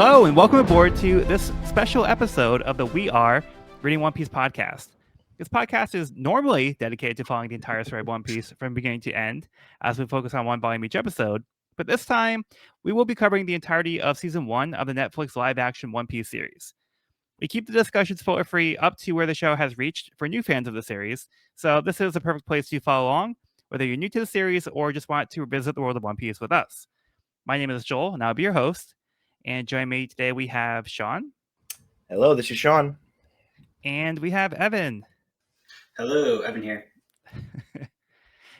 Hello, and welcome aboard to this special episode of the We Are Reading One Piece podcast. This podcast is normally dedicated to following the entire story of One Piece from beginning to end, as we focus on one volume each episode. But this time, we will be covering the entirety of Season 1 of the Netflix live-action One Piece series. We keep the discussion spoiler-free up to where the show has reached for new fans of the series, so this is the perfect place to follow along, whether you're new to the series or just want to revisit the world of One Piece with us. My name is Joel, and I'll be your host. And joining me today, we have Sean. Hello, this is Sean. And we have Evan. Hello, Evan here.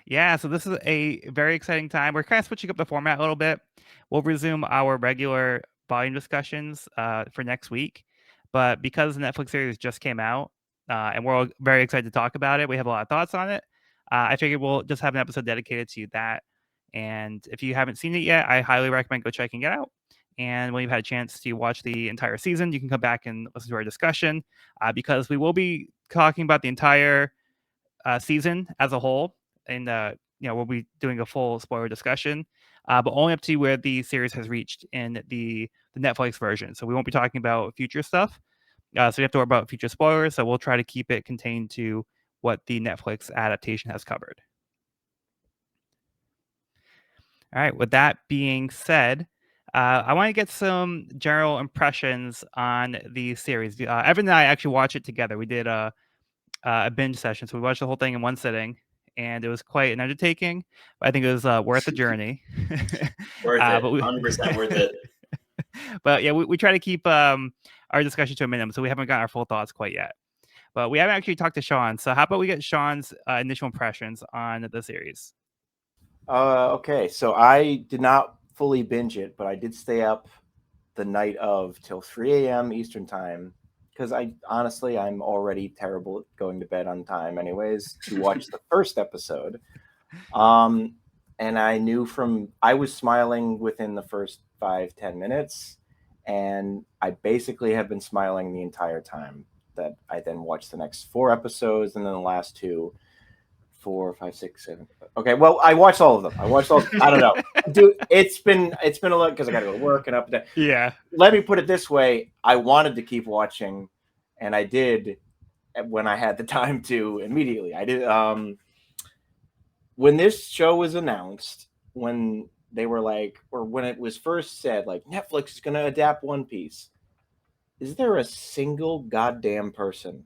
Yeah, so this is a very exciting time. We're kind of switching up the format a little bit. We'll resume our regular volume discussions for next week. But because the Netflix series just came out, and we're all very excited to talk about it, we have a lot of thoughts on it. I figured we'll just have an episode dedicated to that. And if you haven't seen it yet, I highly recommend go checking it out. And when you've had a chance to watch the entire season, you can come back and listen to our discussion because we will be talking about the entire season as a whole. And, we'll be doing a full spoiler discussion, but only up to where the series has reached in the Netflix version. So we won't be talking about future stuff. So you have to worry about future spoilers. So we'll try to keep it contained to what the Netflix adaptation has covered. All right. With that being said, I want to get some general impressions on the series. Evan and I actually watched it together. We did a binge session, so we watched the whole thing in one sitting, and it was quite an undertaking. But I think it was worth the journey. Worth it, 100% worth it. But yeah, we try to keep our discussion to a minimum, so we haven't got our full thoughts quite yet. But we haven't actually talked to Sean, so how about we get Sean's initial impressions on the series? Okay, so I did not fully binge it, but I did stay up the night of till 3 a.m. Eastern time because I'm already terrible at going to bed on time anyways to watch the first episode. And I knew I was smiling within the first 5-10 minutes, and I basically have been smiling the entire time that I then watched the next 4 episodes and then the last 2. 4, 5, 6, 7. Okay, well, I watched all of them. I don't know, dude. It's been a lot because I got to go to work and up and down. Yeah. Let me put it this way: I wanted to keep watching, and I did when I had the time to. Immediately, I did. When this show was announced, when they were like, or when it was first said, like Netflix is going to adapt One Piece, is there a single goddamn person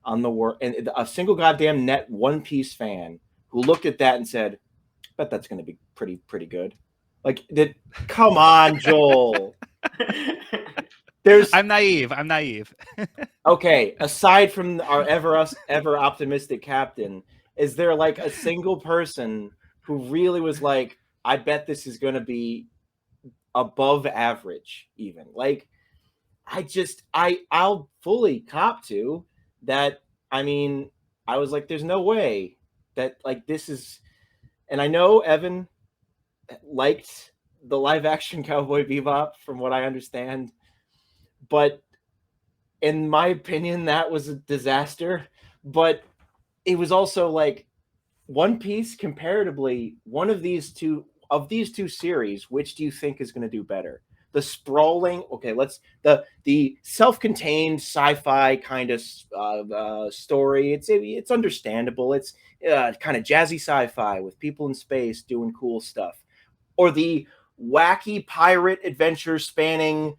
on the world, and a single goddamn net One Piece fan who looked at that and said, "Bet that's going to be pretty good"? Like, come on, Joel. I'm naive. Okay, aside from our ever optimistic captain, is there like a single person who really was like, "I bet this is going to be above average"? Even like, I'll fully cop to that. I mean, I was like, there's no way that like this is, and I know Evan liked the live action Cowboy Bebop from what I understand, but in my opinion, that was a disaster. But it was also like One Piece comparatively, one of these two series, which do you think is going to do better? The sprawling, okay, the self-contained sci-fi kind of story. It's understandable. It's kind of jazzy sci-fi with people in space doing cool stuff, or the wacky pirate adventure spanning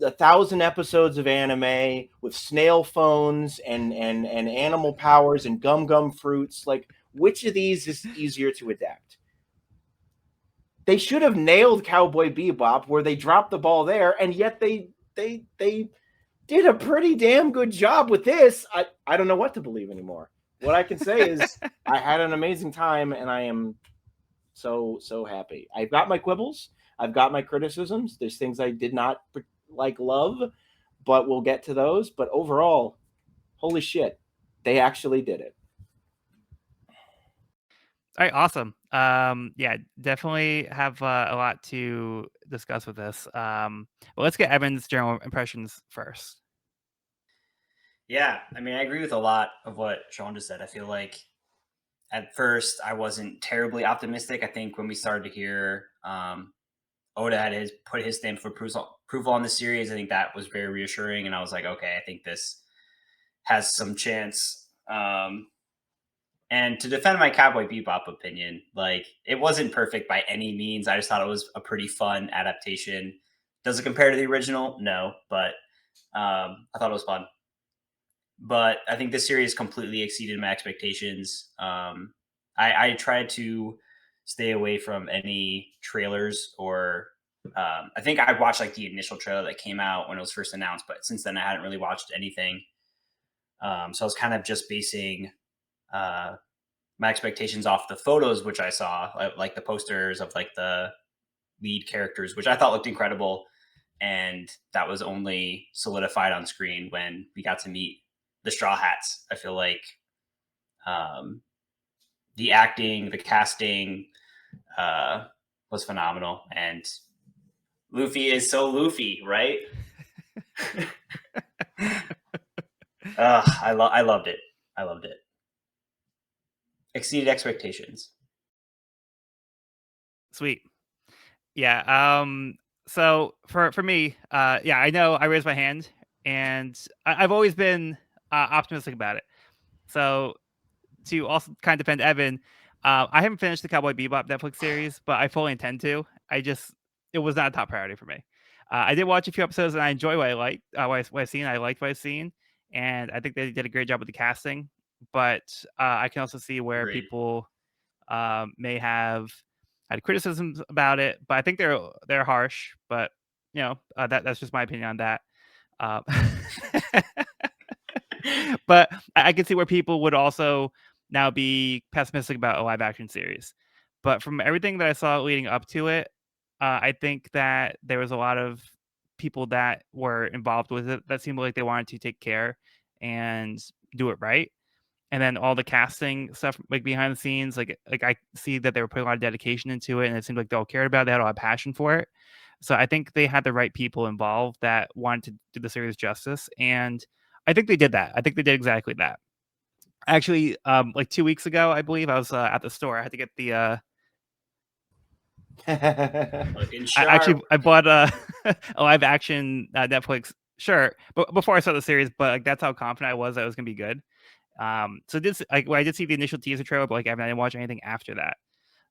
1,000 episodes of anime with snail phones and animal powers and gum fruits. Like, which of these is easier to adapt? They should have nailed Cowboy Bebop where they dropped the ball there, and yet they did a pretty damn good job with this. I don't know what to believe anymore. What I can say is I had an amazing time, and I am so happy. I've got my quibbles. I've got my criticisms. There's things I did not love, but we'll get to those. But overall, holy shit, they actually did it. All right, awesome. Yeah, definitely have a lot to discuss with this. But let's get Evan's general impressions first. Yeah, I mean, I agree with a lot of what Sean just said. I feel like at first I wasn't terribly optimistic. I think when we started to hear Oda had put his stamp of approval on the series, I think that was very reassuring. And I was like, okay, I think this has some chance. And to defend my Cowboy Bebop opinion, like it wasn't perfect by any means. I just thought it was a pretty fun adaptation. Does it compare to the original? No, but I thought it was fun. But I think this series completely exceeded my expectations. I tried to stay away from any trailers or I think I watched like the initial trailer that came out when it was first announced, but since then I hadn't really watched anything. So I was kind of just basing my expectations off the photos which I saw, like the posters of like the lead characters, which I thought looked incredible, and that was only solidified on screen when we got to meet the Straw Hats. I feel like the acting, the casting was phenomenal, and Luffy is so Luffy, right? I loved it. I loved it. Exceeded expectations. Sweet. Yeah. So for me, yeah, I know I raised my hand, and I've always been optimistic about it. So to also kind of defend Evan, I haven't finished the Cowboy Bebop Netflix series, but I fully intend to. It was not a top priority for me. I did watch a few episodes, and I enjoy what I liked, what I've seen. I liked what I've seen, and I think they did a great job with the casting. But I can also see where Agreed. people may have had criticisms about it, but I think they're harsh. But that's just my opinion on that. Uh, but I can see where people would also now be pessimistic about a live action series. But from everything that I saw leading up to it, I think that there was a lot of people that were involved with it that seemed like they wanted to take care and do it right. And then all the casting stuff, like behind the scenes, like I see that they were putting a lot of dedication into it, and it seemed like they all cared about it. They had a lot of passion for it. So I think they had the right people involved that wanted to do the series justice, and I think they did that. I think they did exactly that. Actually, like 2 weeks ago, I believe I was at the store. I had to get the. Looking sharp. I bought a live action Netflix shirt, but before I saw the series. But like that's how confident I was that it was gonna be good. So this like I did see the initial teaser trailer, but like I didn't watch anything after that.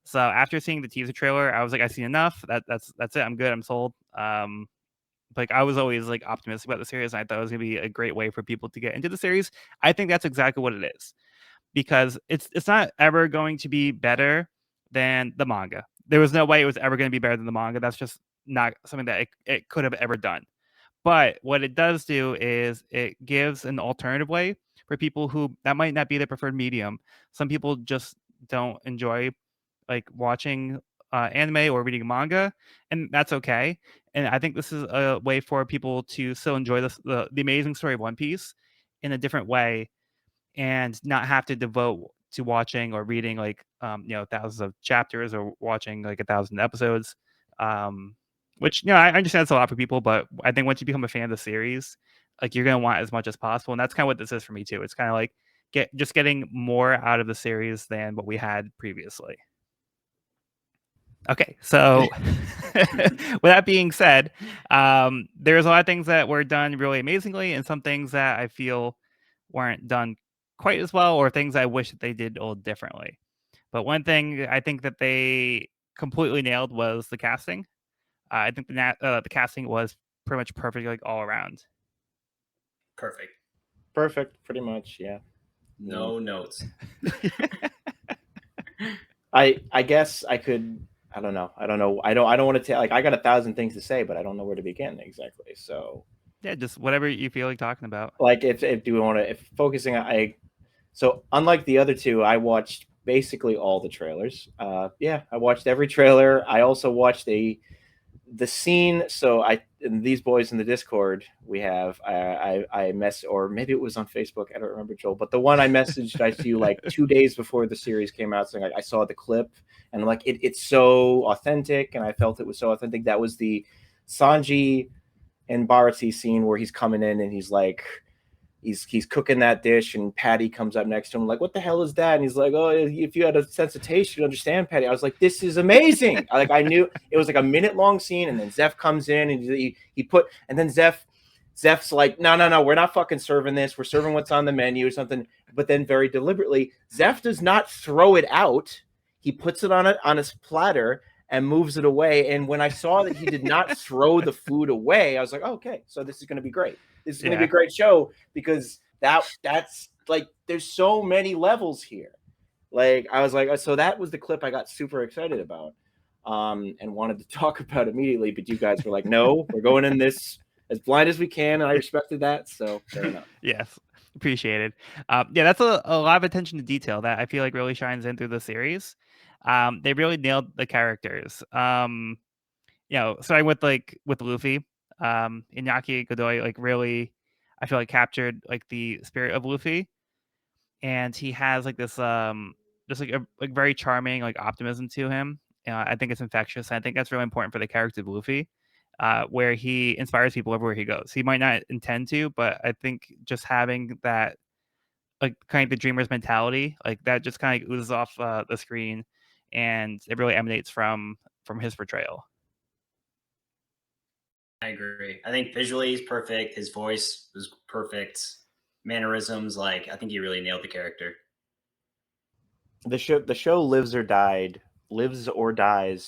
So after seeing the teaser trailer, I was like, I've seen enough. That's it. I'm good. I'm sold. Like I was always like optimistic about the series, and I thought it was gonna be a great way for people to get into the series. I think that's exactly what it is, because it's not ever going to be better than the manga. There was no way it was ever going to be better than the manga. That's just not something that it could have ever done. But what it does do is it gives an alternative way for people who that might not be their preferred medium. Some people just don't enjoy like watching anime or reading manga, and that's okay. And I think this is a way for people to still enjoy the amazing story of One Piece in a different way, and not have to devote to watching or reading like thousands of chapters or watching like 1,000 episodes. Which I understand it's a lot for people, but I think once you become a fan of the series, like you're gonna want as much as possible, and that's kind of what this is for me too. It's kind of like getting more out of the series than what we had previously. Okay, so with that being said, there's a lot of things that were done really amazingly, and some things that I feel weren't done quite as well, or things I wish that they did a little differently. But one thing I think that they completely nailed was the casting. I think the casting was pretty much perfect, like all around. Perfect. Perfect, pretty much, yeah. No notes. I guess I could. I don't know. I don't want to tell. Like I got 1,000 things to say, but I don't know where to begin exactly. So Yeah, just whatever you feel like talking about. like if do we want to if focusing on so unlike the other two, I watched basically all the trailers. Yeah, I watched every trailer. I also watched the scene. So these boys in the Discord we have, I mess, or maybe it was on Facebook, I don't remember, Joel, but the one I messaged I to you like 2 days before the series came out, saying like I saw the clip and like it's so authentic, and I felt it was so authentic. That was the Sanji and Barati scene where he's coming in and he's like, he's cooking that dish, and Patty comes up next to him like, what the hell is that? And he's like, oh, if you had a sense of taste, you'd understand, Patty. I was like, this is amazing. I knew it was like a minute long scene, and then Zeph comes in and and then Zeph's like, no, we're not fucking serving this. We're serving what's on the menu or something. But then very deliberately, Zeph does not throw it out. He puts it on his platter and moves it away. And when I saw that he did not throw the food away, I was like, oh, okay, so this is going to be great. This is going to be a great show, because that's like, there's so many levels here. Like, I was like, so that was the clip I got super excited about, and wanted to talk about immediately. But you guys were like, no, we're going in this as blind as we can, and I respected that. So fair enough. Yes, appreciated. Yeah, that's a lot of attention to detail that I feel like really shines in through the series. They really nailed the characters. Starting with Luffy, Iñaki Godoy like really, I feel like, captured like the spirit of Luffy, and he has like this just like a like very charming like optimism to him. I think it's infectious. I think that's really important for the character of Luffy, where he inspires people everywhere he goes. He might not intend to, but I think just having that like kind of the dreamer's mentality, like that just kind of oozes off the screen, and it really emanates from his portrayal. I agree. I think visually he's perfect. His voice was perfect. Mannerisms, like, I think he really nailed the character. The show lives or dies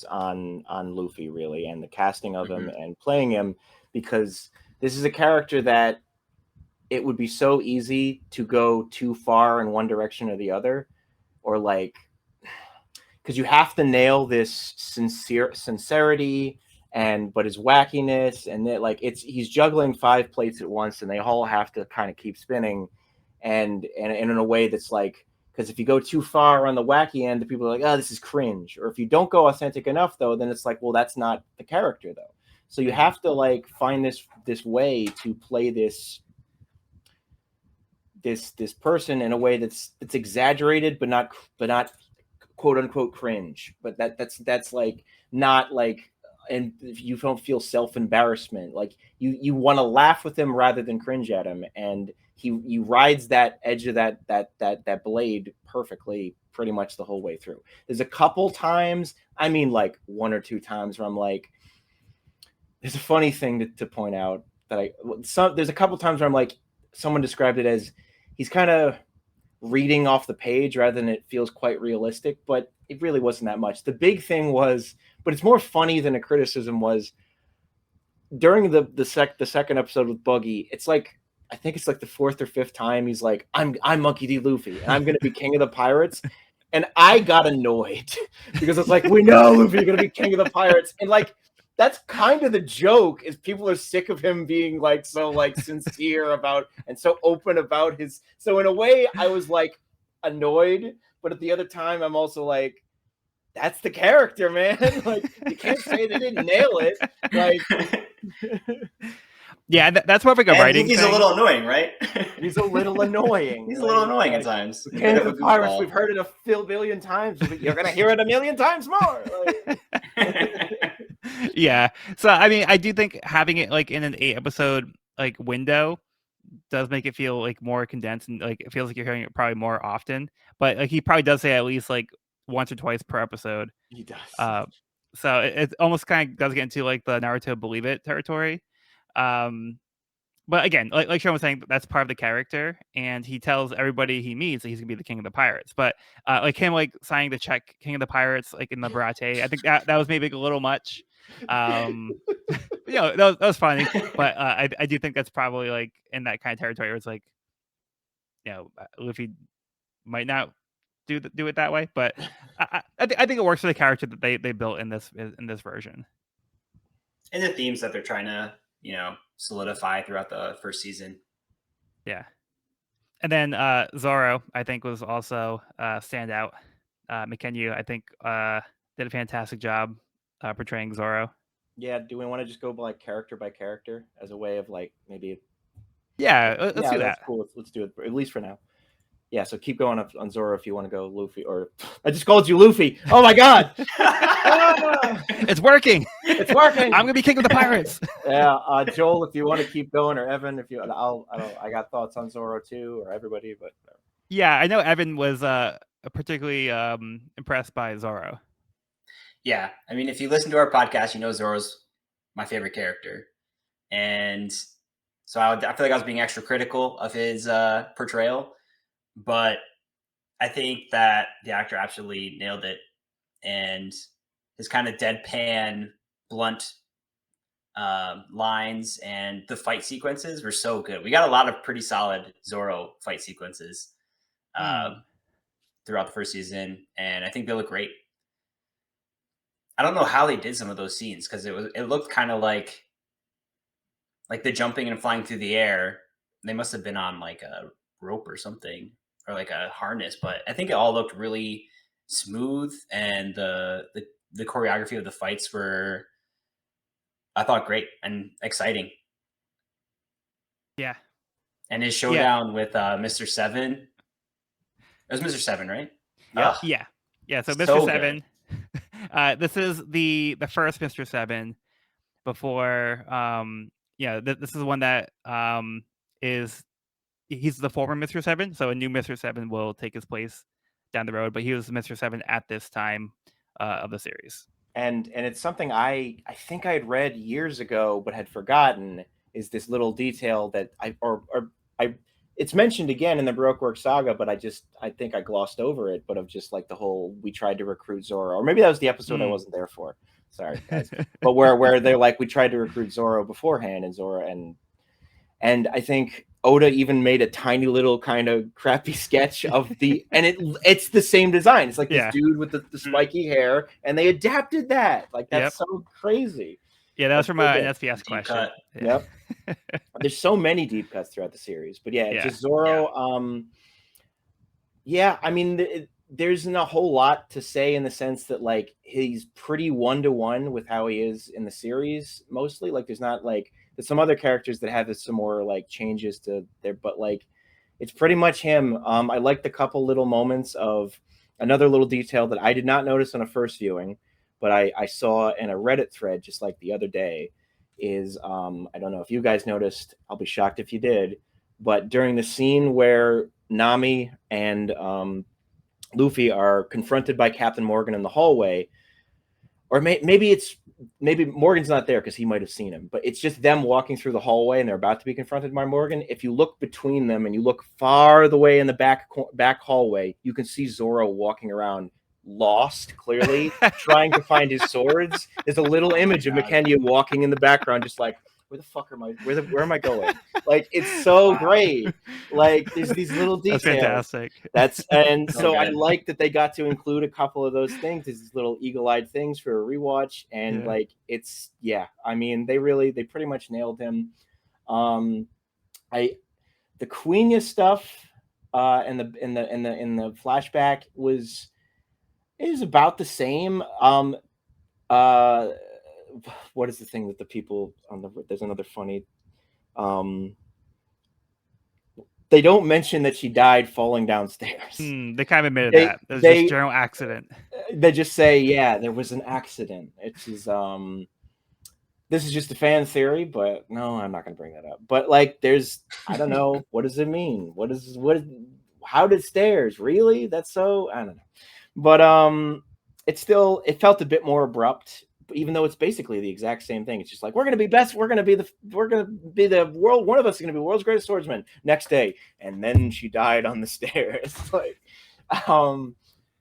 on Luffy, really, and the casting of him and playing him, because this is a character that it would be so easy to go too far in one direction or the other, or like, because you have to nail this sincerity but his wackiness, and that, like, he's juggling 5 plates at once, and they all have to kind of keep spinning, and in a way that's like, because if you go too far on the wacky end, the people are like, oh, this is cringe. Or if you don't go authentic enough, though, then it's like, well, that's not the character, though. So you have to like find this way to play this person in a way that's exaggerated, but not quote unquote cringe. But that's like not like, and you don't feel self-embarrassment. Like you want to laugh with him rather than cringe at him, and he rides that edge of that blade perfectly pretty much the whole way through. There's a couple times, I mean like 1 or 2 times, where I'm like, there's a funny thing to point out that there's a couple times where I'm like, someone described it as he's kind of reading off the page rather than it feels quite realistic, but it really wasn't that much. The big thing was, but it's more funny than a criticism, was during the second episode with Buggy. It's like, I think it's like the 4th or 5th time he's like, I'm Monkey D. Luffy, and I'm going to be king of the pirates. And I got annoyed because it's like, we know, Luffy, you're going to be king of the pirates. And like, that's kind of the joke, is people are sick of him being like so like sincere about and so open about his. So in a way, I was like annoyed, but at the other time, I'm also like, that's the character, man. Like, you can't say they didn't nail it. Like, yeah, that's more of like a writing he's thing. a little annoying, right? He's a little annoying. He's a little annoying at times. King of the Pirates, we've heard it a billion times. You're gonna hear it a million times more. Like, yeah. So I mean, I do think having it like in an 8-episode like window does make it feel like more condensed, and like it feels like you're hearing it probably more often. But like he probably does say at least like once or twice per episode. he does. So it almost kind of does get into like the Naruto Believe It territory. But again, like Sean was saying, that's part of the character, and he tells everybody he meets that he's gonna be the king of the pirates. But like him like signing the check, king of the pirates, like in the Barate, I think that was maybe a little much. That was funny, but I do think that's probably like in that kind of territory where it's like, Luffy might not do it that way, but I think it works for the character that they built in this version. And the themes that they're trying to solidify throughout the first season. Yeah. And then Zoro, I think, was also standout. McKenyu, I think, did a fantastic job portraying Zoro. Yeah, do we want to just go by character as a way of like maybe? Yeah, let's do that. That's cool. Let's do it, at least for now. yeah, so keep going up on Zoro if you want to go Luffy, or I just called you Luffy. Oh my god, It's working. it's working. I'm gonna be king of the pirates. Yeah, Joel, if you want to keep going, or Evan, if you, I got thoughts on Zoro too, or everybody, but Yeah, I know Evan was particularly impressed by Zoro. Yeah, I mean, if you listen to our podcast, you know Zoro's my favorite character, and so I feel like I was being extra critical of his portrayal, but I think that the actor absolutely nailed it, and his kind of deadpan, blunt lines and the fight sequences were so good. We got a lot of pretty solid Zoro fight sequences throughout the first season, and I think they look great. I don't know how they did some of those scenes because it looked kind of like the jumping and flying through the air. They must have been on like a rope or something, or like a harness, but I think it all looked really smooth, and the choreography of the fights were, I thought, great and exciting. Yeah. And his showdown with Mr. Seven. It was Mr. Seven, right? yeah, Yeah. So Mr. So Seven. This is the first Mr. Seven before this is one that is he's the former Mr. Seven, so a new Mr. Seven will take his place down the road, but he was Mr. Seven at this time of the series. And it's something I think I had read years ago but had forgotten, is this little detail that it's mentioned again in the Baroque Work Saga, but I think I glossed over it, but of just like the whole, we tried to recruit Zoro, or maybe that was the episode I wasn't there for. Sorry, guys. But where they're like, we tried to recruit Zoro beforehand, and Zoro and I think Oda even made a tiny little kind of crappy sketch of and it's the same design. It's like this dude with the spiky hair, and they adapted that. Like, that's so crazy. Yeah, that was from an SBS question. Yep. There's so many deep cuts throughout the series, but just Zoro. Yeah, I mean, there isn't a whole lot to say in the sense that like he's pretty one-to-one with how he is in the series mostly. Like, there's not like, there's some other characters that have some more like changes to their, but like it's pretty much him. I liked a couple little moments of another little detail that I did not notice on a first viewing, but I saw in a Reddit thread just like the other day, is I don't know if you guys noticed, I'll be shocked if you did, but during the scene where Nami and Luffy are confronted by Captain Morgan in the hallway, or maybe Morgan's not there because he might have seen him, but it's just them walking through the hallway and they're about to be confronted by Morgan. If you look between them and you look far the way in the back hallway, you can see Zoro walking around, lost, clearly trying to find his swords. There's a little image of Makenya walking in the background, just like, where the fuck am I? Where am I going? Like, it's so great. Like, there's these little details. That's fantastic. So I like that they got to include a couple of those things, these little eagle-eyed things for a rewatch. And like, it's, I mean, they pretty much nailed him. The Quenya stuff in the flashback is about the same. What is the thing that the people there's another funny, they don't mention that she died falling downstairs. They kind of admitted that it was just a general accident. They just say, there was an accident. It's this is just a fan theory, but no, I'm not going to bring that up. But like, I don't know, what does it mean? How did stairs really? That's so, I don't know. But it felt a bit more abrupt, even though it's basically the exact same thing. It's just like, we're going to be best. We're going to be the world. One of us is going to be the world's greatest swordsman next day. And then she died on the stairs. Like,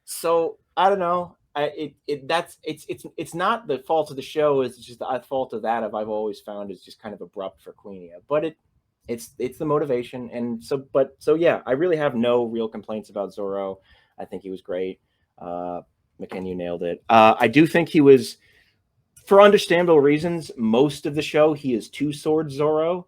so I don't know. It's not the fault of the show. It's just the fault of that. I've always found is just kind of abrupt for Queenia, but it's the motivation. And so yeah, I really have no real complaints about Zoro. I think he was great. McKenna, you nailed it. I do think he was, for understandable reasons, most of the show, he is two-sword Zoro.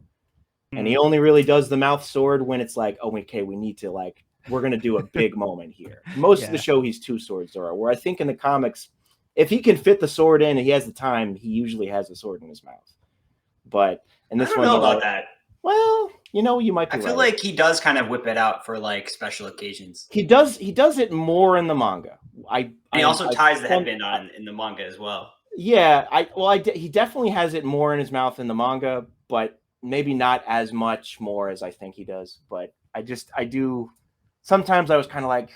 And he only really does the mouth sword when it's like, oh, okay, we need to, like, we're going to do a big moment here. Most of the show, he's two-sword Zoro, where I think in the comics, if he can fit the sword in and he has the time, he usually has the sword in his mouth. But in this one, I don't know about that. Well, you might be I feel right. like he does kind of whip it out for like special occasions. He does it more in the manga. And he also ties the headband on in the manga as well. Yeah, he definitely has it more in his mouth in the manga, but maybe not as much more as I think he does. But I do. Sometimes I was kind of like,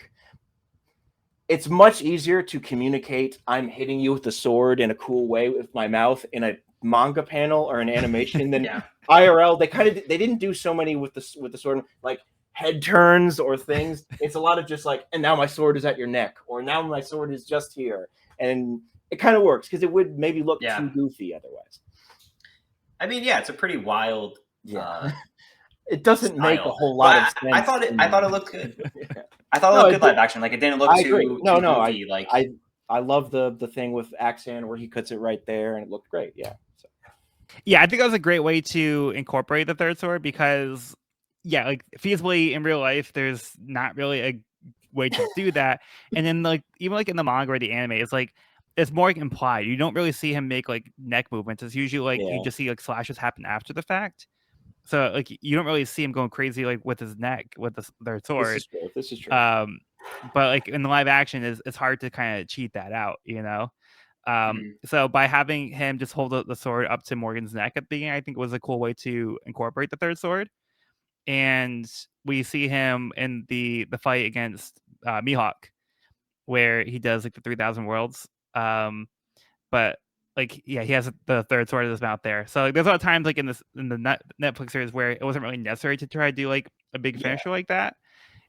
it's much easier to communicate I'm hitting you with the sword in a cool way with my mouth in a manga panel or an animation than Yeah. IRL. They didn't do so many with the sword, like head turns or things. It's a lot of just like, and now my sword is at your neck, or now my sword is just here, and it kind of works because it would maybe look too goofy otherwise. I mean, yeah, it's a pretty wild. It doesn't style. make a whole lot of sense. I thought it looked good. I thought it looked good live action. Like it didn't look too goofy. I love the thing with Axan where he cuts it right there, and it looked great. Yeah. So. Yeah, I think that was a great way to incorporate the third sword because, yeah, like feasibly in real life, there's not really a way to do that. And then like even like in the manga or the anime, it's more like implied. You don't really see him make like neck movements. It's usually like you just see like slashes happen after the fact. So like you don't really see him going crazy like with his neck with the third sword. This is true. But like in the live action, it's hard to kind of cheat that out, So by having him just hold the sword up to Morgan's neck at the beginning, I think was a cool way to incorporate the third sword. And we see him in the fight against Mihawk, where he does like the 3,000 worlds. But like, yeah, he has the third sword in his mouth there. So like, there's a lot of times like in the Netflix series where it wasn't really necessary to try to do like a big finisher like that.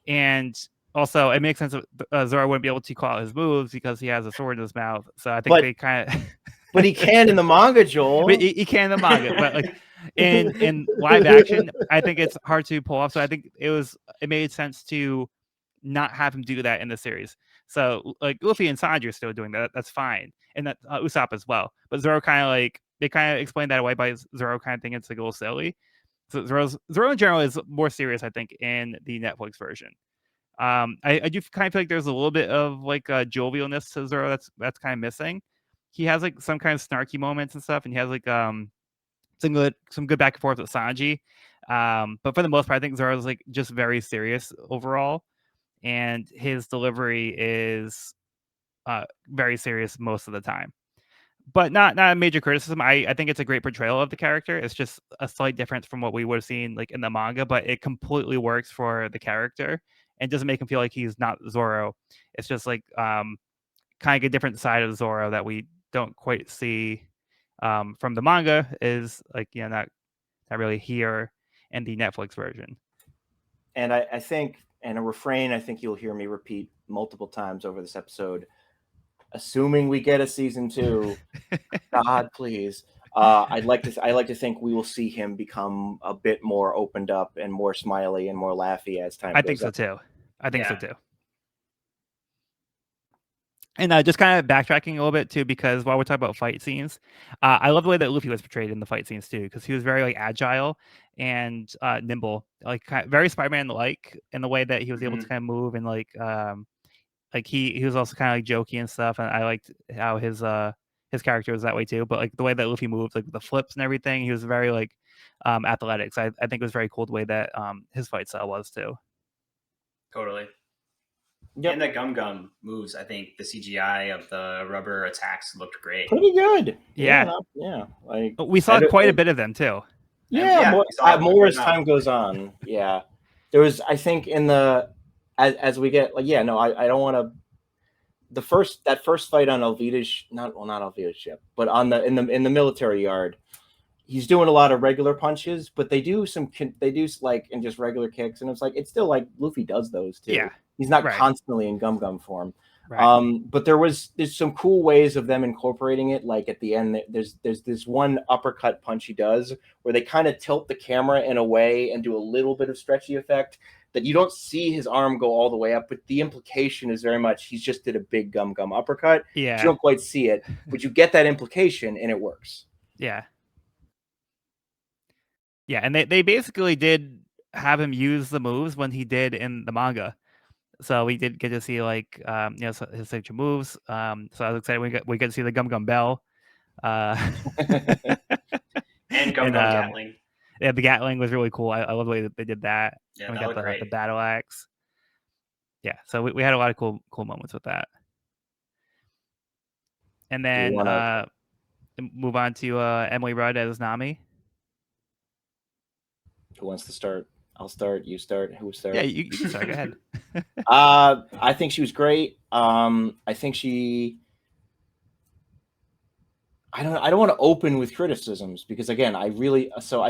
And also, it makes sense that Zoro wouldn't be able to call out his moves because he has a sword in his mouth. So I think they kind of. But he can in the manga, Joel. He can in the manga, but like in live action, I think it's hard to pull off. So I think it made sense to not have him do that in the series. So like Luffy and Sanji are still doing that. That's fine, and that Usopp as well. But Zoro kind of like they kind of explain that away by Zoro kind of thinking it's like a little silly. So Zoro in general is more serious, I think, in the Netflix version. I do kind of feel like there's a little bit of like jovialness to Zoro that's kind of missing. He has like some kind of snarky moments and stuff, and he has like some good back and forth with Sanji. But for the most part, I think Zoro's like just very serious overall, and his delivery is very serious most of the time. But not a major criticism. I think it's a great portrayal of the character. It's just a slight difference from what we would have seen like in the manga, but it completely works for the character and doesn't make him feel like he's not Zoro. It's just like kind of a different side of Zoro that we don't quite see from the manga is like not really here in the Netflix version. And I think, and a refrain I think you'll hear me repeat multiple times over this episode, assuming we get a season 2, God please, I like to think we will see him become a bit more opened up and more smiley and more laughy as time goes on. I think so too. And just kind of backtracking a little bit too, because while we're talking about fight scenes, I love the way that Luffy was portrayed in the fight scenes too, because he was very like agile and nimble, like very Spider-Man-like in the way that he was able to kind of move and like he was also kind of like jokey and stuff, and I liked how his character was that way too. But like the way that Luffy moved, like the flips and everything, he was very like athletic. So I think it was very cool the way that his fight style was too. Totally. Yep. And the Gum moves, I think the CGI of the rubber attacks looked great. Pretty good. Yeah. Like we saw quite a bit of them too. Yeah, more as time goes on. Yeah. There was, I think, in the as we get like, I don't want to. That first fight on Elvita's not Elvita's ship, but on in the military yard, he's doing a lot of regular punches, but they do like in just regular kicks, and it's still like Luffy does those too. Yeah, he's not constantly in Gum form. Right. But there's some cool ways of them incorporating it. Like at the end, there's this one uppercut punch he does where they kind of tilt the camera in a way and do a little bit of stretchy effect that you don't see his arm go all the way up, but the implication is very much he's just did a big Gum uppercut. Yeah, you don't quite see it, but you get that implication and it works. Yeah, and they basically did have him use the moves when he did in the manga. So we did get to see like his signature moves. So I was excited we get to see the Gum Bell. And Gum Gatling. Yeah, the Gatling was really cool. I love the way that they did that. Yeah, And we that got looked great. the battle axe. Yeah, so we had a lot of cool moments with that. And then move on to Emily Rudd as Nami. Who wants to start? I'll start. You start. Who start? Yeah, you can start. Go ahead. I think she was great. I think she. I don't want to open with criticisms because again, I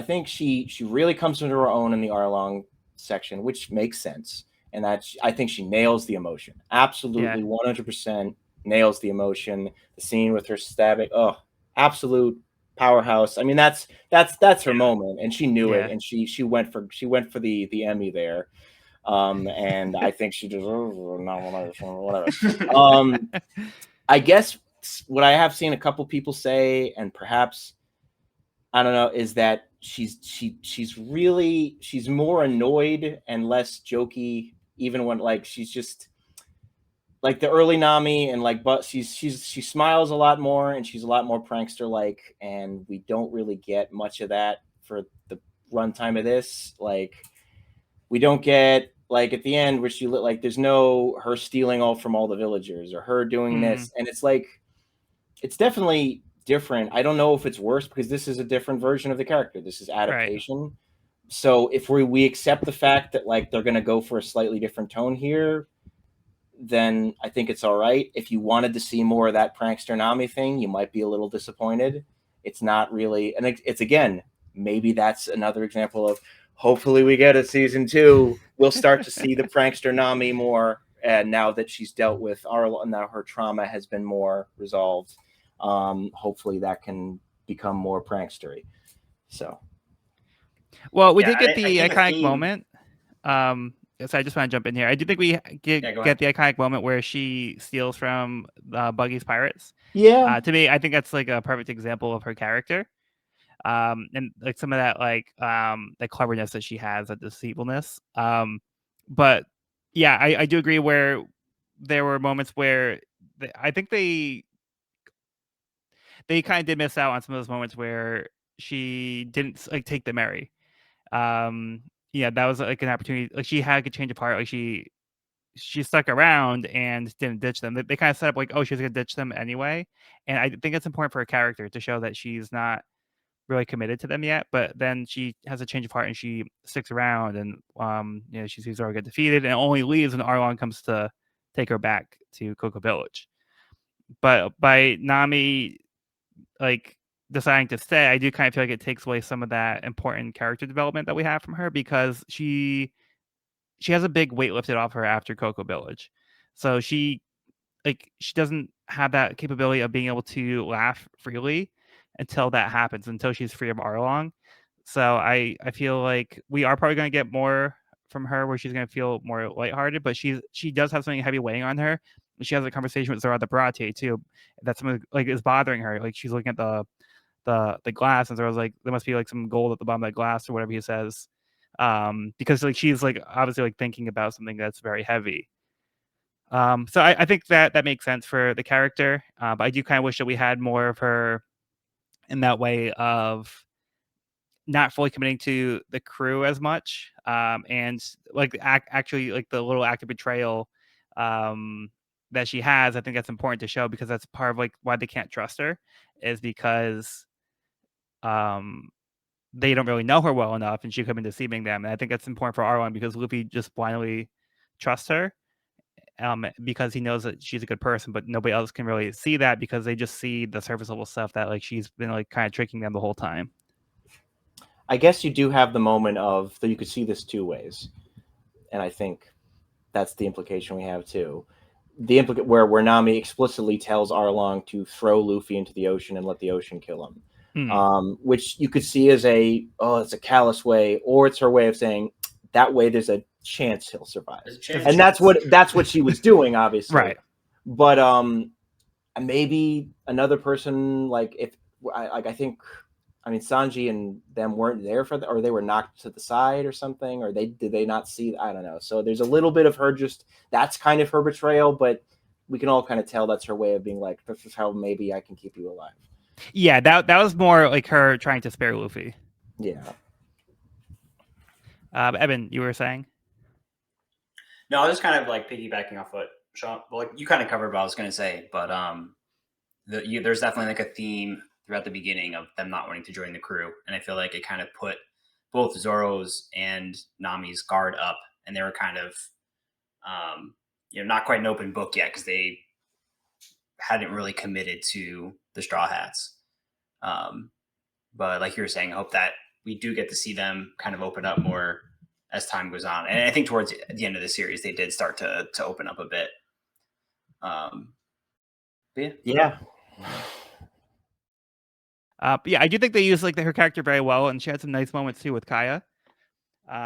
think she really comes into her own in the Arlong section, which makes sense, and I think she nails the emotion. Absolutely, 100% nails the emotion. The scene with her stabbing, absolute powerhouse. I mean, that's her moment, and she knew it, and she went for the Emmy there. And I think she deserves whatever. I guess what I have seen a couple people say, and perhaps I don't know, is that she's more annoyed and less jokey, even when like she's just like the early Nami, and like but she smiles a lot more and she's a lot more prankster like, and we don't really get much of that for the runtime of this. Like we don't get like at the end where she like there's no her stealing all from all the villagers or her doing this, and it's like it's definitely different. I don't know if it's worse because this is a different version of the character. This is adaptation. Right. So if we accept the fact that like they're going to go for a slightly different tone here, then I think it's all right. If you wanted to see more of that prankster Nami thing, you might be a little disappointed. It's not really, and it's again, maybe that's another example of hopefully we get a season 2. We'll start to see the prankster Nami more, and now that she's dealt with now her trauma has been more resolved. Hopefully that can become more prankstery. So, well, we did get the iconic moment. So I just want to jump in here. I do think we get the iconic moment where she steals from Buggy's pirates. Yeah. To me, I think that's like a perfect example of her character. And like some of that like the cleverness that she has, that deceitfulness. But yeah, I do agree where there were moments where I think they kind of did miss out on some of those moments where she didn't like take the Mary. Yeah, that was like an opportunity. Like she had to change of heart. Like she stuck around and didn't ditch them. They kind of set up like, oh, she's gonna ditch them anyway. And I think it's important for her character to show that she's not really committed to them yet. But then she has a change of heart and she sticks around, and she sees Zoro get defeated and only leaves when Arlong comes to take her back to Cocoa Village. But by Nami like deciding to stay, I do kind of feel like it takes away some of that important character development that we have from her, because she has a big weight lifted off her after Cocoa Village. So she doesn't have that capability of being able to laugh freely until that happens, until she's free of Arlong. So I feel like we are probably going to get more from her where she's going to feel more lighthearted, but she does have something heavy weighing on her. She has a conversation with Zoro the Barate too. That's something like is bothering her. Like she's looking at the glass, and Zoro's like, there must be like some gold at the bottom of that glass or whatever he says. Because like she's like obviously like thinking about something that's very heavy. So I think that makes sense for the character, but I do kind of wish that we had more of her in that way of not fully committing to the crew as much, and like actually like the little act of betrayal that she has. I think that's important to show, because that's part of like why they can't trust her, is because they don't really know her well enough, and she could have been deceiving them. And I think that's important for Arlong, because Luffy just blindly trusts her, because he knows that she's a good person, but nobody else can really see that, because they just see the surface level stuff that like she's been like kind of tricking them the whole time. I guess you do have the moment of that you could see this two ways, and I think that's the implication we have too. The where Nami explicitly tells Arlong to throw Luffy into the ocean and let the ocean kill him, which you could see as it's a callous way, or it's her way of saying that way there's a chance he'll survive, and that's what she was doing, obviously. Right. But maybe another person, like if I think. I mean, Sanji and them weren't there for or they were knocked to the side or something, or did they not see? I don't know. So there's a little bit of her that's kind of her betrayal, but we can all kind of tell that's her way of being like, this is how maybe I can keep you alive. Yeah, that was more like her trying to spare Luffy. Yeah. Evan, you were saying? No, I was just kind of like piggybacking off what Sean. Well, like you kind of covered what I was going to say, but there's definitely like a theme throughout the beginning of them not wanting to join the crew, and I feel like it kind of put both Zoro's and Nami's guard up, and they were kind of, not quite an open book yet because they hadn't really committed to the Straw Hats. But like you were saying, I hope that we do get to see them kind of open up more as time goes on. And I think towards the end of the series, they did start to open up a bit. Yeah. Yeah, I do think they used like her character very well, and she had some nice moments too with Kaya.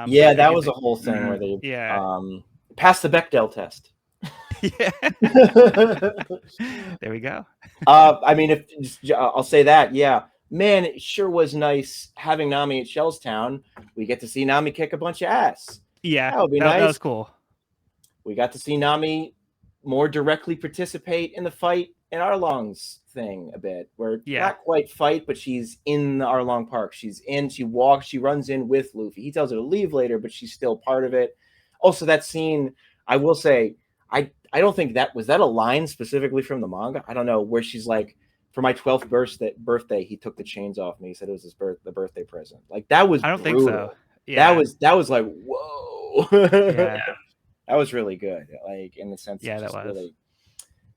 Yeah, that was a whole thing where they passed the Bechdel test. Yeah. There we go. I mean, I'll say that, yeah. Man, it sure was nice having Nami at Shellstown. We get to see Nami kick a bunch of ass. Yeah, that would be nice. That was cool. We got to see Nami more directly participate in the fight in Arlong's thing a bit, where not quite fight, but she's in the Arlong Park. She runs in with Luffy. He tells her to leave later, but she's still part of it. Also, that scene, I will say, I don't think that was a line specifically from the manga. I don't know, where she's like, for my 12th birthday, he took the chains off me. He said it was the birthday present. Like, that was I don't brutal. think so. Yeah. That was like, whoa. Yeah. That was really good. Like, in the sense of just that was. really,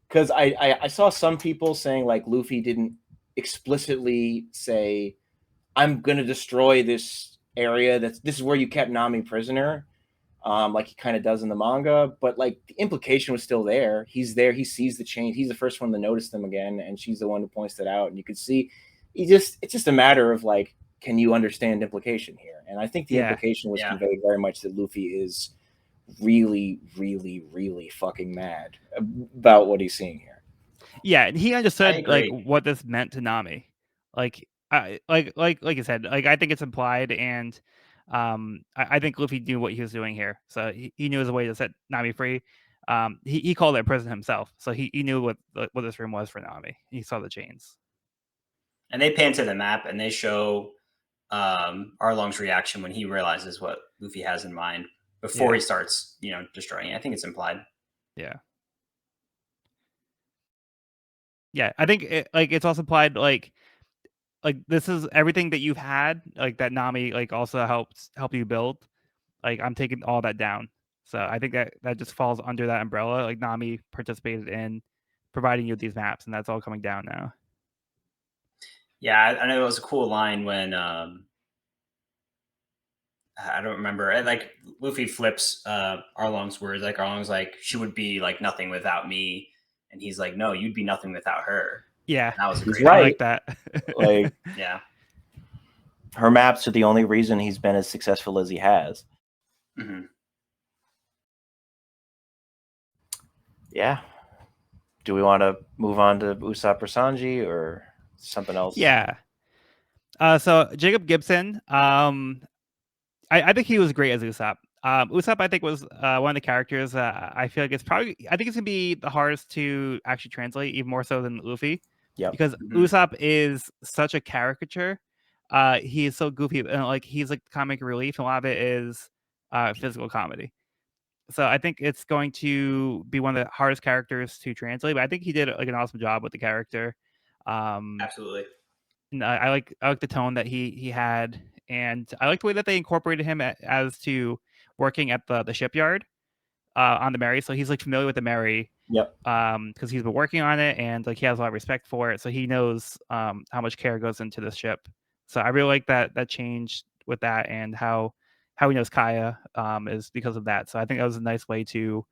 because I saw some people saying like Luffy didn't explicitly say, I'm gonna destroy this area. This is where you kept Nami prisoner. Like he kind of does in the manga, but like the implication was still there. He's there. He sees the chains. He's the first one to notice them again, and she's the one who points it out. And you could see, it's just a matter of like, can you understand implication here? And I think the implication was conveyed very much that Luffy is really, really, really fucking mad about what he's seeing here. Yeah, and he understood like what this meant to Nami. Like you said, like I think it's implied, and I think Luffy knew what he was doing here, so he knew his way to set Nami free. He called it prison himself, so he knew what this room was for Nami. He saw the chains, and they pan to the map and they show Arlong's reaction when he realizes what Luffy has in mind before he starts, destroying it. I think it's implied. Yeah. Yeah, I think it's also implied like this is everything that you've had, like that Nami like also help you build. Like I'm taking all that down. So I think that just falls under that umbrella. Like Nami participated in providing you with these maps, and that's all coming down now. Yeah, I know it was a cool line when I don't remember. Like Luffy flips Arlong's words. Like Arlong's like, she would be like nothing without me, and he's like, no, you'd be nothing without her. Yeah, that was a great. Right. I like that. Like, yeah, her maps are the only reason he's been as successful as he has. Mm-hmm. Yeah. Do we want to move on to Usopp or Sanji or something else? Yeah. So Jacob Gibson, I think he was great as Usopp. Usopp, I think, was one of the characters I feel like I think it's gonna be the hardest to actually translate, even more so than Luffy. Yeah. Because Usopp is such a caricature. He is so goofy, and like he's like comic relief, and a lot of it is physical comedy. So I think it's going to be one of the hardest characters to translate, but I think he did like an awesome job with the character. Absolutely. And I like the tone that he had, and I like the way that they incorporated him as to working at the shipyard on the Mary. So he's like familiar with the Mary. Yep. Because he's been working on it, and like he has a lot of respect for it, so he knows how much care goes into this ship. So I really like that change with that, and how he knows Kaya is because of that. So I think that was a nice way to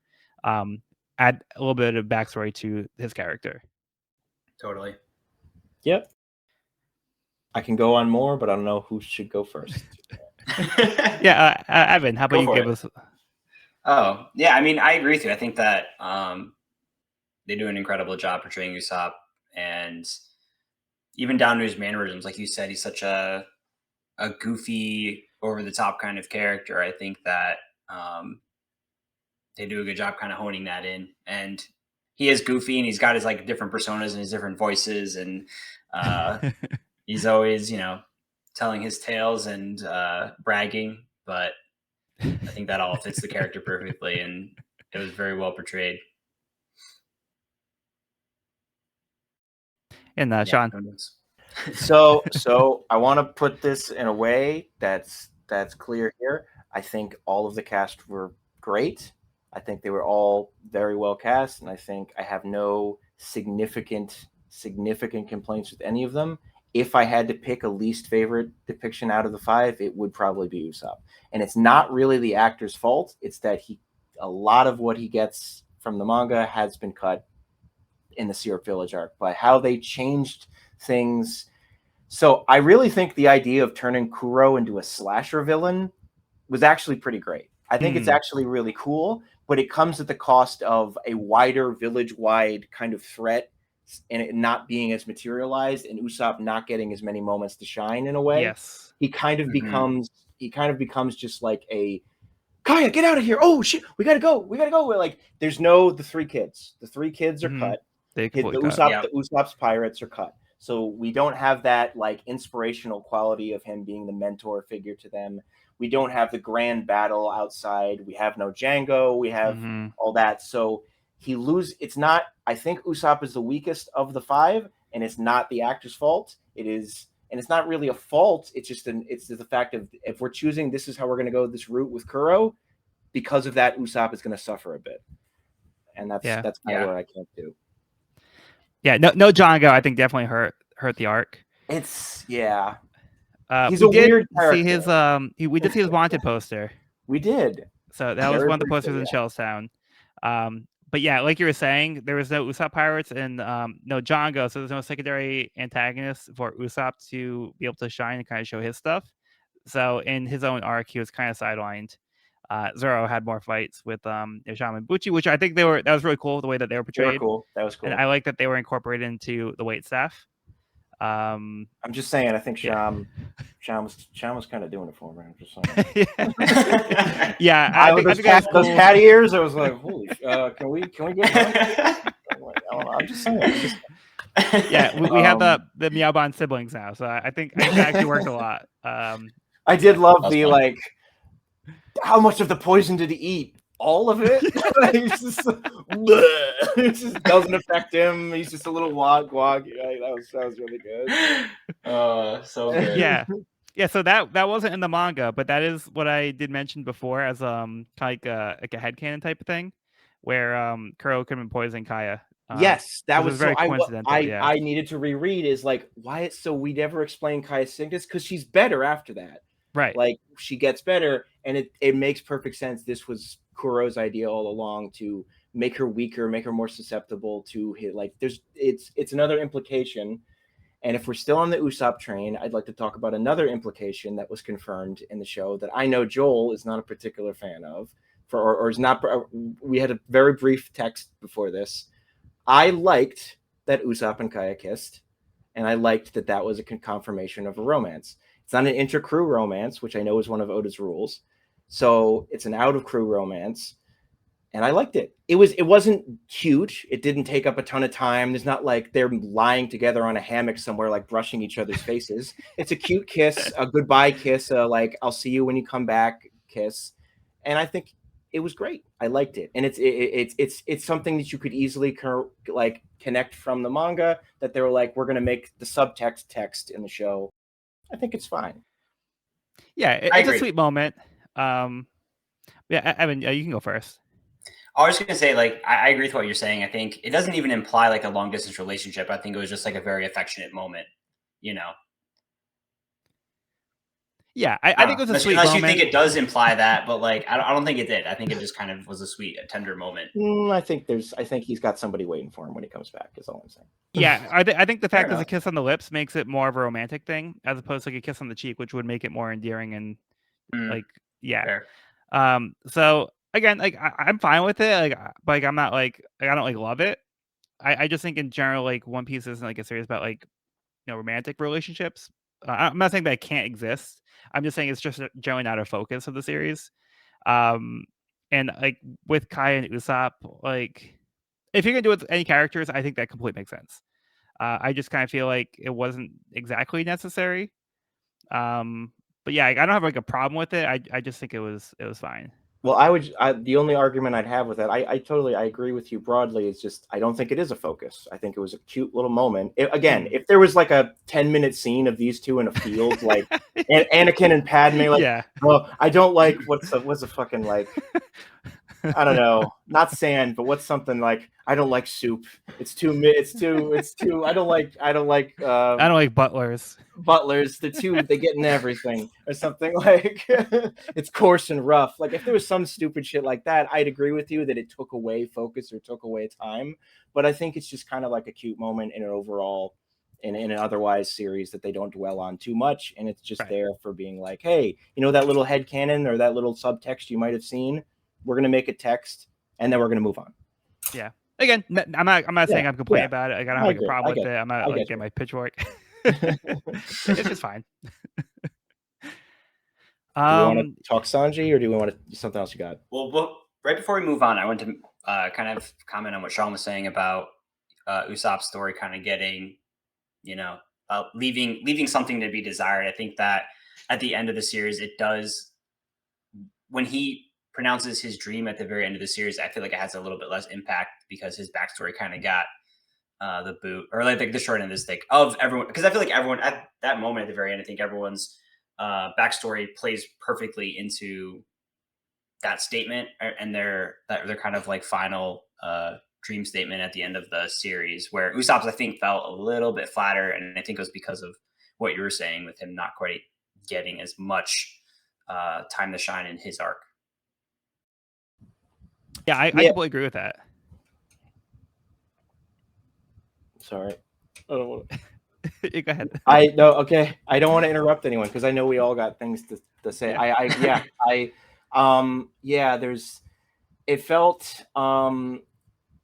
add a little bit of backstory to his character. Totally. Yep. I can go on more, but I don't know who should go first. Yeah, Evan, how about you give us? Oh, yeah. I mean, I agree with you. I think that they do an incredible job portraying Usopp, and even down to his mannerisms. Like you said, he's such a goofy, over the top kind of character. I think that they do a good job kind of honing that in. And he is goofy, and he's got his like different personas and his different voices, and he's always, telling his tales and bragging. But I think that all fits the character perfectly, and it was very well portrayed. And Yeah, Sean. who knows? So I want to put this in a way that's clear here. I think all of the cast were great. I think they were all very well cast, and I think I have no significant complaints with any of them. If I had to pick a least favorite depiction out of the 5, it would probably be Usopp. And it's not really the actor's fault. It's that a lot of what he gets from the manga has been cut in the Syrup Village arc, by how they changed things. So I really think the idea of turning Kuro into a slasher villain was actually pretty great. I think it's actually really cool, but it comes at the cost of a wider village-wide kind of threat, and it not being as materialized, and Usopp not getting as many moments to shine in a way. Yes. He kind of becomes just like a Kaya, get out of here. Oh shit, we gotta go. We're like, there's the 3 kids. The 3 kids are cut. They The completely cut. Usopp's pirates are cut. So we don't have that like inspirational quality of him being the mentor figure to them. We don't have the grand battle outside. We have no Django. We have all that. So it's not, I think Usopp is the weakest of the 5, and it's not the actor's fault. It is, and it's not really a fault. It's just the fact of, if we're choosing this is how we're going to go this route with Kuro, because of that, Usopp is going to suffer a bit. And that's kind of where I came to. Yeah, no Django, I think definitely hurt the arc. He's we a weird character. We did see his wanted poster. We did. So that was one of the posters in Shellstown. But yeah, like you were saying, there was no Usopp pirates and no Django, so there's no secondary antagonist for Usopp to be able to shine and kind of show his stuff. So in his own arc, he was kind of sidelined. Zoro had more fights with Isham and Bucci, which I think that was really cool, the way that they were portrayed. They were cool. That was cool. And I like that they were incorporated into the wait staff. I'm just saying, I think Sham was kind of doing it for me. I'm just saying. Yeah, I think those cat ears. I was like, holy, can we get? I'm just saying. Yeah, we have the Meowbon siblings now, so I think that actually worked a lot. I did love the like, how much of the poison did he eat? All of it. It just doesn't affect him. He's just a little wog. That was really good. So good. Yeah. So that wasn't in the manga, but that is what I did mention before as kind of like a headcanon type of thing, where Kuro could have been poisoning Kaya. Yes, that was very coincidental. I needed to reread is like, why? So we never explained Kaya's sickness, because she's better after that. Right. Like, she gets better, and it makes perfect sense. This was Kuro's idea all along, to make her weaker, make her more susceptible to hit. Like, it's another implication. And if we're still on the Usopp train, I'd like to talk about another implication that was confirmed in the show that I know Joel is not a particular fan of, or is not. We had a very brief text before this. I liked that Usopp and Kaya kissed, and I liked that was a confirmation of a romance. It's not an inter-crew romance, which I know is one of Oda's rules. So it's an out-of-crew romance, and I liked it. It wasn't huge. It didn't take up a ton of time. There's not like they're lying together on a hammock somewhere, like brushing each other's faces. It's a cute kiss, a goodbye kiss, like I'll see you when you come back kiss, and I think it was great. I liked it, and it's something that you could easily connect from the manga. That they were like, we're gonna make the subtext text in the show. I think it's fine. Yeah, it's a sweet moment. Yeah, Evan, you can go first. I was just gonna say, like, I agree with what you're saying. I think it doesn't even imply like a long distance relationship. I think it was just like a very affectionate moment, you know. Yeah, I think it was a sweet moment. Unless you think it does imply that, but like, I don't think it did. I think it just kind of was a sweet, tender moment. I think he's got somebody waiting for him when he comes back. Is all I'm saying. Yeah, I think the fact there's a kiss on the lips makes it more of a romantic thing, as opposed to like a kiss on the cheek, which would make it more endearing and like, yeah. Fair. So again, like I'm fine with it. Like I'm not like I don't like love it. I just think in general, like One Piece isn't like a series about like romantic relationships. I'm not saying that it can't exist. I'm just saying it's just generally not a focus of the series. And like with Kai and Usopp, like if you're gonna do it with any characters, I think that completely makes sense. I just kind of feel like it wasn't exactly necessary. But yeah, I don't have like a problem with it. I just think it was fine. Well, the only argument I'd have with that, I agree with you broadly. It's just, I don't think it is a focus. I think it was a cute little moment. Again, if there was like a 10-minute scene of these two in a field, like Anakin and Padme, like, Yeah. well, I don't like, what's the fucking, like, I don't know, not sand, but what's something like, I don't like soup. It's too, I don't like, I don't like butlers. butlers, they get in everything or something, like it's coarse and rough. Like, if there was some stupid shit like that, I'd agree with you that it took away focus or took away time. But I think it's just kind of like a cute moment in an overall, in an otherwise series that they don't dwell on too much, and it's just there for being like, hey, that little headcanon or that little subtext you might have seen, we're gonna make it text, and then we're gonna move on. Yeah. Again, I'm not saying I'm complaining about it. Like, I don't have a problem with it. I'm not like getting my pitchfork. It's just fine. Do we want to talk Sanji, or do we want to something else you got? Well, right before we move on, I want to kind of comment on what Sean was saying about Usopp's story kind of getting, leaving something to be desired. I think that at the end of the series, it does, when he pronounces his dream at the very end of the series, I feel like it has a little bit less impact because his backstory kind of got the boot, or like the short end of the stick of everyone. Because I feel like everyone at that moment at the very end, I think everyone's backstory plays perfectly into that statement and their kind of like final dream statement at the end of the series, where Usopp's, I think, felt a little bit flatter, and I think it was because of what you were saying with him not quite getting as much time to shine in his arc. Yeah, I completely agree with that. Sorry. Go ahead. Okay. I don't want to interrupt anyone because I know we all got things to say. Yeah. It felt, and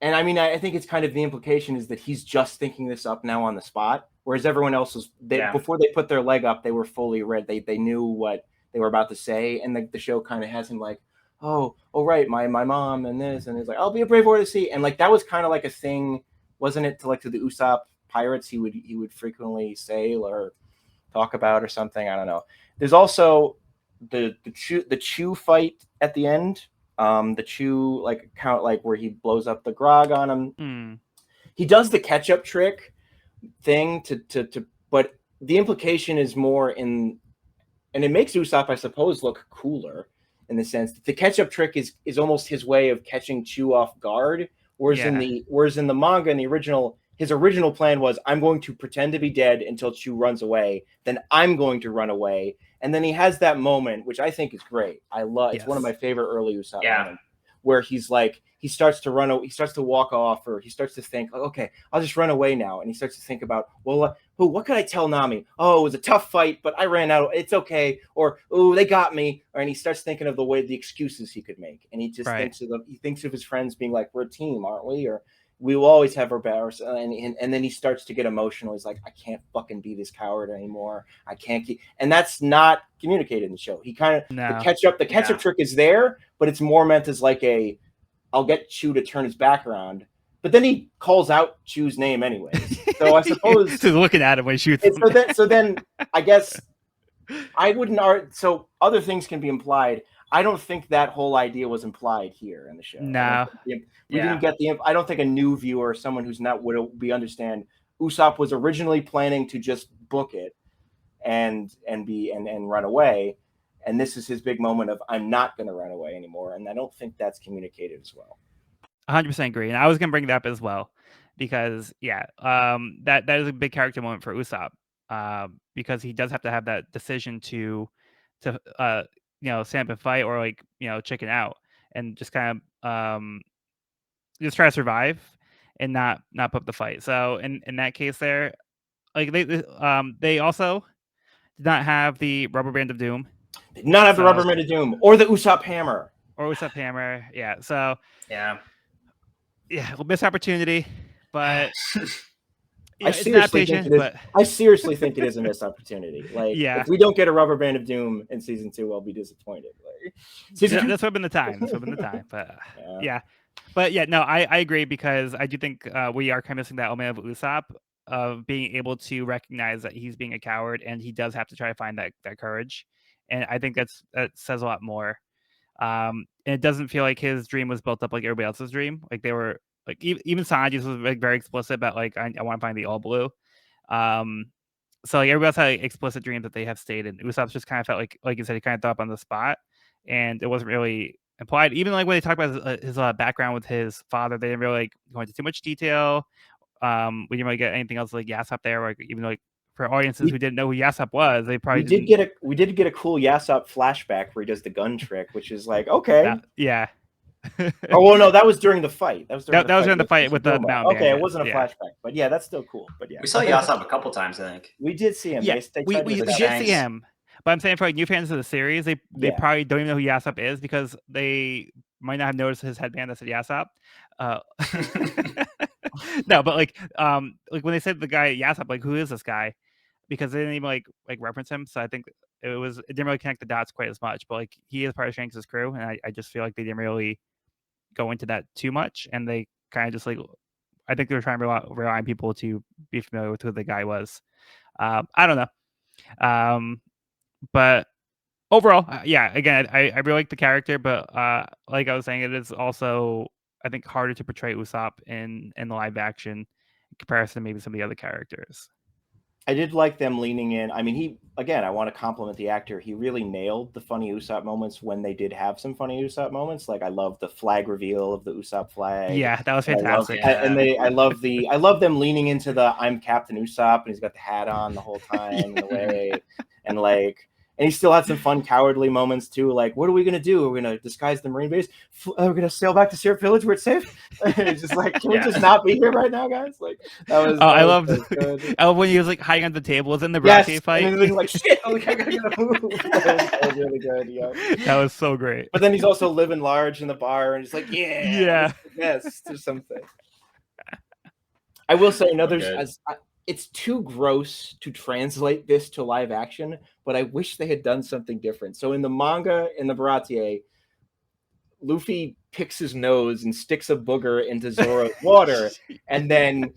I mean, I think it's kind of the implication is that he's just thinking this up now on the spot, whereas everyone else was, before they put their leg up, they were fully read. They knew what they were about to say, and the show kind of has him like, oh right, my mom and this, and he's like, I'll be a brave warrior to sea, and like that was kind of like a thing, wasn't it? To the Usopp pirates, he would frequently say or talk about or something. I don't know. There's also the Chew fight at the end. The Chew like where he blows up the grog on him. He does the ketchup trick thing but the implication is more in, and it makes Usopp, I suppose, look cooler in the sense that the ketchup trick is almost his way of catching Chew off guard. Whereas in the manga, in the original, his original plan was, I'm going to pretend to be dead until Chew runs away, then I'm going to run away. And then he has that moment, which I think is great. It's one of my favorite early Usopp moments, where he's like, he starts to walk off, or he starts to think, like, okay, I'll just run away now. And he starts to think about, well, what could I tell Nami? Oh, it was a tough fight, but I ran out. It's okay. Or, oh, they got me. And he starts thinking of the excuses he could make. And he just thinks of his friends being like, we're a team, aren't we? Or we will always have our battles. And then he starts to get emotional. He's like, I can't fucking be this coward anymore. I can't keep, and that's not communicated in the show. He kind of, the ketchup trick is there, but it's more meant as like I'll get Chew to turn his back around. But then he calls out Chew's name anyway. So I suppose he's looking at him when he shoots him. So then I guess I wouldn't. So other things can be implied. I don't think that whole idea was implied here in the show. No, we didn't get I don't think a new viewer, someone who's not would be understand. Usopp was originally planning to just book it and run away, and this is his big moment of, I'm not going to run away anymore. And I don't think that's communicated as well. 100% agree, and I was going to bring that up as well, because that is a big character moment for Usopp, because he does have to have that decision to stand up and fight, or chicken out and just kind of just try to survive and not put up the fight. So in that case, there, like they also did not have the rubber band of doom. They did not have the rubber band of doom or the Usopp hammer. Yeah. So missed opportunity, but I seriously think it is a missed opportunity. Like, if we don't get a rubber band of doom in season 2, I'll be disappointed. Like, this would have been the time. But no, I agree, because I do think we are kind of missing that element of Usopp, of being able to recognize that he's being a coward, and he does have to try to find that courage and I think that says a lot more. And it doesn't feel like his dream was built up like everybody else's dream. Like they were like even Sanji's was like very explicit about like I want to find the all blue. So like everybody else had like, explicit dreams that they have stated. Usopp's just kind of felt like you said, he kind of thought up on the spot, and it wasn't really implied. Even like when they talked about his background with his father, they didn't really like go into too much detail. We didn't really get anything else like Yasop there, like even like for audiences who didn't know who Yasop was, they probably did get a cool Yasop flashback where he does the gun trick, which is like okay. Yeah. Oh well, no, that was during the fight. That was during the fight with the mountain. Okay, it wasn't a flashback, but yeah, that's still cool. But yeah, we saw Yasop a couple times. I think we did see him. Yeah, we did see him. But I'm saying for like new fans of the series, they probably don't even know who Yasop is because they might not have noticed his headband that said Yasop. No, but like when they said the guy Yasop, like who is this guy? Because they didn't even like reference him. So I think it didn't really connect the dots quite as much. But like he is part of Shanks' crew, and I just feel like they didn't really go into that too much, and they kind of just like I think they were trying to rely on people to be familiar with who the guy was. I don't know. But overall, yeah, again, I really like the character, but like I was saying, it is also I think harder to portray Usopp in the live action in comparison to maybe some of the other characters. I did like them leaning in. I mean, I want to compliment the actor. He really nailed the funny Usopp moments when they did have some funny Usopp moments. Like I love the flag reveal of the Usopp flag. Yeah, that was fantastic. I love them leaning into the I'm Captain Usopp and he's got the hat on the whole time in the way, and he still had some fun cowardly moments too. Like, what are we gonna do? Are we gonna disguise the Marine base? We're gonna sail back to Syrup Village where it's safe. It's just like, can we just not be here right now, guys? Like, that was. I loved when he was like hiding on the tables in the Rocky fight. And he's like, shit! I gotta move. That was really good. Yeah, that was so great. But then he's also living large in the bar, and he's like, yes, there's something. I will say, it's too gross to translate this to live action, but I wish they had done something different. So in the manga, in the Baratie, Luffy picks his nose and sticks a booger into Zoro's water, and then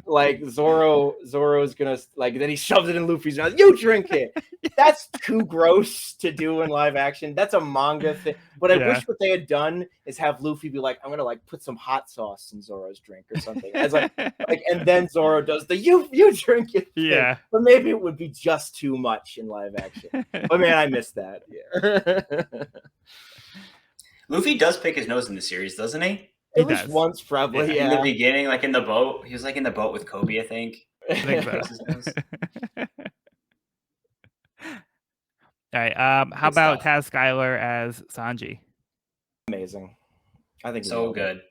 like Zoro's gonna like then he shoves it in Luffy's mouth. You drink it. That's too gross to do in live action. That's a manga thing. But I wish what they had done is have Luffy be like, I'm gonna like put some hot sauce in Zoro's drink or something. As like and then Zoro does the you drink it thing. Yeah. But maybe it would be just too much in live action. But man, I missed that. Yeah. Luffy does pick his nose in the series, doesn't he? At least once, probably. In the beginning, like in the boat. He was like in the boat with Kobe, I think. I think so. All right. How about Taz Skylar as Sanji? Amazing. I think so good.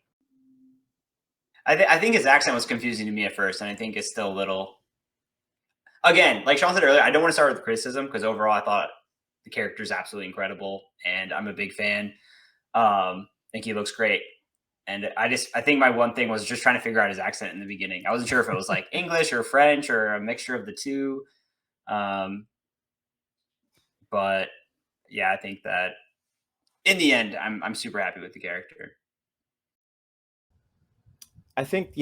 I think his accent was confusing to me at first, and I think it's still a little. Again, like Sean said earlier, I don't want to start with criticism because overall I thought the character is absolutely incredible, and I'm a big fan. I think he looks great. And I think my one thing was just trying to figure out his accent in the beginning. I wasn't sure if it was like English or French or a mixture of the two. But yeah, I think that in the end, I'm super happy with the character. I think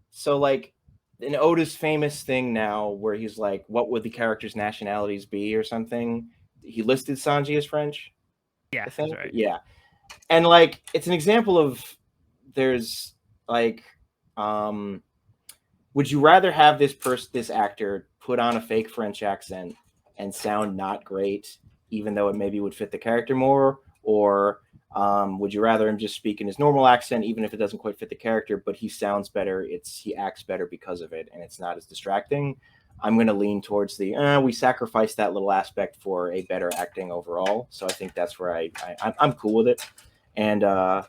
so. Like in Oda's famous thing now, where he's like, "What would the characters' nationalities be?" or something. He listed Sanji as French. Yeah, I think. That's right. Yeah. And like it's an example of there's like would you rather have this actor put on a fake French accent and sound not great even though it maybe would fit the character more, or would you rather him just speak in his normal accent even if it doesn't quite fit the character but he sounds better, he acts better because of it and it's not as distracting? I'm going to lean towards we sacrificed that little aspect for a better acting overall. So I think that's where I'm cool with it. And there's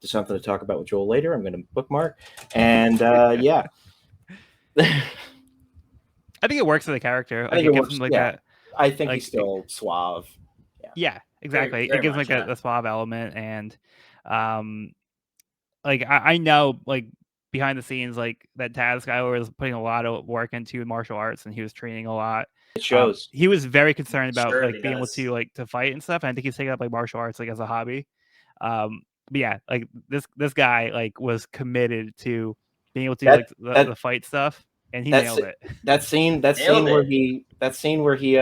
something to talk about with Joel later. I'm going to bookmark. And yeah. I think it works for the character. I think it works. That. I think he's still suave. Yeah, exactly. Very it gives much, like the suave element. And like I know like behind the scenes, like that Taz Skylar was putting a lot of work into martial arts and he was training a lot. It shows. He was very concerned about being able to to fight and stuff. And I think he's taking up like martial arts like as a hobby. But yeah, like this guy like was committed to being able to do the fight stuff. and he nailed it. That scene where he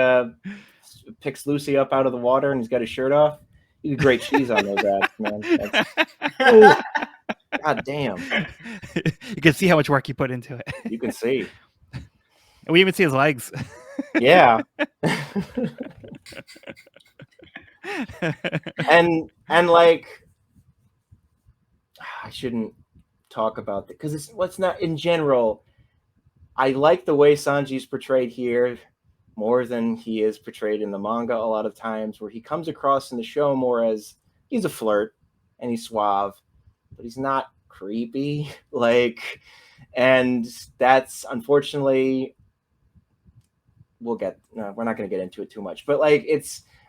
picks Lucy up out of the water and he's got his shirt off. You could grate cheese on those abs, man. God damn. You can see how much work he put into it. You can see. And we even see his legs. Yeah. and like, I shouldn't talk about that because it's not in general. I like the way Sanji's portrayed here more than he is portrayed in the manga a lot of times, where he comes across in the show more as he's a flirt and he's suave, but he's not creepy. Like, and that's unfortunately, we're not going to get into it too much, but like,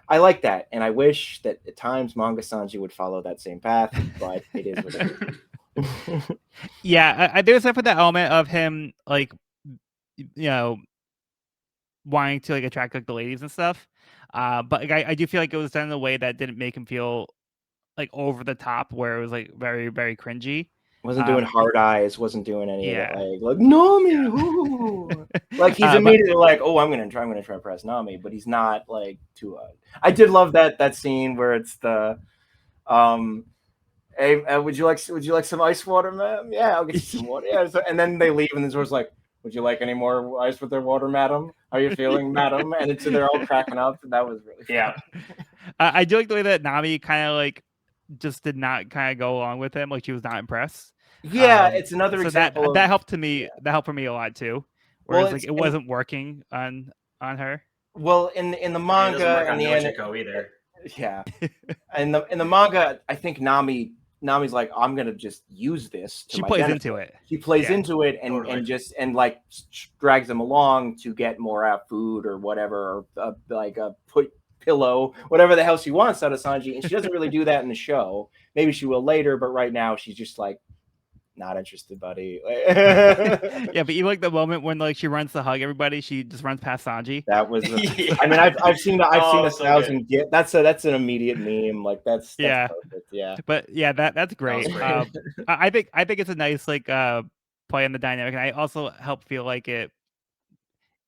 I like that. And I wish that at times manga Sanji would follow that same path, but it is what it is. Yeah, there's definitely that element of him, like, wanting to like attract like the ladies and stuff. But like, I do feel like it was done in a way that didn't make him feel like over the top, where it was like very, very cringy. Wasn't doing hard eyes, wasn't doing any of Yeah. that, like Nami, ooh. Like he's immediately like, oh, I'm gonna try to press Nami, but he's not like too. I did love that scene where it's the, hey, would you like some ice water, ma'am? Yeah, I'll get you some water. Yeah, and then they leave, and the Zoro's like, would you like any more ice with their water, madam? How are you feeling, madam? And so they're all cracking up. And that was really fun. I do like the way that Nami kind of like just did not kind of go along with him. Like she was not impressed. Yeah, it's another example. That helped to me. Yeah. That helped for me a lot too. Whereas like it wasn't working on her. Well, in the manga and the anime either. Yeah, in the manga, I think Nami's like, I'm gonna just use this. She plays into it. She plays into it and like drags them along to get more food or whatever, or like a pillow, whatever the hell she wants out of Sanji. And she doesn't really do that in the show. Maybe she will later, but right now she's just like, not interested, buddy. Yeah, but you like the moment when like she runs to hug everybody, she just runs past Sanji. That was I mean, I've seen a 1,000 get that's an immediate meme. Like that's perfect. Yeah. But yeah, that's great. I think it's a nice like play on the dynamic, and I also help feel like it.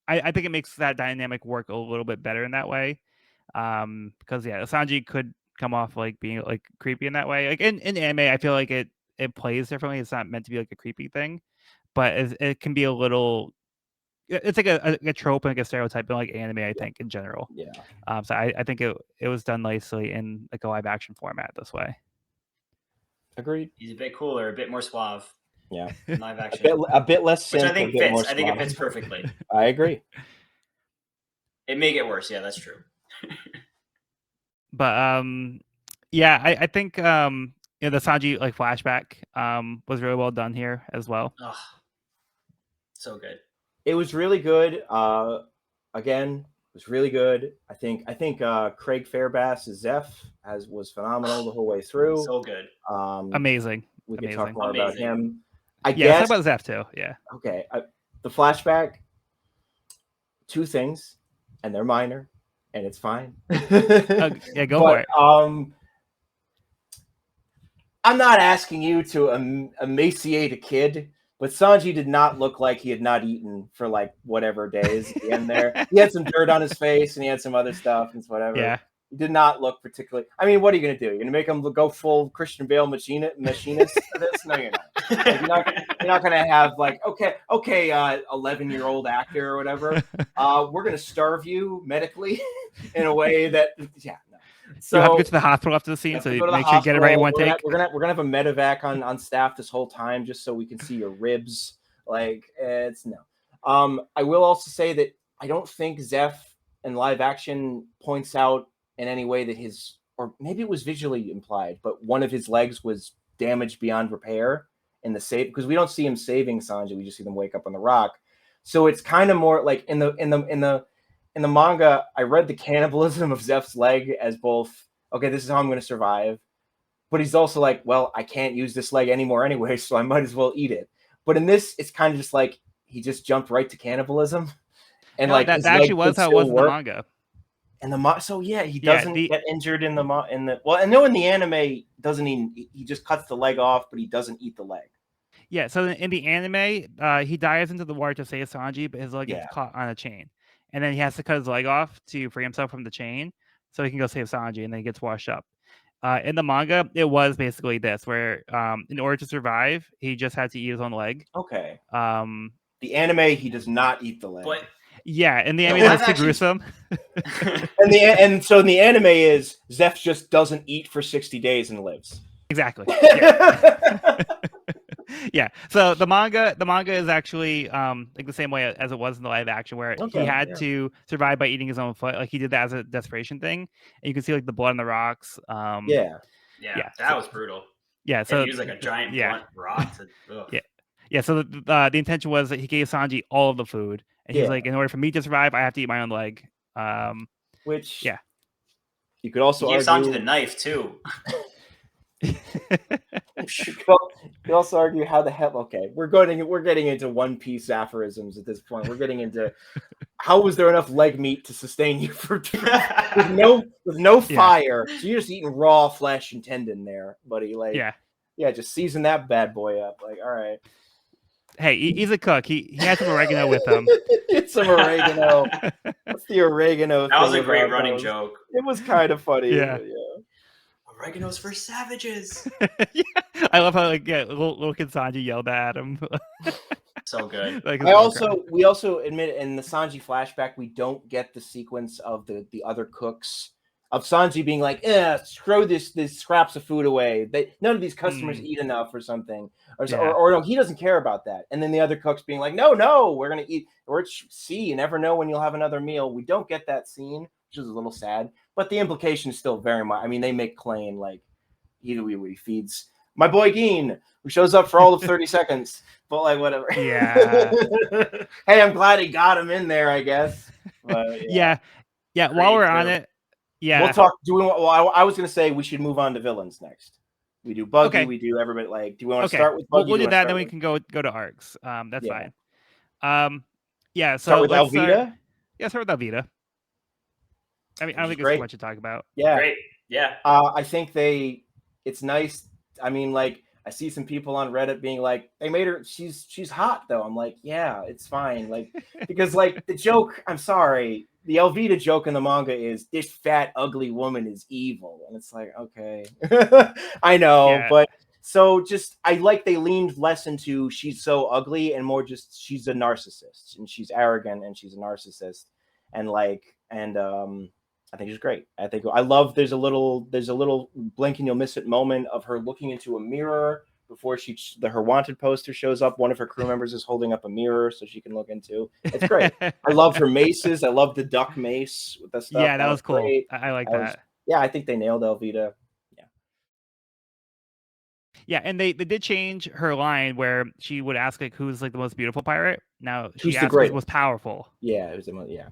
I think it makes that dynamic work a little bit better in that way. Because Sanji could come off like being like creepy in that way. Like in anime, I feel like it plays differently. It's not meant to be like a creepy thing, but it can be a little. It's like a trope and like a stereotype in like anime. I think in general. Yeah. So I think it was done nicely in like a live action format this way. Agreed. He's a bit cooler, a bit more suave. Yeah. Live action. A bit less simple. Which I think fits. I think it fits perfectly. I agree. It may get worse. Yeah, that's true. But yeah, I think the Sanji like flashback was really well done here as well. Oh, so good. It was really good. Again, it was really good. I think Craig Fairbass as Zeph was phenomenal the whole way through. So good. Amazing. We can talk more about him. I guess talk about Zeph too. Yeah. Okay. The flashback. Two things, and they're minor, and it's fine. Yeah, go for it. I'm not asking you to emaciate a kid, but Sanji did not look like he had not eaten for like whatever days at the end there. He had some dirt on his face and he had some other stuff and whatever. Yeah. He did not look particularly. I mean, what are you going to do? You're going to make him go full Christian Bale machinist for this? No, you're not. Like, you're not going to have like, okay, 11-year-old actor or whatever. We're going to starve you medically in a way that, yeah. So you have to get to the hospital after the scene, so you make sure you get it right in one take. We're gonna have a medevac on staff this whole time just so we can see your ribs. Like it's no. I will also say that I don't think Zeph in live action points out in any way that or maybe it was visually implied, but one of his legs was damaged beyond repair in the save, because we don't see him saving Sanji, we just see them wake up on the rock. So it's kind of more like in the manga, I read the cannibalism of Zeph's leg as both, okay, this is how I'm going to survive. But he's also like, well, I can't use this leg anymore anyway, so I might as well eat it. But in this, it's kind of just like he just jumped right to cannibalism. And no, that actually was how it was in the manga. And he doesn't get injured in the well, I know in the anime he just cuts the leg off, but he doesn't eat the leg. Yeah, so in the anime, he dives into the water to save Sanji, but his leg gets Yeah. caught on a chain, and then he has to cut his leg off to free himself from the chain, so he can go save Sanji, and then he gets washed up. In the manga, it was basically this, where in order to survive, he just had to eat his own leg. Okay. Um, The anime, he does not eat the leg. But yeah, in the The anime, live that's too action's- gruesome. and so in the anime is Zeph just doesn't eat for 60 days and lives. Exactly. Yeah. Yeah. So the manga is actually like the same way as it was in the live action, where he Okay, had yeah. to survive by eating his own foot. Like he did that as a desperation thing, and you can see like the blood on the rocks. Yeah. yeah, Yeah, that was brutal. Yeah. And So use like a giant yeah. blunt rock to. Ugh. Yeah. Yeah. So the intention was that he gave Sanji all of the food, and he's Yeah. like, in order for me to survive, I have to eat my own leg. Which Yeah. you could also He gave argue Sanji the knife too. you could also argue how the hell. Okay, we're getting into One Piece aphorisms at this point. We're getting into how was there enough leg meat to sustain you for with no fire? So you're just eating raw flesh and tendon there, buddy. Like yeah, just season that bad boy up. Like all right. Hey, he's a cook. He had some oregano with him. It's some oregano. What's the oregano? That was thing a great about running those? joke. It was kind of funny. Yeah. But yeah. Oregano's for savages. Yeah. I love how like little kid Sanji yelled at him. So good. Like we also admit in the Sanji flashback we don't get the sequence of the other cooks of Sanji being like, throw this scraps of food away. None of these customers eat enough or something. Or no, he doesn't care about that. And then the other cooks being like, no, we're gonna eat. Or see, you never know when you'll have another meal. We don't get that scene, which is a little sad. But the implication is still very much. I mean, they make claim like he feeds my boy Geen, who shows up for all of 30 seconds. But like whatever. Yeah. Hey, I'm glad he got him in there, I guess. But, yeah. While we're on it, we'll talk. I was gonna say we should move on to villains next. We do Buggy. Okay. We do everybody. Like, do we want to start with Buggy? We'll do that, then we can go to arcs. That's fine. So start with Alvida. Start with Alvida. I mean, I don't think there's too much to talk about. Yeah, great. Yeah. I think it's nice. I mean, like, I see some people on Reddit being like, they made her. She's hot though. I'm like, yeah, it's fine. Like, because like the joke. I'm sorry. The Alvida joke in the manga is this fat, ugly woman is evil. And it's like, okay, I know. But so just, I like they leaned less into she's so ugly and more just she's a narcissist and she's arrogant and she's a narcissist. And I think she's great. I think I love there's a little blink and you'll miss it moment of her looking into a mirror before her wanted poster shows up. One of her crew members is holding up a mirror so she can look into. It's great. I love her maces. I love the duck mace with the stuff. Yeah, that was cool. Great. I like that. I think they nailed Alvida. Yeah, and they did change her line where she would ask like who's like the most beautiful pirate. Now she asked who's the most powerful. Yeah, it was the most. Yeah.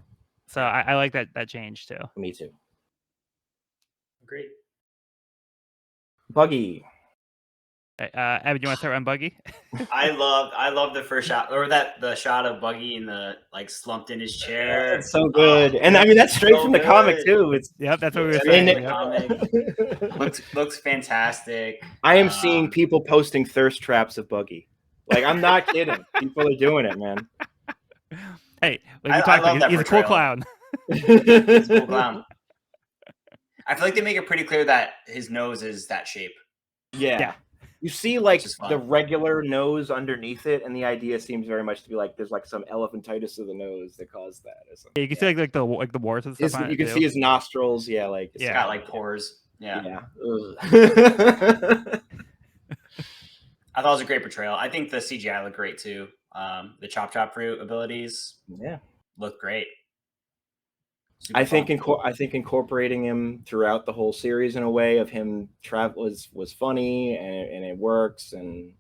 So I like that change too. Me too. Great. Buggy. Evan, you want to start on Buggy? I love the first shot, or the shot of Buggy in the slumped in his chair. It's so good, and I mean that's straight from the comic too. That's what we were saying. Looks fantastic. I am seeing people posting thirst traps of Buggy. Like I'm not kidding. People are doing it, man. Hey, he's a cool clown. He's a cool clown. I feel like they make it pretty clear that his nose is that shape. Yeah. You see like the regular nose underneath it, and the idea seems very much to be like there's like some elephantitis of the nose that caused that. Or something. Yeah, you can see like the warts and stuff. You can see his nostrils. Yeah, like it's got like pores. Yeah. I thought it was a great portrayal. I think the CGI looked great too. The chop fruit abilities, look great. I think incorporating him throughout the whole series in a way of him was funny and it works and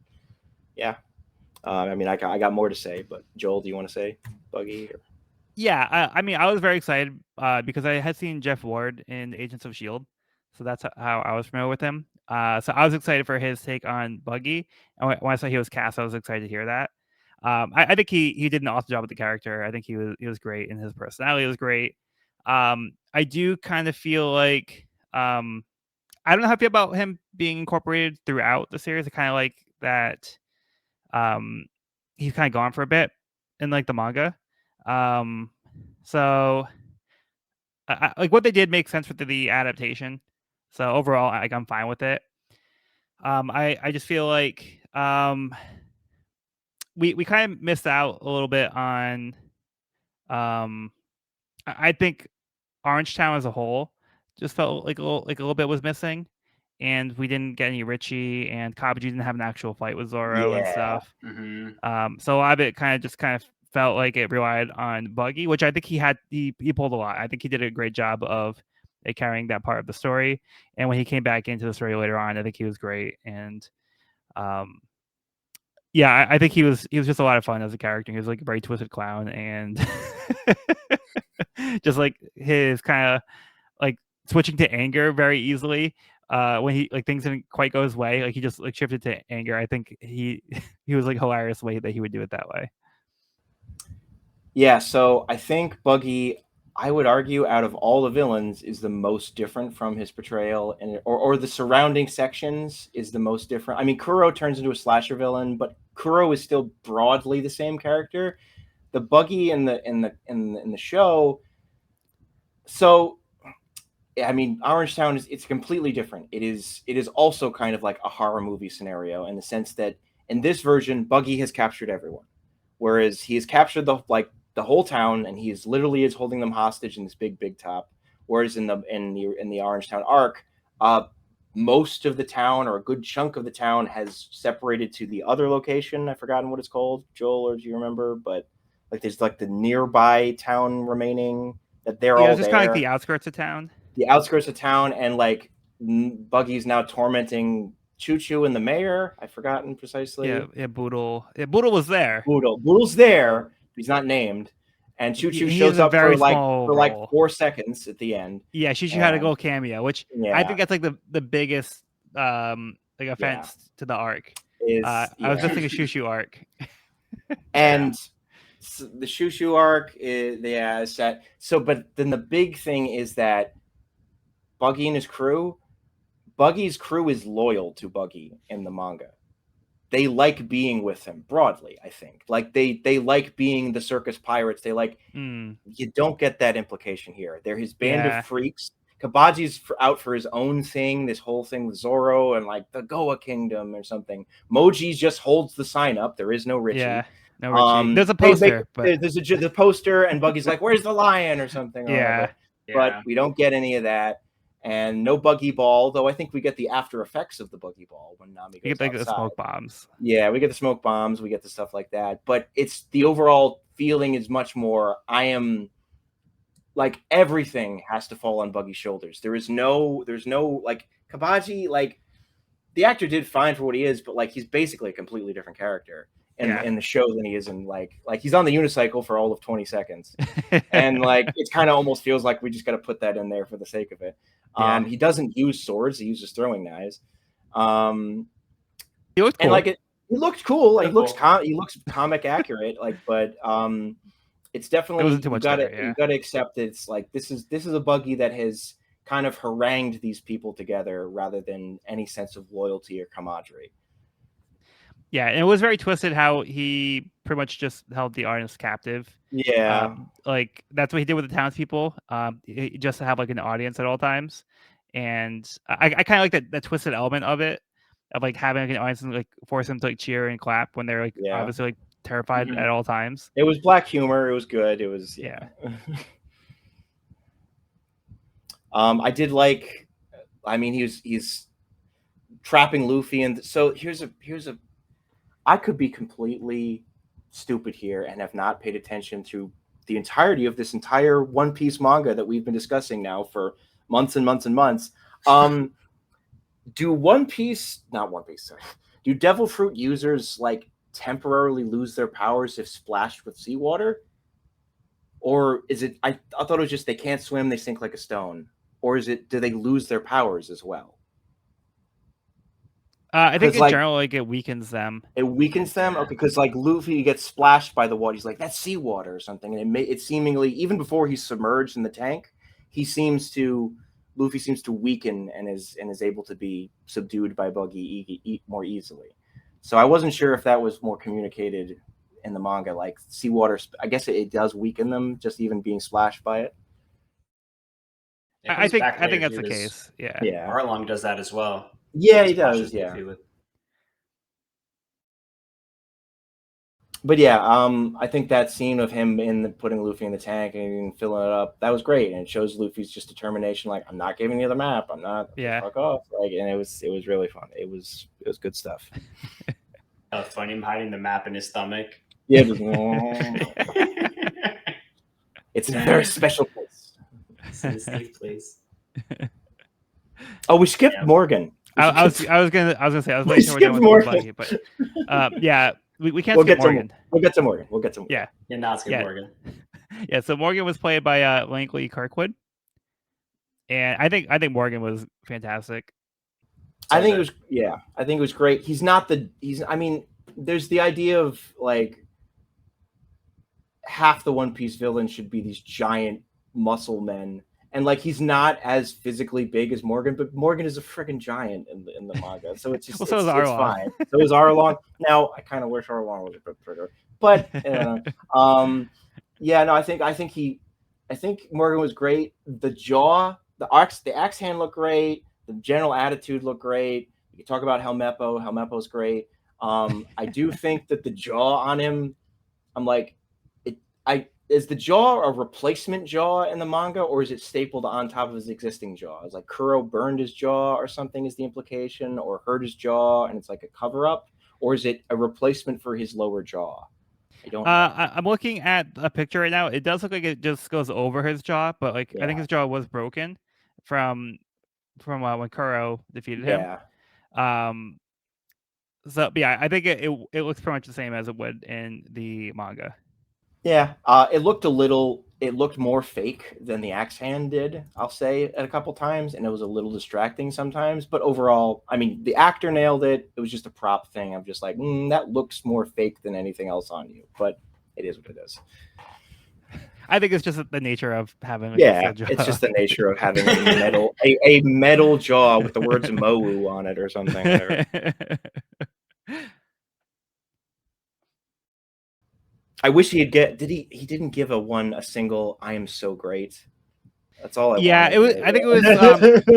I mean I got more to say, but Joel, do you want to say Buggy? Or? Yeah, I mean I was very excited because I had seen Jeff Ward in Agents of S.H.I.E.L.D., so that's how I was familiar with him. So I was excited for his take on Buggy, and when I saw he was cast, I was excited to hear that. I think he did an awesome job with the character. I think he was great, and his personality was great. I do kind of feel like I don't know how I feel about him being incorporated throughout the series. I kind of like that he's kind of gone for a bit in like the manga. So like what they did makes sense with the adaptation. So overall, like I'm fine with it. I just feel like we kind of missed out a little bit on I think Orange Town as a whole just felt like a little bit was missing, and we didn't get any Richie, and Kabuji didn't have an actual fight with Zoro and Yeah. stuff. Mm-hmm. So a lot of it kind of felt like it relied on Buggy, which I think he pulled a lot. I think he did a great job of carrying that part of the story. And when he came back into the story later on, I think he was great. And yeah, I think he was just a lot of fun as a character. He was like a very twisted clown, and just like his kind of like switching to anger very easily when he like things didn't quite go his way, like he just like shifted to anger. I think he he was like hilarious the way that he would do it that way. Yeah, so I think Buggy, I would argue, out of all the villains, is the most different from his portrayal, and or the surrounding sections is the most different. I mean, Kuro turns into a slasher villain, but Kuro is still broadly the same character. The Buggy in the show, so I mean, Orange Town it's completely different. It is also kind of like a horror movie scenario in the sense that in this version, Buggy has captured everyone, whereas he has captured the whole town, and he is literally holding them hostage in this big top. Whereas in the Orange Town arc, most of the town or a good chunk of the town has separated to the other location. I've forgotten what it's called, Joel, or do you remember? But like there's like the nearby town remaining that they're Yeah, all it's just kind of like there. the outskirts of town. The outskirts of town, and like Buggy's now tormenting Choo Choo and the mayor. I've forgotten precisely. Yeah, Boodle. Yeah, Boodle was there. Boodle's there. He's not named, and Choo Choo He has shows a up very small for like role. 4 seconds at the end. Yeah, Shishu had a And little cameo, which I yeah, think that's like the biggest like yeah, offense to the arc. is I was yeah, missing a Shushu arc. and the Choo Choo arc is set. So, but then the big thing is that Buggy and his crew. Buggy's crew is loyal to Buggy in the manga. They like being with him broadly, I think. Like they like being the circus pirates. They like You don't get that implication here. They're his band of Yeah. freaks. Kabaji's out for his own thing, this whole thing with Zoro and like the Goa Kingdom or something. Moji just holds the sign up. There is no Richie. Yeah, no Richie. There's a poster, but there's the poster, and Buggy's like, "Where's the lion?" or something or yeah, whatever. But we don't get any of that, and no Buggy Ball. Though I think we get the after effects of the Buggy Ball when Nami you goes get like outside. the smoke bombs. Yeah, we get the smoke bombs, we get the stuff like that. But it's the overall feeling is much more. I am like everything has to fall on Buggy's shoulders. There's no like Kabaji, like the actor did fine for what he is, but like he's basically a completely different character in the show than he is in like he's on the unicycle for all of 20 seconds. And like it kind of almost feels like we just got to put that in there for the sake of it. Yeah. He doesn't use swords, he uses throwing knives. He looked cool. And like he looked cool, like he looks comic accurate, like, but it's definitely, it wasn't too much you gotta accept that it's like this is a Buggy that has kind of harangued these people together rather than any sense of loyalty or camaraderie. Yeah, and it was very twisted how he pretty much just held the artist captive. Yeah, like that's what he did with the townspeople. Just to have like an audience at all times, and I kind of like that twisted element of it, of like having like an audience and like force them to like cheer and clap when they're like obviously like terrified at all times. It was black humor. It was good. It was I did like. I mean, he's trapping Luffy, and so here's a. I could be completely stupid here and have not paid attention to the entirety of this entire One Piece manga that we've been discussing now for months and months and months. Do Devil Fruit users like temporarily lose their powers if splashed with seawater? Or is it, I thought it was just they can't swim, they sink like a stone. Or is it, do they lose their powers as well? I think in general, like it weakens them. It weakens them? Okay, because like Luffy gets splashed by the water. He's like, that's seawater or something. And it seemingly, even before he's submerged in the tank, Luffy seems to weaken and is able to be subdued by Buggy more easily. So I wasn't sure if that was more communicated in the manga, like seawater. I guess it does weaken them, just even being splashed by it. I think that's the case. Yeah. Yeah. Arlong does that as well. Yeah, he does. Yeah. But yeah, I think that scene of him putting Luffy in the tank and filling it up, that was great, and it shows Luffy's just determination. Like, I'm not giving you the map. I'm not. Yeah. Fuck off. Like, and it was really fun. It was good stuff. Funny him hiding the map in his stomach. Yeah. It's a very special place. It's a safe place. Oh, we skipped Morgan. I was gonna say I was waiting for skipped Morgan, but yeah, we can't We'll skip get to Morgan. We'll get to Morgan. We'll get to Morgan. Yeah. You're not skip Yeah. Morgan. Yeah, so Morgan was played by Langley Kirkwood, and I think Morgan was fantastic. I think it was great. I mean, there's the idea of like half the One Piece villains should be these giant muscle men, and like he's not as physically big as Morgan, but Morgan is a freaking giant in the manga, so it's just Well, so is Arlong. it's fine. So is Arlong. Now I kind of wish Arlong was a bit bigger, but yeah, no, I think Morgan was great. The jaw, the axe hand looked great. The general attitude looked great. You can talk about Helmeppo. Helmeppo's great. I do think that the jaw on him, I'm like, is the jaw a replacement jaw in the manga, or is it stapled on top of his existing jaw? It's like Kuro burned his jaw or something is the implication, or hurt his jaw and it's like a cover up, or is it a replacement for his lower jaw? I don't know. I'm looking at a picture right now. It does look like it just goes over his jaw, but like I think his jaw was broken from when Kuro defeated him. So yeah, I think it looks pretty much the same as it would in the manga. Yeah, it looked more fake than the axe hand did, I'll say, at a couple times, and it was a little distracting sometimes. But overall, I mean, the actor nailed it. It was just a prop thing. I'm just like, that looks more fake than anything else on you. But it is what it is. I think it's just the nature of having. It's just the nature of having a metal jaw with the words "Moe" on it or something. I wish he didn't give a single "I am so great." That's all I wanted. It was. I think it was.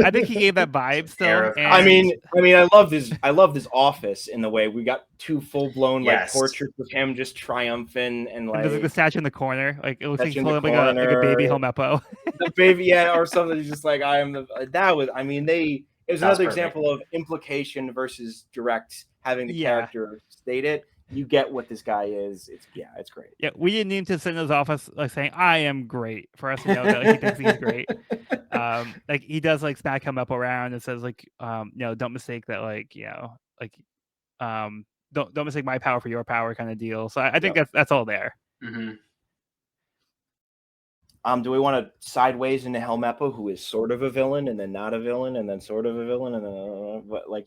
I think he gave that vibe still. And... I mean, I love this office in the way we got two full blown like portraits of him just triumphant and like there's like the statue in the corner. Like it looks like he's holding like a baby Helmeppo. The baby, or something. He's just like I am the. That was. I mean, it was another example of implication versus direct having the character state it. You get what this guy is. It's great. Yeah, we didn't need to sit in his office like saying "I am great" for us to know that he thinks he's great. Like he does like smack him up around and says like, don't mistake that don't mistake my power for your power kind of deal. So I think that's all there. Mm-hmm. Do we want to sideways into Helmeppo, who is sort of a villain and then not a villain and then sort of a villain and then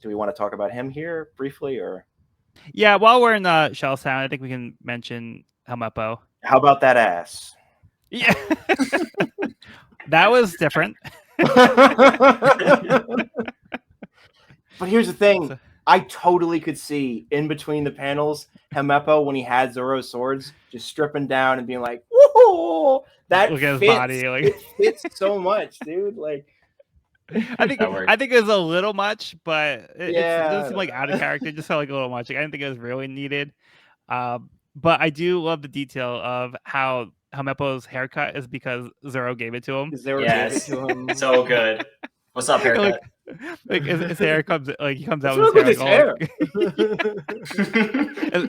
do we want to talk about him here briefly or? Yeah, while we're in Shellstown, I think we can mention Helmeppo. How about that ass? Yeah, that was different. But here's the thing: I totally could see in between the panels Helmeppo when he had Zoro's swords just stripping down and being like, "Whoa!" That look at his body, like it fits so much, dude. Like. I think it was a little much, but it doesn't seem like out of character. It just felt like a little much. Like I didn't think it was really needed. But I do love the detail of how Helmeppo's haircut is because Zoro gave it to him. Gave it to him. So good. What's up, haircut? Like his hair comes like he comes out with his hair.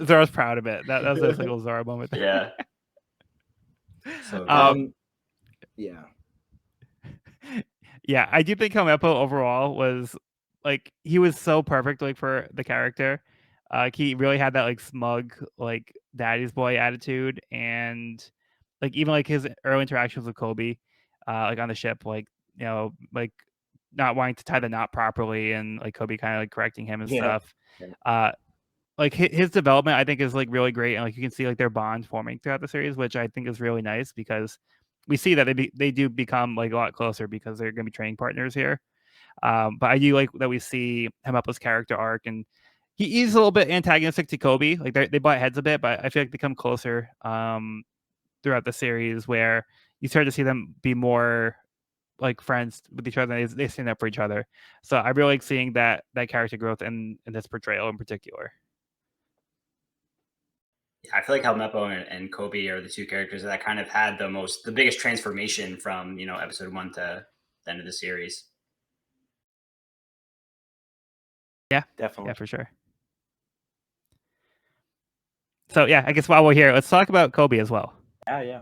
Zoro's proud of it. That was a single Zoro moment. Yeah. So yeah. Yeah, I do think Helmeppo overall was like he was so perfect like for the character. He really had that like smug like daddy's boy attitude, and like even like his early interactions with Kobe, like on the ship, like like not wanting to tie the knot properly, and like Kobe kind of like correcting him and stuff. Like his development, I think, is like really great, and like you can see like their bond forming throughout the series, which I think is really nice because we see that they do become like a lot closer because they're going to be training partners here. But I do like that we see Helmeppo's character arc, and he's a little bit antagonistic to Kobe. Like they butt heads a bit, but I feel like they come closer throughout the series, where you start to see them be more like friends with each other. They stand up for each other. So I really like seeing that character growth in this portrayal in particular. Yeah, I feel like Helmeppo and Kobe are the two characters that kind of had the biggest transformation from episode 1 to the end of the series. Yeah, Definitely. yeah, for sure. So yeah, I guess while we're here, let's talk about Kobe as well. Yeah.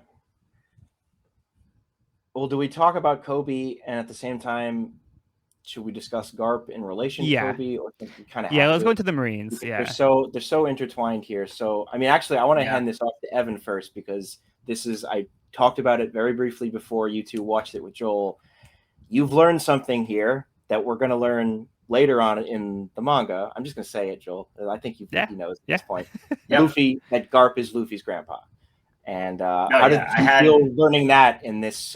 Well, do we talk about Kobe and at the same time, should we discuss Garp in relation to Kobe, or think we kind of have let's to? go into the Marines. Yeah, they're so intertwined here. So I mean, actually, I want to hand this off to Evan first, because I talked about it very briefly before you two watched it with Joel. You've learned something here that we're going to learn later on in the manga. I'm just going to say it, Joel. I think he knows at this point. Luffy, that Garp is Luffy's grandpa. And how did you feel learning that in this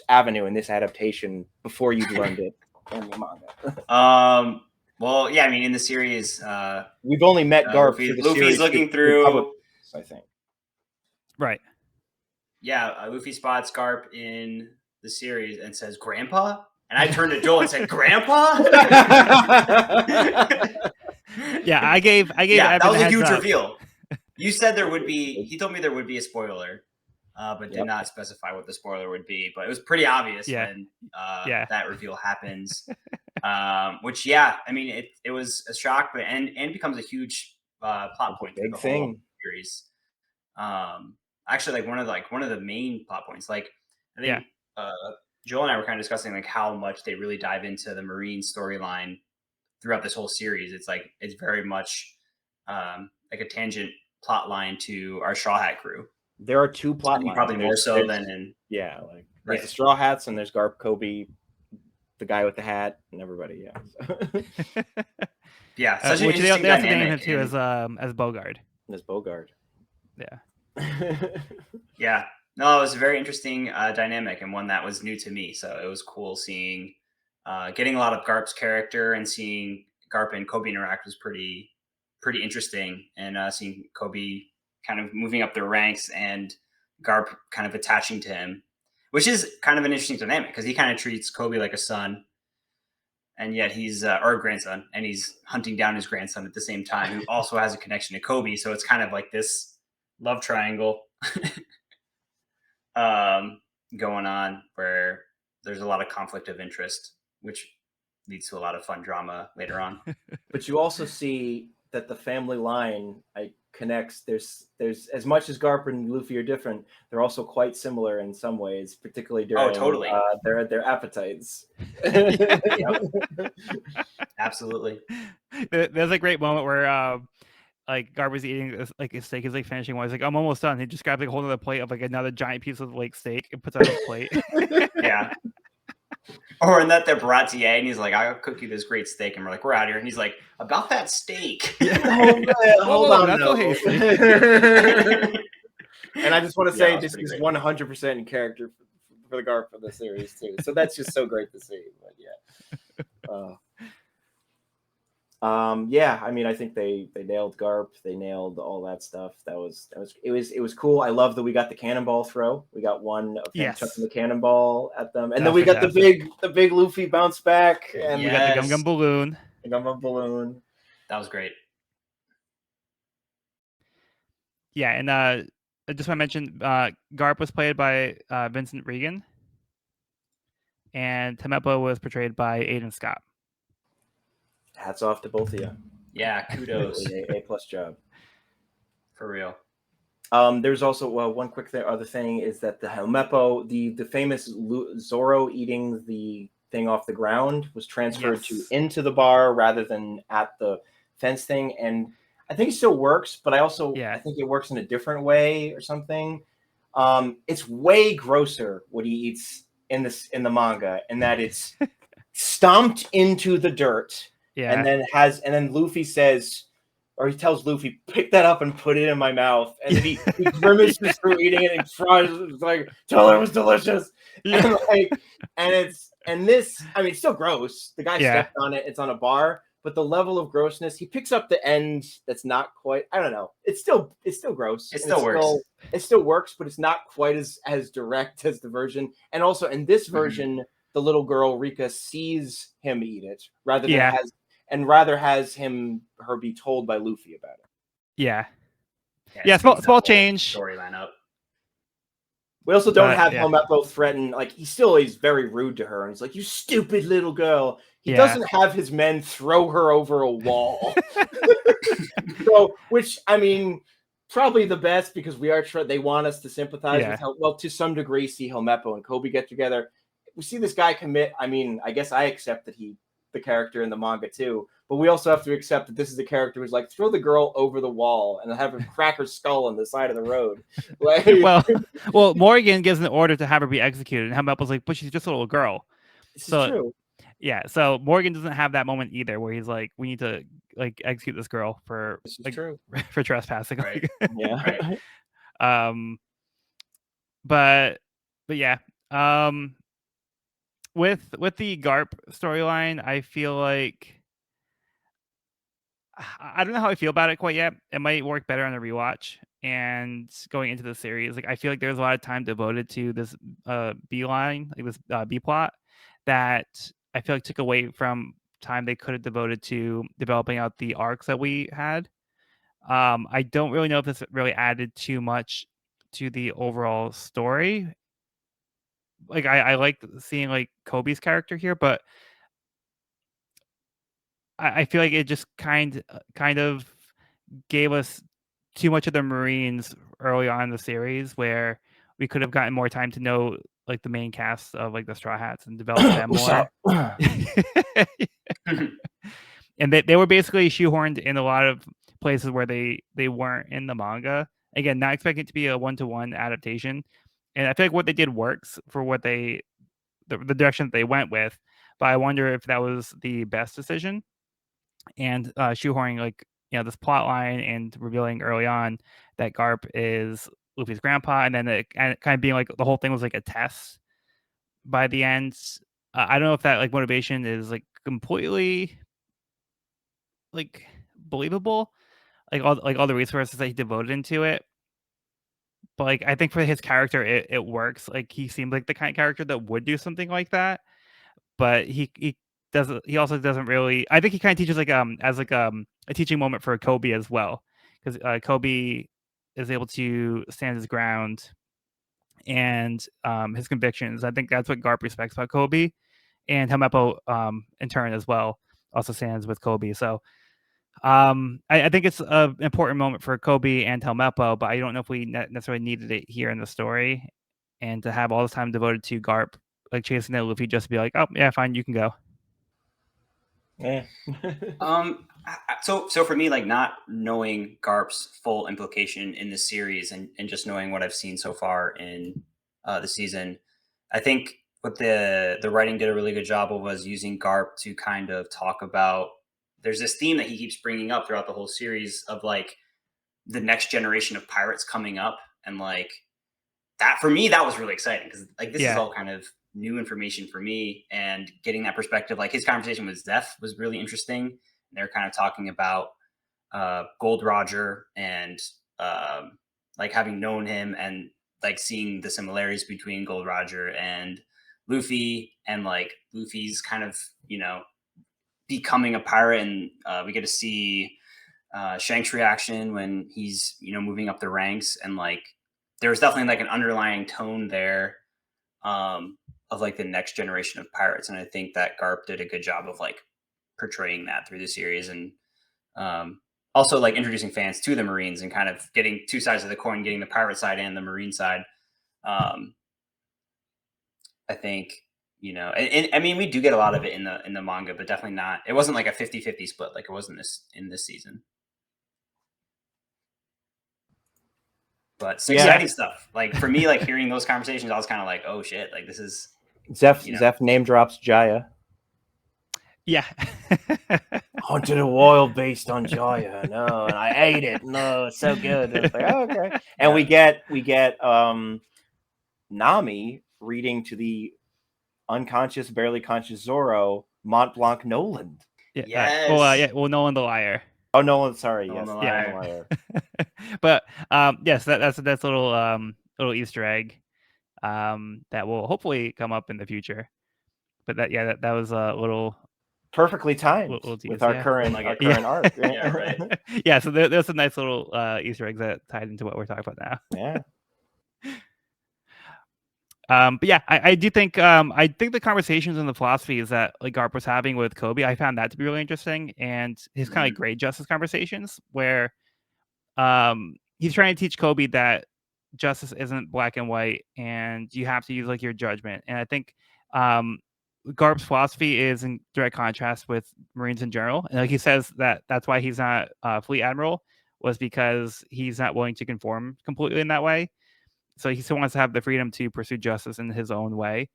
avenue, in this adaptation, before you learned it in the manga? Well, yeah, I mean, in the series, we've only met Garp. Luffy's looking through, I think. Right. Yeah, Luffy spots Garp in the series and says, "Grandpa," and I turned to Joel and said, "Grandpa." Yeah, I gave. Yeah, Evan that was a huge up. reveal. You said there would be. He told me there would be a spoiler, but did not specify what the spoiler would be. But it was pretty obvious when that reveal happens. Which, I mean, it was a shock, but and becomes a huge plot point for the whole series. Actually, one of the main plot points. Like, I think Joel and I were kind of discussing like how much they really dive into the Marine storyline throughout this whole series. It's very much like a tangent plot line to our Straw Hat crew. There are two plot lines, probably more so than in there's the Straw Hats, and there's Garp, Kobe, the guy with the hat, and everybody. Such an interesting they also name dynamic him too as Bogard. As Bogard. Yeah. No, it was a very interesting dynamic, and one that was new to me. So it was cool seeing, getting a lot of Garp's character, and seeing Garp and Kobe interact was pretty interesting. And seeing Kobe kind of moving up the ranks and Garp kind of attaching to him, which is kind of an interesting dynamic, because he kind of treats Kobe like a son, and yet he's or a grandson, and he's hunting down his grandson at the same time, who also has a connection to Kobe. So it's kind of like this love triangle going on, where there's a lot of conflict of interest, which leads to a lot of fun drama later on. But you also see that the family line connects. There's as much as Garp and Luffy are different, they're also quite similar in some ways, particularly during their appetites. Absolutely. There's a great moment where like Garp was eating like his steak is like finishing one. He's like, I'm almost done. He just grabs like a whole other plate of like another giant piece of like steak and puts it on his plate. Yeah. Or in that they're brought to and he's like, I'll cook you this great steak, and we're like, we're out here, and he's like, about that steak. Hold on, that's so hasty. And I just want to say this is 100% in character for the Garp of the series too. So that's just so great to see. But I mean, I think they nailed Garp. They nailed all that stuff. It was cool. I love that we got the cannonball throw. We got one of him chucking the cannonball at them, and then we got the big Luffy bounce back, and we got the Gum Gum Balloon. The Gum Gum Balloon. That was great. Yeah, and I just want to mention Garp was played by Vincent Regan, and Helmeppo was portrayed by Aidan Scott. Hats off to both of you. Yeah, kudos. A+ job. For real. There's also one quick other thing is that the Helmeppo, the famous Zoro eating the thing off the ground, was transferred into the bar rather than at the fence thing, and I think it still works, but I think it works in a different way or something. It's way grosser what he eats in the manga, and that it's stomped into the dirt. Yeah. And then Luffy says, or he tells Luffy, pick that up and put it in my mouth. And then he grimaces through eating it and tries, it's like, tell her it was delicious. Yeah. And this, I mean, it's still gross. The guy stepped on it. It's on a bar, but the level of grossness, he picks up the end that's not quite, I don't know. It's still gross. It still works. It still works, but it's not quite as direct as the version. And also in this version, the little girl Rika sees him eat it rather than has her be told by Luffy about it. Yeah. Yeah, small change. Storyline up. We also don't have Helmeppo threaten, like, he's very rude to her, and he's like, "You stupid little girl." He doesn't have his men throw her over a wall. So, which, I mean, probably the best, because they want us to sympathize with to some degree, see Helmeppo and Kobe get together. We see this guy commit. I mean, I guess I accept that the character in the manga too, but we also have to accept that this is a character who's like, throw the girl over the wall and have him crack her skull on the side of the road. Like, well, Morgan gives an order to have her be executed, and Helmeppo's like, but she's just a little girl. This is true. Yeah, so Morgan doesn't have that moment either, where he's like, we need to like execute this girl for for trespassing. Right. Yeah. Right. But yeah. With the Garp storyline, I feel like I don't know how I feel about it quite yet. It might work better on a rewatch and going into the series. Like, I feel like there's a lot of time devoted to this B line, like this B plot, that I feel like took away from time they could have devoted to developing out the arcs that we had. I don't really know if this really added too much to the overall story. Like, I like seeing like Kobe's character here, but I feel like it just kind of gave us too much of the Marines early on in the series, where we could have gotten more time to know like the main cast of like the Straw Hats and develop them more. And they were basically shoehorned in a lot of places where they weren't in the manga. Again, not expecting it to be a 1-to-1 adaptation. And I feel like what they did works for what the direction that they went with, but I wonder if that was the best decision. And shoehorning like this plot line and revealing early on that Garp is Luffy's grandpa, and then it kind of being like the whole thing was like a test by the end. I don't know if that like motivation is like completely like believable, like all the resources that he devoted into it. But like I think for his character, it works. Like he seemed like the kind of character that would do something like that, but he doesn't. He also doesn't really. I think he kind of teaches like as like a teaching moment for Kobe as well, because Kobe is able to stand his ground and his convictions. I think that's what Garp respects about Kobe, and Helmeppo in turn as well also stands with Kobe. So I think it's an important moment for Kobe and Helmeppo, but I don't know if we necessarily needed it here in the story, and to have all this time devoted to Garp like chasing that Luffy just to be like, oh yeah, fine, you can go. Yeah. So for me, like, not knowing Garp's full implication in the series and just knowing what I've seen so far in the season, I think what the writing did a really good job of was using Garp to kind of talk about, there's this theme that he keeps bringing up throughout the whole series of like the next generation of pirates coming up, and like that for me, that was really exciting, because like this is all kind of new information for me, and getting that perspective. Like his conversation with Zeph was really interesting. They're kind of talking about Gold Roger and like having known him and like seeing the similarities between Gold Roger and Luffy, and like Luffy's kind of becoming a pirate, and we get to see Shank's reaction when he's moving up the ranks, and like there's definitely like an underlying tone there of like the next generation of pirates, and I think that Garp did a good job of like portraying that through the series, and also like introducing fans to the Marines and kind of getting two sides of the coin, getting the pirate side and the Marine side. I think and I mean, we do get a lot of it in the manga, but definitely not. It wasn't like a 50-50 split like it was in this season. But exciting stuff. Like for me, like hearing those conversations, I was kind of like, oh shit, like this is Zeph name drops Jaya. Yeah. Haunted a whale based on Jaya. No, and I ate it. No, it's so good. It's like, oh, okay. And we get Nami reading to the unconscious, barely conscious Zoro, Mont Blanc Noland. Yeah. Yes. Well, Nolan the Liar. Oh, Nolan, sorry. Nolan Yes, the Nolan Liar. the Liar. But yes, that's a little Easter egg that will hopefully come up in the future. But that was a little Perfectly timed little tease, with our yeah. current arc. Yeah, right. Yeah, so there's some nice little Easter eggs that tied into what we're talking about now. Yeah. But yeah, I do think I think the conversations and the philosophies that like Garp was having with Kobe, I found that to be really interesting, and his kind of like great justice conversations where he's trying to teach Kobe that justice isn't black and white, and you have to use like your judgment. And I think Garp's philosophy is in direct contrast with Marines in general, and like he says that's why he's not fleet admiral, was because he's not willing to conform completely in that way. So he still wants to have the freedom to pursue justice in his own way.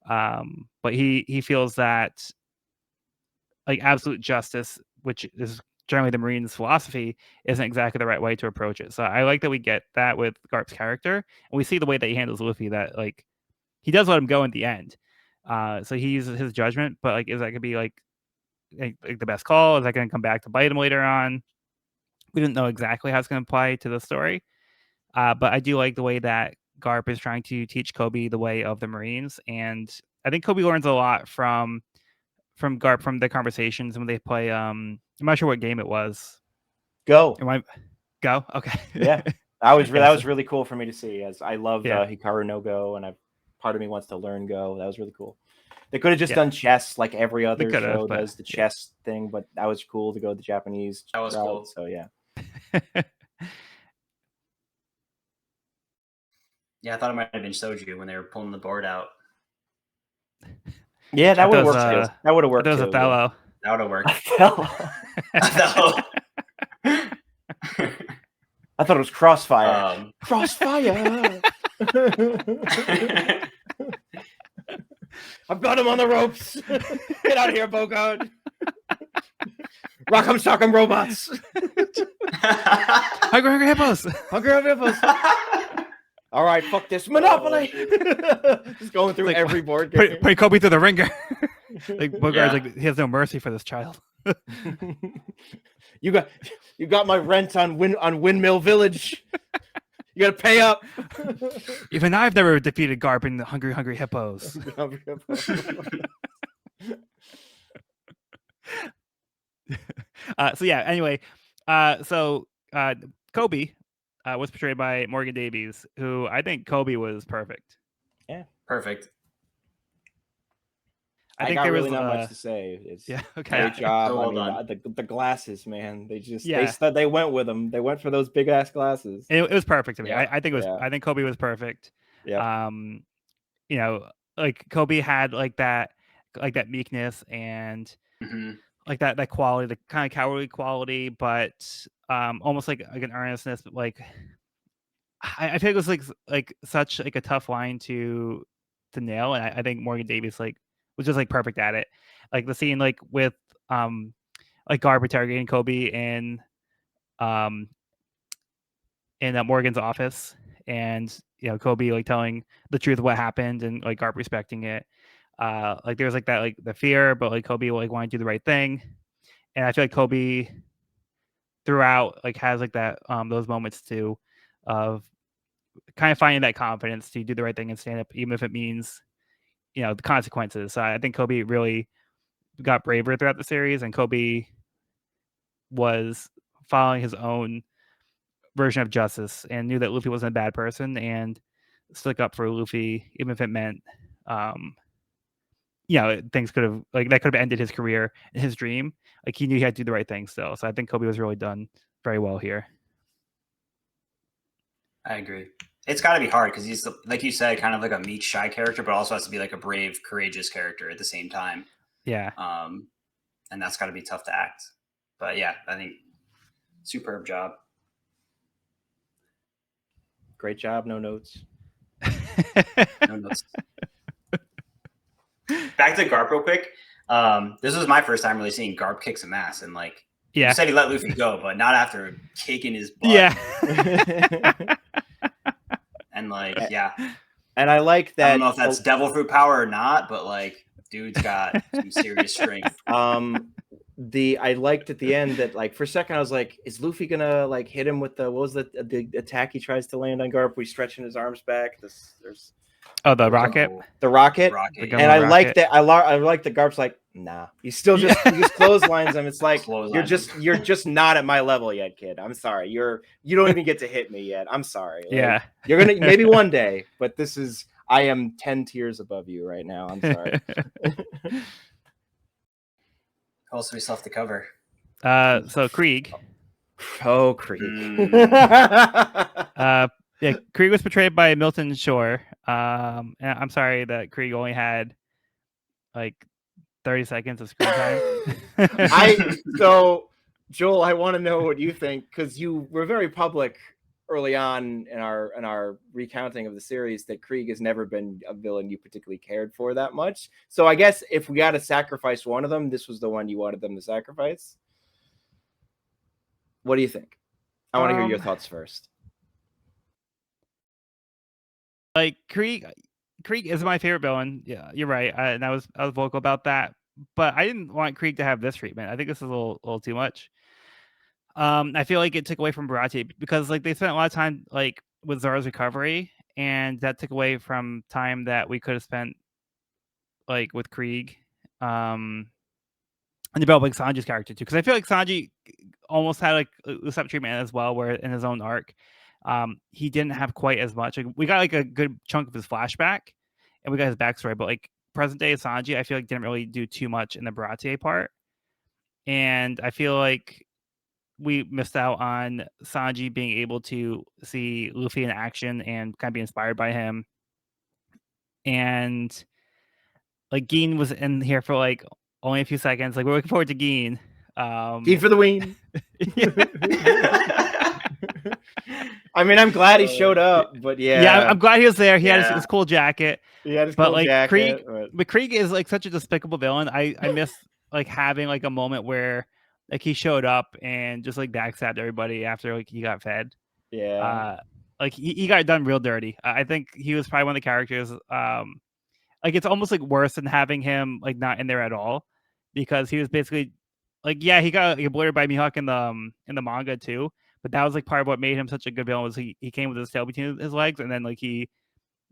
But he feels that like absolute justice, which is generally the Marines' philosophy, isn't exactly the right way to approach it. So I like that we get that with Garp's character, and we see the way that he handles Luffy, that like he does let him go in the end. So he uses his judgment, but like, is that gonna be like the best call? Is that gonna come back to bite him later on? We didn't know exactly how it's gonna apply to the story. But I do like the way that Garp is trying to teach Kobe the way of the Marines, and I think Kobe learns a lot from Garp, from the conversations when they play. I'm not sure what game it was. Go. Am I go? Okay. Yeah. That was Yeah, was really cool for me to see, as I love Hikaru no Go, and part of me wants to learn Go. That was really cool. They could have just done chess like every other show does the chess thing, but that was cool to go the Japanese route. Cool. So yeah. Yeah, I thought it might have been Soju when they were pulling the board out. Yeah, that would have worked too. That would have worked too. That was Othello. That would have worked. Othello. I thought it was Crossfire. Crossfire. I've got him on the ropes. Get out of here, Bogard. Rock'em sock'em robots. Hungry hippos. Hungry hippos. All right, fuck this Monopoly. Just going through like, every board game. Put Kobe through the ringer. Like Bogard's like, he has no mercy for this child. You got my rent on Windmill Village. You gotta pay up. Even I've never defeated Garp in the Hungry Hippos. So yeah. Anyway, Kobe was portrayed by Morgan Davies, who I think Kobe was perfect. Yeah, perfect. I think there really was not much to say. It's great job. So well I mean, the glasses, man. They just they went with them. They went for those big ass glasses. It was perfect to me. I think it was. I think Kobe was perfect. Yeah. You know, like Kobe had like that meekness and like that quality, the kind of cowardly quality, but almost like an earnestness. But like, I think it was like such like a tough line to nail, and I think Morgan Davies was just like perfect at it. Like the scene like with like Garp interrogating Kobe in Morgan's office, and Kobe like telling the truth of what happened, and like Garp respecting it. Like there's like that, like the fear, but like Kobe like wanting to do the right thing. And I feel like Kobe throughout like has like that those moments too of kind of finding that confidence to do the right thing and stand up, even if it means the consequences. So I think Kobe really got braver throughout the series, and Kobe was following his own version of justice and knew that Luffy wasn't a bad person and stuck up for Luffy, even if it meant things could have that could have ended his career and his dream. Like he knew he had to do the right thing still. So I think Kobe was really done very well here. I agree. It's got to be hard because he's, like you said, kind of like a meek, shy character, but also has to be like a brave, courageous character at the same time. Yeah. And that's got to be tough to act. But yeah, I think superb job. Great job. No notes. No notes. Back to Garp real quick. This was my first time really seeing Garp kick some ass, and like you said, he let Luffy go, but not after kicking his butt. Yeah. And like, and I like that. I don't know if that's devil fruit power or not, but like, dude's got some serious strength. I liked at the end that, like, for a second I was like, is Luffy gonna like hit him with the, what was the attack he tries to land on Garp? We stretching his arms back. There's the rocket. the rocket. Rocket. The And I like rocket. that. I like that Garp's like, nah. He still just he just clotheslines him. It's like you're just not at my level yet, kid. I'm sorry. You don't even get to hit me yet. I'm sorry. Like, Yeah. You're gonna maybe one day, but I am 10 tiers above you right now. I'm sorry. Also, we still have to cover. So Krieg. Oh, Krieg. Yeah, Krieg was portrayed by Milton Shore. And I'm sorry that Krieg only had like 30 seconds of screen time. So Joel, I want to know what you think, because you were very public early on in our recounting of the series that Krieg has never been a villain you particularly cared for that much. So I guess if we got to sacrifice one of them, this was the one you wanted them to sacrifice. What do you think? I want to hear your thoughts first. Like Krieg is my favorite villain. Yeah, you're right. And I was vocal about that, but I didn't want Krieg to have this treatment. I think this is a little too much. I feel like it took away from Baratie, because like they spent a lot of time like with Zoro's recovery, and that took away from time that we could have spent like with Krieg, and developing Sanji's character too. Because I feel like Sanji almost had like Usopp treatment as well, where in his own arc, he didn't have quite as much. Like, we got like a good chunk of his flashback, and we got his backstory, but like present day Sanji, I feel like didn't really do too much in the Baratie part, and I feel like we missed out on Sanji being able to see Luffy in action and kind of be inspired by him. And like Gin was in here for like only a few seconds. Like, we're looking forward to Gin. Gin for the win. I mean, I'm glad he showed up, but yeah, I'm glad he was there. He had his cool jacket. He had his cool jacket. But Krieg is like such a despicable villain. I miss like having like a moment where like he showed up and just like backstabbed everybody after like he got fed. Yeah. Like he got done real dirty. I think he was probably one of the characters. Like, it's almost like worse than having him like not in there at all, because he was basically like, yeah, he got like, obliterated by Mihawk in the manga too. But that was like part of what made him such a good villain, was he came with his tail between his legs, and then like he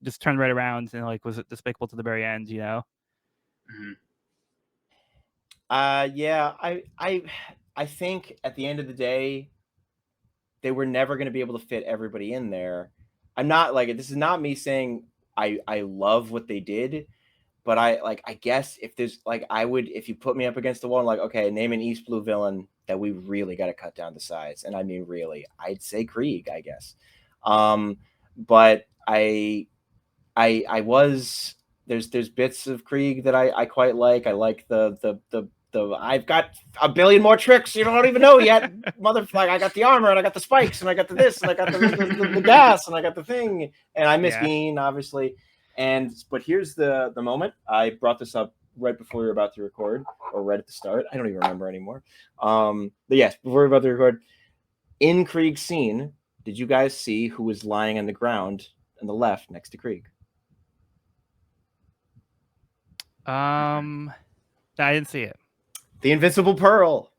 just turned right around and like was despicable to the very end, you know? Mm-hmm. Yeah, I think at the end of the day, they were never going to be able to fit everybody in there. I'm not like, this is not me saying I love what they did, but I guess if there's like, if you put me up against the wall and like, okay, name an East Blue villain that we really got to cut down the size, and I mean really, I'd say Krieg, I guess. But I was, there's bits of Krieg that I quite like. I like the I've got a billion more tricks you don't even know yet, motherfucker. I got the armor, and I got the spikes, and I got the this, and I got the gas, and I got the thing, and I miss Gin, obviously. But here's the moment. I brought this up right before we were about to record, or right at the start. I don't even remember anymore. But yes, before we were about to record, in Krieg's scene, did you guys see who was lying on the ground on the left next to Krieg? I didn't see it. The Invincible Pearl.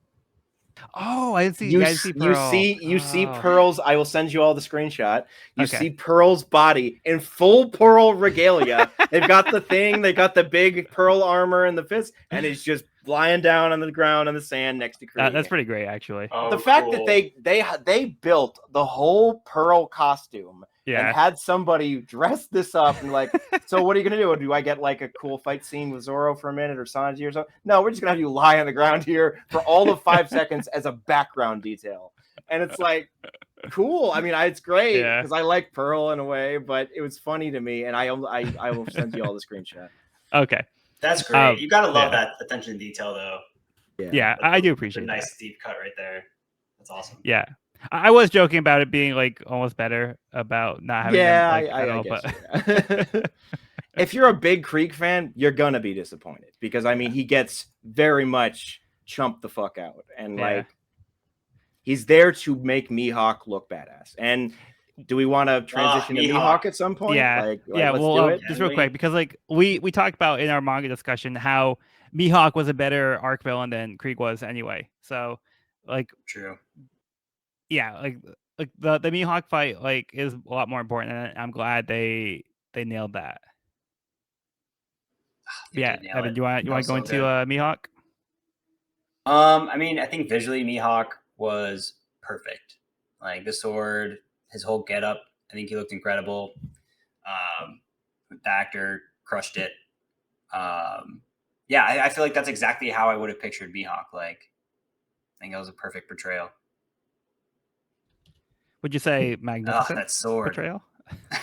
Oh, I didn't see. Pearl. You see Pearl's. I will send you all the screenshot. You see Pearl's body in full Pearl regalia. They've got the thing. They got the big Pearl armor and the fist, and he's just lying down on the ground on the sand next to Krieg. That's pretty great, actually. The fact that they built the whole Pearl costume and had somebody dress this up and like, so what are you gonna do? Do I get like a cool fight scene with Zoro for a minute or Sanji or something? No, we're just gonna have you lie on the ground here for all of 5 seconds as a background detail. And it's like, cool. I mean, it's great because I like Pearl in a way, but it was funny to me, and I will send you all the screenshot. Okay. That's great. You gotta love that attention to detail, though. Yeah, I do appreciate that. Nice deep cut right there. That's awesome. Yeah, I was joking about it being like almost better about not having them like, I guess. But if you're a big Krieg fan, you're gonna be disappointed because I mean he gets very much chumped the fuck out, and like he's there to make Mihawk look badass. And do we want to transition to Mihawk at some point? Yeah, let's well, do it. just real quick, because like we talked about in our manga discussion how Mihawk was a better arc villain than Krieg was anyway. So, like, True. yeah, like the Mihawk fight like is a lot more important, and I'm glad they nailed that. They Yeah, did nail Evan, it. you want That to was go so into good. Mihawk? I mean, I think visually Mihawk was perfect. Like the sword, his whole getup. I think he looked incredible. The actor crushed it. Yeah, I feel like that's exactly how I would have pictured Mihawk. Like, I think that was a perfect portrayal. Would you say Oh, magnificent that sword. portrayal?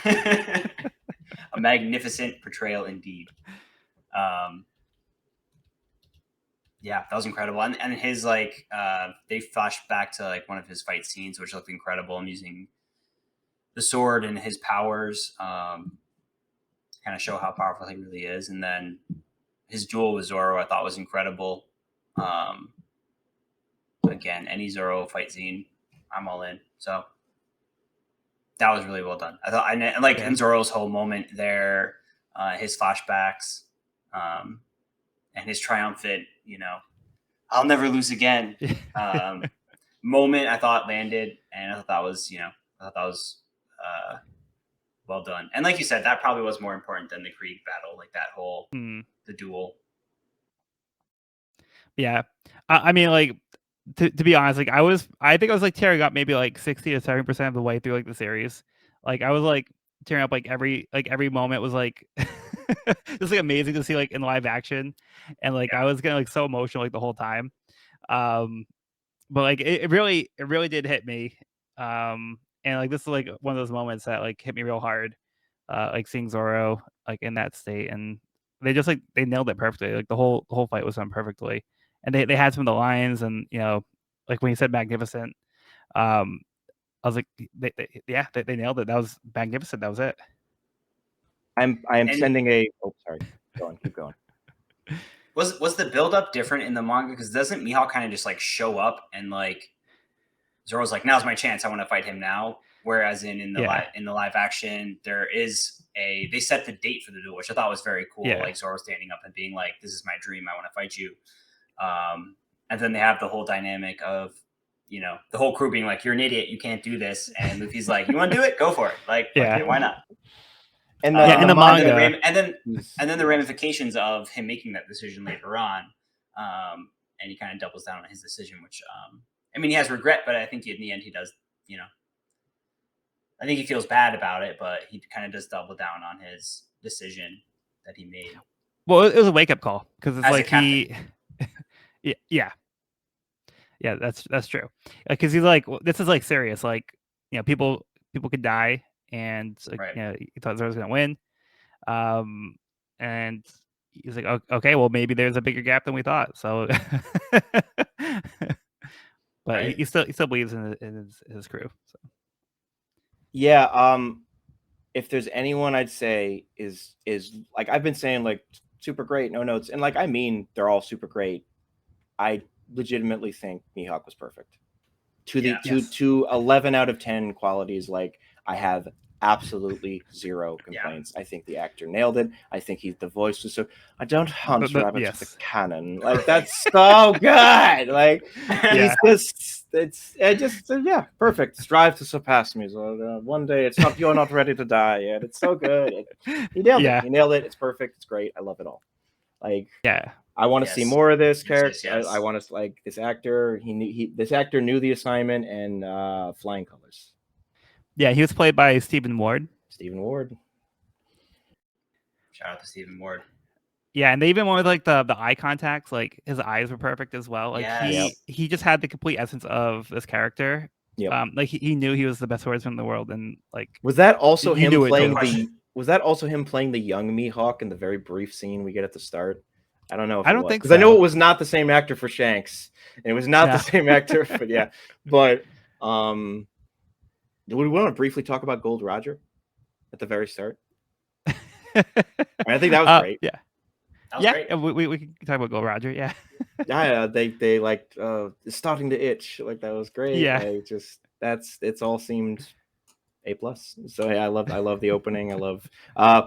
A magnificent portrayal indeed. Yeah, that was incredible. And his like they flashed back to like one of his fight scenes, which looked incredible. I'm using the sword and his powers to kind of show how powerful he really is. And then his duel with Zoro, I thought was incredible. Again, any Zoro fight scene, I'm all in. So that was really well done. I thought, I like in Zoro's whole moment there, his flashbacks, and his triumphant, I'll never lose again moment. I thought landed, and I thought that was, well done. And like you said, that probably was more important than the Krieg battle, like that whole the duel. Yeah, I mean, like to be honest, like I think I was like tearing up maybe like 60 to 70% of the way through like the series. Like I was like tearing up like every moment was like just like amazing to see like in live action, and like I was getting like so emotional like the whole time. But like it really did hit me. And like this is like one of those moments that like hit me real hard. Like seeing Zoro like in that state, and they just like they nailed it perfectly. Like the whole fight was done perfectly, and they had some of the lines, and like when you said magnificent, I was like they nailed it. That was magnificent. That was it. I am sending a. Oh, sorry. Go on. Keep going. Was the build up different in the manga? Because doesn't Mihawk kind of just like show up and like Zoro's like, now's my chance. I want to fight him now. Whereas in the live action, they set the date for the duel, which I thought was very cool. Yeah. Like Zoro standing up and being like, "This is my dream. I want to fight you." And then they have the whole dynamic of, the whole crew being like, "You're an idiot. You can't do this." And Luffy's like, "You want to do it? Go for it. Like, why not?" And in the manga, and then the ramifications of him making that decision later on, and he kind of doubles down on his decision, which I mean, he has regret, but I think in the end he does, I think he feels bad about it, but he kind of does double down on his decision that he made. Well, it was a wake up call because it's As like yeah, that's true. Because he's like, well, this is like serious. Like, people could die, and like, he thought Zoro's gonna win. And he's like, okay, well, maybe there's a bigger gap than we thought. So, but he still believes in his crew. So. Yeah. If there's anyone I'd say is like I've been saying like super great, no notes, and like I mean they're all super great. I legitimately think Mihawk was perfect. To 11 out of 10 qualities, like I have absolutely zero complaints. I think the actor nailed it. I think the voice was so. I don't hunt rabbits with a cannon. Like that's so good. Like he's just perfect. Strive to surpass me. So one day you're not ready to die yet. It's so good. He nailed it. He nailed it. It's perfect. It's great. I love it all. Like I want to see more of this character. Yes. I want to like this actor. This actor knew the assignment and flying colors. Yeah, he was played by Stephen Ward. Shout out to Stephen Ward. Yeah, and they even went with like the eye contacts. Like his eyes were perfect as well. Like he just had the complete essence of this character. Yep. Like he knew he was the best swordsman in the world, and like was that also him playing the young Mihawk in the very brief scene we get at the start? I don't know if I don't think so. Because I know it was not the same actor for Shanks, and it was not the same actor. But yeah, but do we want to briefly talk about Gold Roger at the very start? I think that was great. Yeah. Great. We can talk about Gold Roger. Yeah. They like starting to itch. Like that was great. Yeah. Like, it's all seemed A+. So yeah, I love the opening. I love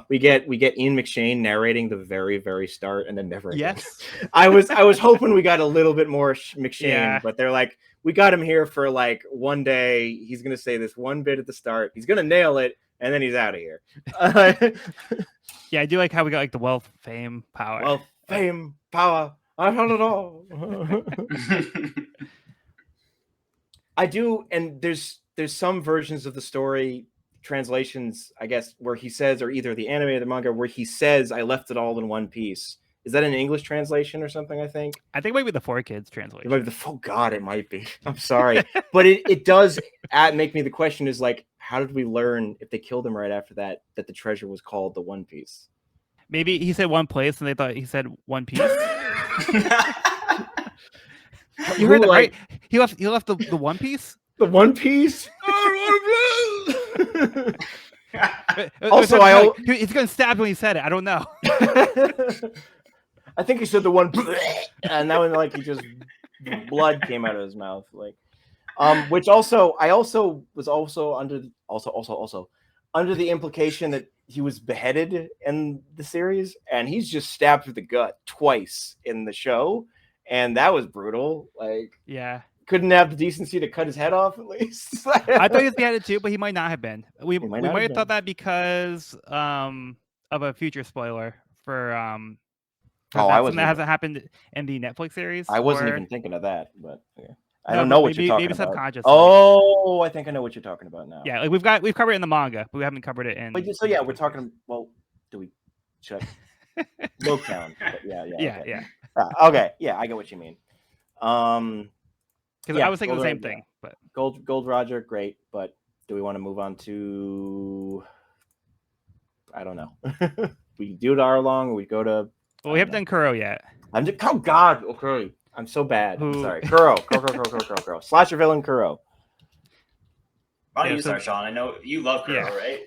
we get Ian McShane narrating the very start and then never again. Yes. I was hoping we got a little bit more McShane, Yeah. but they're like, we got him here for like one day. He's gonna say this one bit at the start. He's gonna nail it, and then he's out of here. Yeah, I do like how we got like the wealth, fame, power. Well, fame, power, I heard it all. I do, and there's some versions of the story translations, I guess, where he says, or either the anime or the manga, where he says, "I left it all in one piece." Is that an English translation or something? I think it might be the 4Kids translation. it might be oh God, it might be. I'm sorry, but it does make me. The question is like, how did we learn if they killed him right after that the treasure was called the One Piece? Maybe he said one place and they thought he said One Piece. You heard that, right? He left the One Piece. The One Piece. Also, he's gonna stab when he said it. I don't know. I think he said the one, and that one like he just blood came out of his mouth, like, which also I also was also under the implication that he was beheaded in the series, and he's just stabbed through the gut twice in the show, and that was brutal. Like, yeah. Couldn't have the decency to cut his head off at least. I thought he was beheaded too, but he might not have been. We might have been. thought that because of a future spoiler for that hasn't happened in the Netflix series. I wasn't even thinking of that, but yeah. I No, don't know but what you're talking maybe about. subconsciously. Oh, I think I know what you're talking about now. Yeah, like we've covered it in the manga, but we haven't covered it in. So yeah, we're talking. Well, do we check low count? Yeah. Yeah, okay. yeah. Okay, yeah, I get what you mean. Because I was thinking the same thing. But Gold Roger, great. But do we want to move on to? I don't know. We do it hour long, or we go to. Well, we haven't done Kuro yet. Oh God, okay. I'm so bad. I'm sorry. Kuro. Slasher villain Kuro. Why don't you start, Sean? I know you love Kuro, right?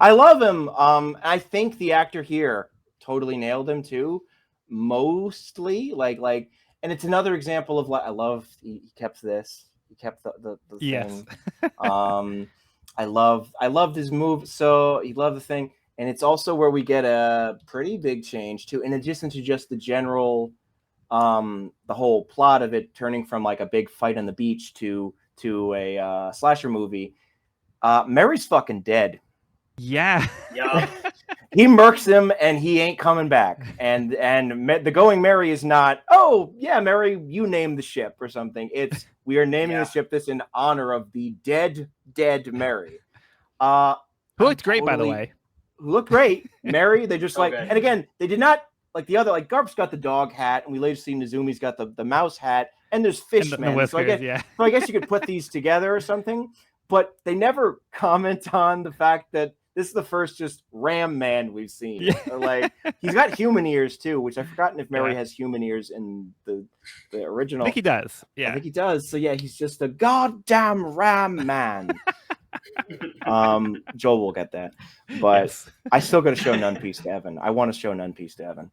I love him. I think the actor here totally nailed him too. Mostly, like, and it's another example of I love. He kept this. He kept the yes. thing. I loved his move. So he loved the thing, and it's also where we get a pretty big change too. In addition to just the general. The whole plot of it turning from like a big fight on the beach to a slasher movie. Mary's fucking dead. Yeah. He murks him and he ain't coming back. And the going Mary is not, oh yeah, Mary, you name the ship or something. It's we are naming the ship this in honor of the dead Mary. Who looked great, by the way. Who looked great. Mary, they just and again, they did not. Like the other, like Garp's got the dog hat, and we later see Nazumi's got the mouse hat, and there's Fishman. Whiskers, so I guess you could put these together or something, but they never comment on the fact that this is the first just Ram Man we've seen. Yeah. Like he's got human ears too, which I've forgotten if Mary has human ears in the original. I think he does. Yeah, I think he does. So yeah, he's just a goddamn Ram Man. Joel will get that, but yes. I still got to show None Piece to Evan. I want to show None Piece to Evan.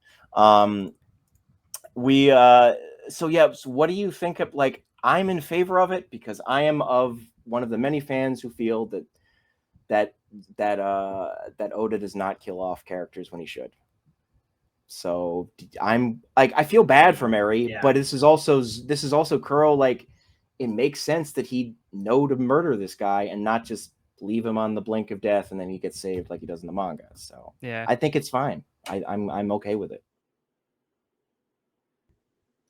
So what do you think of, like, I'm in favor of it because I am of one of the many fans who feel that Oda does not kill off characters when he should. So I'm like, I feel bad for Mary, but this is also Kuro. Like, it makes sense that he'd know to murder this guy and not just leave him on the blink of death and then he gets saved like he does in the manga. So yeah, I think it's fine. I'm okay with it.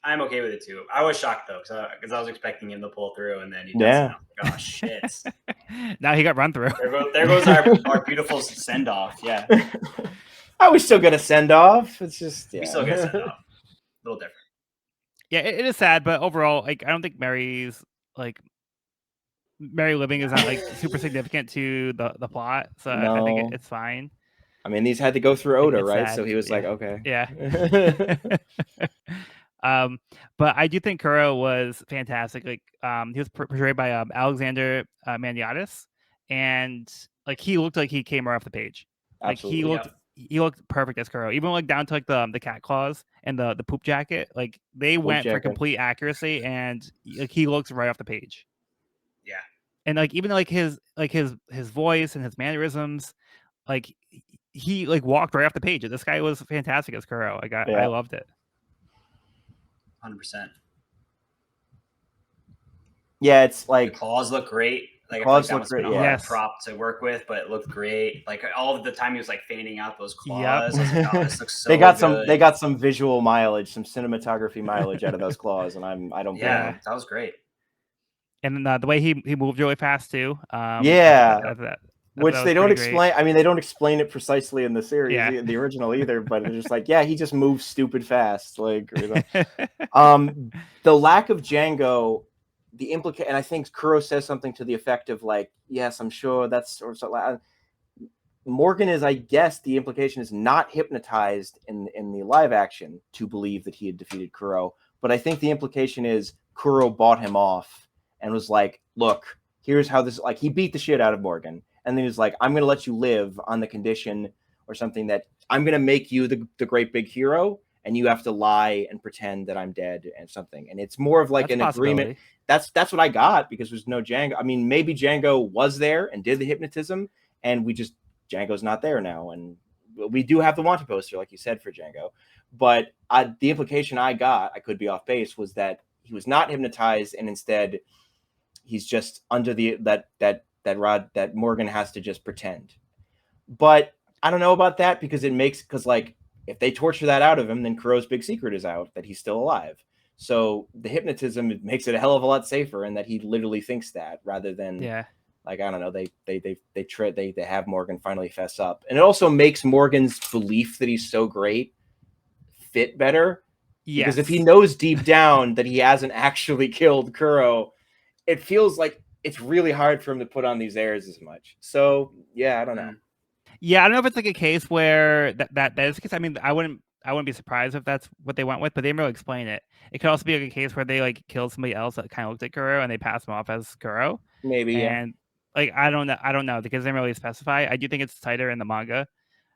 I'm okay with it too. I was shocked though because I was expecting him to pull through and then he doesn't. Oh shit! Now he got run through. There goes our beautiful send off. Yeah. I was still gonna send off. It's just we still get send off. A little different. Yeah, it is sad, but overall, like, I don't think Mary living is not like super significant to the plot, so no. I think it's fine. I mean, these had to go through Oda, right? Sad. So he was like, okay, yeah. But I do think Kuro was fantastic. Like, he was portrayed by Alexander Maniatis, and like he looked like he came right off the page. Absolutely. Like he looked perfect as Kuro, even like down to like the cat claws and the poop jacket. Like they went for complete accuracy, and like he looks right off the page. Yeah, and like even like his voice and his mannerisms, like he like walked right off the page. This guy was fantastic as Kuro. Like I loved it. 100%. Yeah, it's The like claws look great. Like I feel claws like that look must have been great, a hard yes. prop to work with, but it looked great. Like all of the time he was like fanning out those Yep. claws. I was like, oh, this looks so they got good. some visual mileage, some cinematography mileage out of those claws, and I don't blame Yeah, them. that was great. And the way he moved really fast too. Yeah. I thought that Which was they don't pretty great. explain. I mean, they don't explain it precisely in the series, Yeah. the original either. But they're just like, yeah, he just moves stupid fast. Like, the lack of Django, and I think Kuro says something to the effect of like, yes, I'm sure that's or something. Morgan is, I guess, the implication is not hypnotized in the live action to believe that he had defeated Kuro. But I think the implication is Kuro bought him off and was like, look, here's how this, like, he beat the shit out of Morgan. And then he was like, I'm going to let you live on the condition or something that I'm going to make you the great big hero. And you have to lie and pretend that I'm dead and something. And it's more of like an agreement. That's what I got because there's no Django. I mean, maybe Django was there and did the hypnotism and Django's not there now. And we do have the wanted poster, like you said, for Django. But the implication I got, I could be off base, was that he was not hypnotized and instead he's just under that Morgan has to just pretend. But I don't know about that because like if they torture that out of him, then Kuro's big secret is out that he's still alive. So the hypnotism makes it a hell of a lot safer, and that he literally thinks that rather than like, I don't know, they have Morgan finally fess up, and it also makes Morgan's belief that he's so great fit better. Yes. Because if he knows deep down that he hasn't actually killed Kuro, it feels like it's really hard for him to put on these airs as much. So yeah, I don't know. Yeah, I don't know if it's like a case where that is the case. I mean, I wouldn't be surprised if that's what they went with, but they didn't really explain it. It could also be like a case where they like killed somebody else that kind of looked at Kuro and they passed him off as Kuro. Maybe, and like I don't know because they didn't really specify. I do think it's tighter in the manga.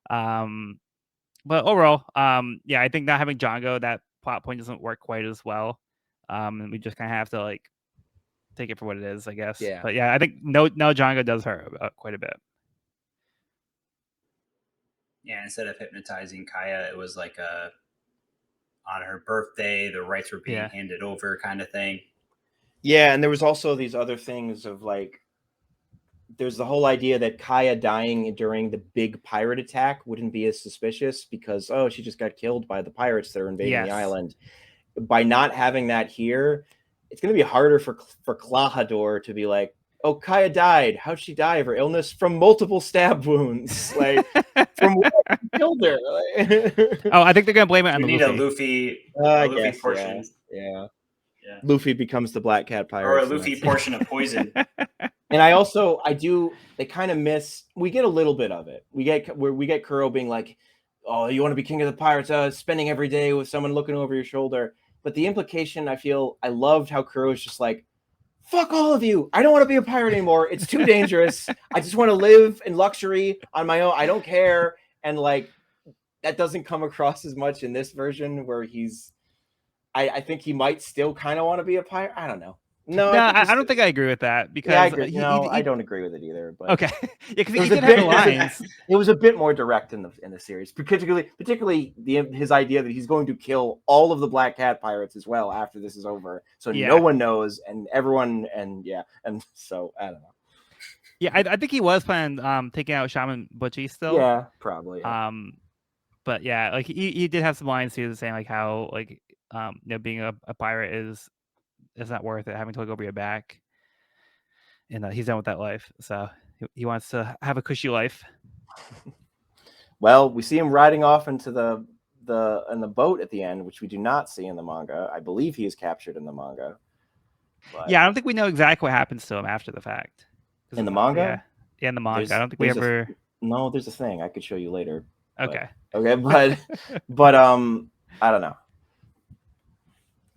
But overall, yeah, I think not having Django, that plot point doesn't work quite as well. And we just kind of have to like take it for what it is, I guess. Yeah. But yeah, I think no Django does hurt quite a bit. Yeah, instead of hypnotizing Kaya, it was like on her birthday, the rights were being handed over kind of thing. Yeah, and there was also these other things of like, there's the whole idea that Kaya dying during the big pirate attack wouldn't be as suspicious because, oh, she just got killed by the pirates that are invading the island. By not having that here, it's going to be harder for Klahadore to be like, oh, Kaya died. How'd she die of her illness? From multiple stab wounds. Like, from what killed her? Oh, I think they're going to blame it on we the Luffy. A Luffy portion. Yeah. Luffy becomes the Black Cat pirate. Or a Luffy portion of poison. And they kind of miss, we get a little bit of it. We get Kuro being like, oh, you want to be king of the pirates, spending every day with someone looking over your shoulder. But the implication, I loved how Kuro is just like, fuck all of you. I don't want to be a pirate anymore. It's too dangerous. I just want to live in luxury on my own. I don't care. And like, that doesn't come across as much in this version where I think he might still kind of want to be a pirate. I don't know. No, I don't think I agree with that because I agree. I don't agree with it either. But okay, yeah, because he did have the lines. It was a bit more direct in the series, particularly his idea that he's going to kill all of the Black Cat pirates as well after this is over, so no one knows and everyone and so I don't know. Yeah, I think he was planning taking out Shaman Butchie still. Yeah, probably. But yeah, like he did have some lines too saying like how like being a pirate is not worth it, having to look over your back, and he's done with that life, so he wants to have a cushy life. Well, we see him riding off into the boat at the end, which we do not see in the manga. I believe he is captured in the manga. But yeah, I don't think we know exactly what happens to him after the fact. In the manga? Yeah, in the manga. I don't think we ever. No, there's a thing I could show you later. Okay. But I don't know.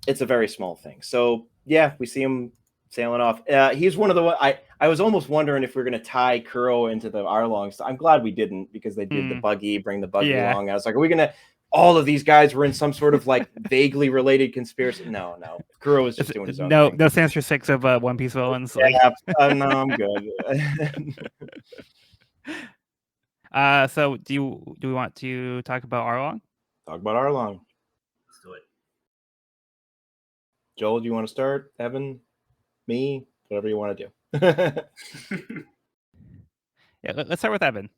It's a very small thing. So yeah, we see him sailing off. He's one of the I was almost wondering if we are going to tie Kuro into the Arlong. So I'm glad we didn't because they did the buggy, bring the buggy along. I was like, are we going to all of these guys were in some sort of like vaguely related conspiracy. No. Kuro was just doing his own thing. No Sinister Six of One Piece villains. Yeah, no, I'm good. So do we want to talk about Arlong? Talk about Arlong. Let's do it. Joel, do you want to start? Evan, me, whatever you want to do. Yeah, let's start with Evan.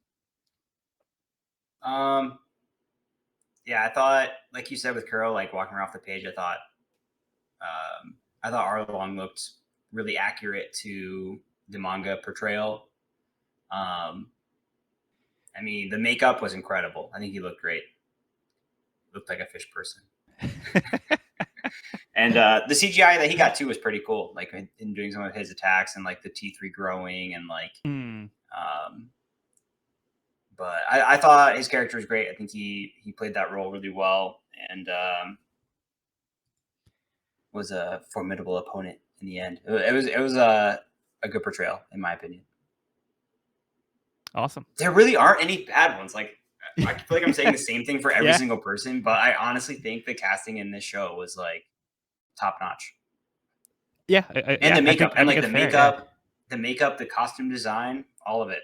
Yeah, I thought, like you said with Kuro, like walking her off the page, I thought Arlong looked really accurate to the manga portrayal. I mean, the makeup was incredible. I think he looked great. Looked like a fish person. And the CGI that he got too was pretty cool. Like in doing some of his attacks and like the teeth regrowing and like. But I thought his character was great. I think he played that role really well and was a formidable opponent in the end. It was a good portrayal in my opinion. Awesome. There really aren't any bad ones. Like I feel like I'm saying the same thing for every single person, but I honestly think the casting in this show was like top notch. Yeah, and the makeup and like the makeup, the makeup, the costume design, all of it,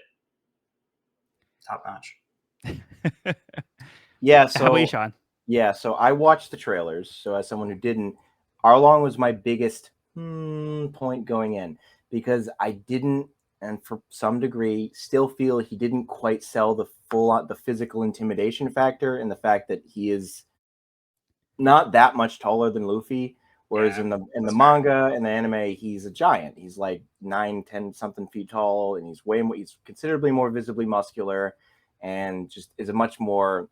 top notch. Yeah. So how about you, Sean? Yeah. So I watched the trailers. So as someone who didn't, Arlong was my biggest point going in because I didn't, and for some degree, still feel he didn't quite sell the the physical intimidation factor and the fact that he is not that much taller than Luffy. Whereas in the manga and the anime, he's a giant. He's like 9, 10 something feet tall, and he's considerably more visibly muscular, and just is a much more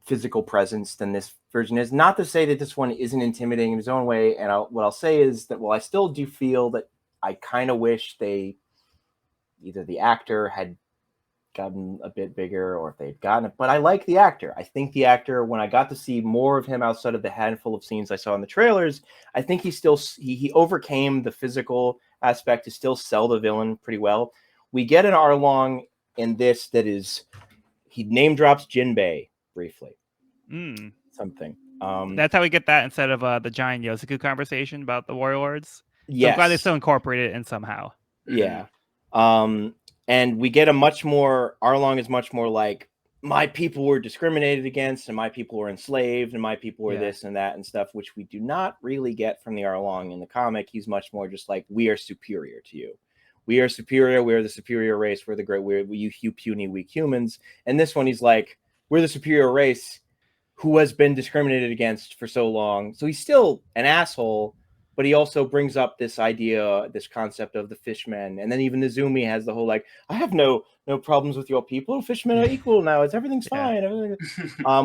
physical presence than this version is. Not to say that this one isn't intimidating in his own way. And what I'll say is that I still do feel that I kind of wish either the actor had gotten a bit bigger or if they'd gotten it, but I like the actor. I think the actor, when I got to see more of him outside of the handful of scenes I saw in the trailers, I think he overcame the physical aspect to still sell the villain pretty well. We get an Arlong in this that is, he name drops Jinbei briefly. Something. That's how we get that instead of the giant Yosuku conversation about the warlords. Yes. So I'm glad they still incorporated it in somehow. Yeah. And we get Arlong is much more like, my people were discriminated against and my people were enslaved and my people were this and that and stuff, which we do not really get from the Arlong in the comic. He's much more just like, we are superior to you. We are superior. We're the superior race. We're the great. You puny, weak humans. And this one, he's like, we're the superior race who has been discriminated against for so long. So he's still an asshole, but he also brings up this idea, this concept of the fishmen. And then even Izumi has the whole, like, I have no problems with your people. Fishmen are equal now. Everything's fine.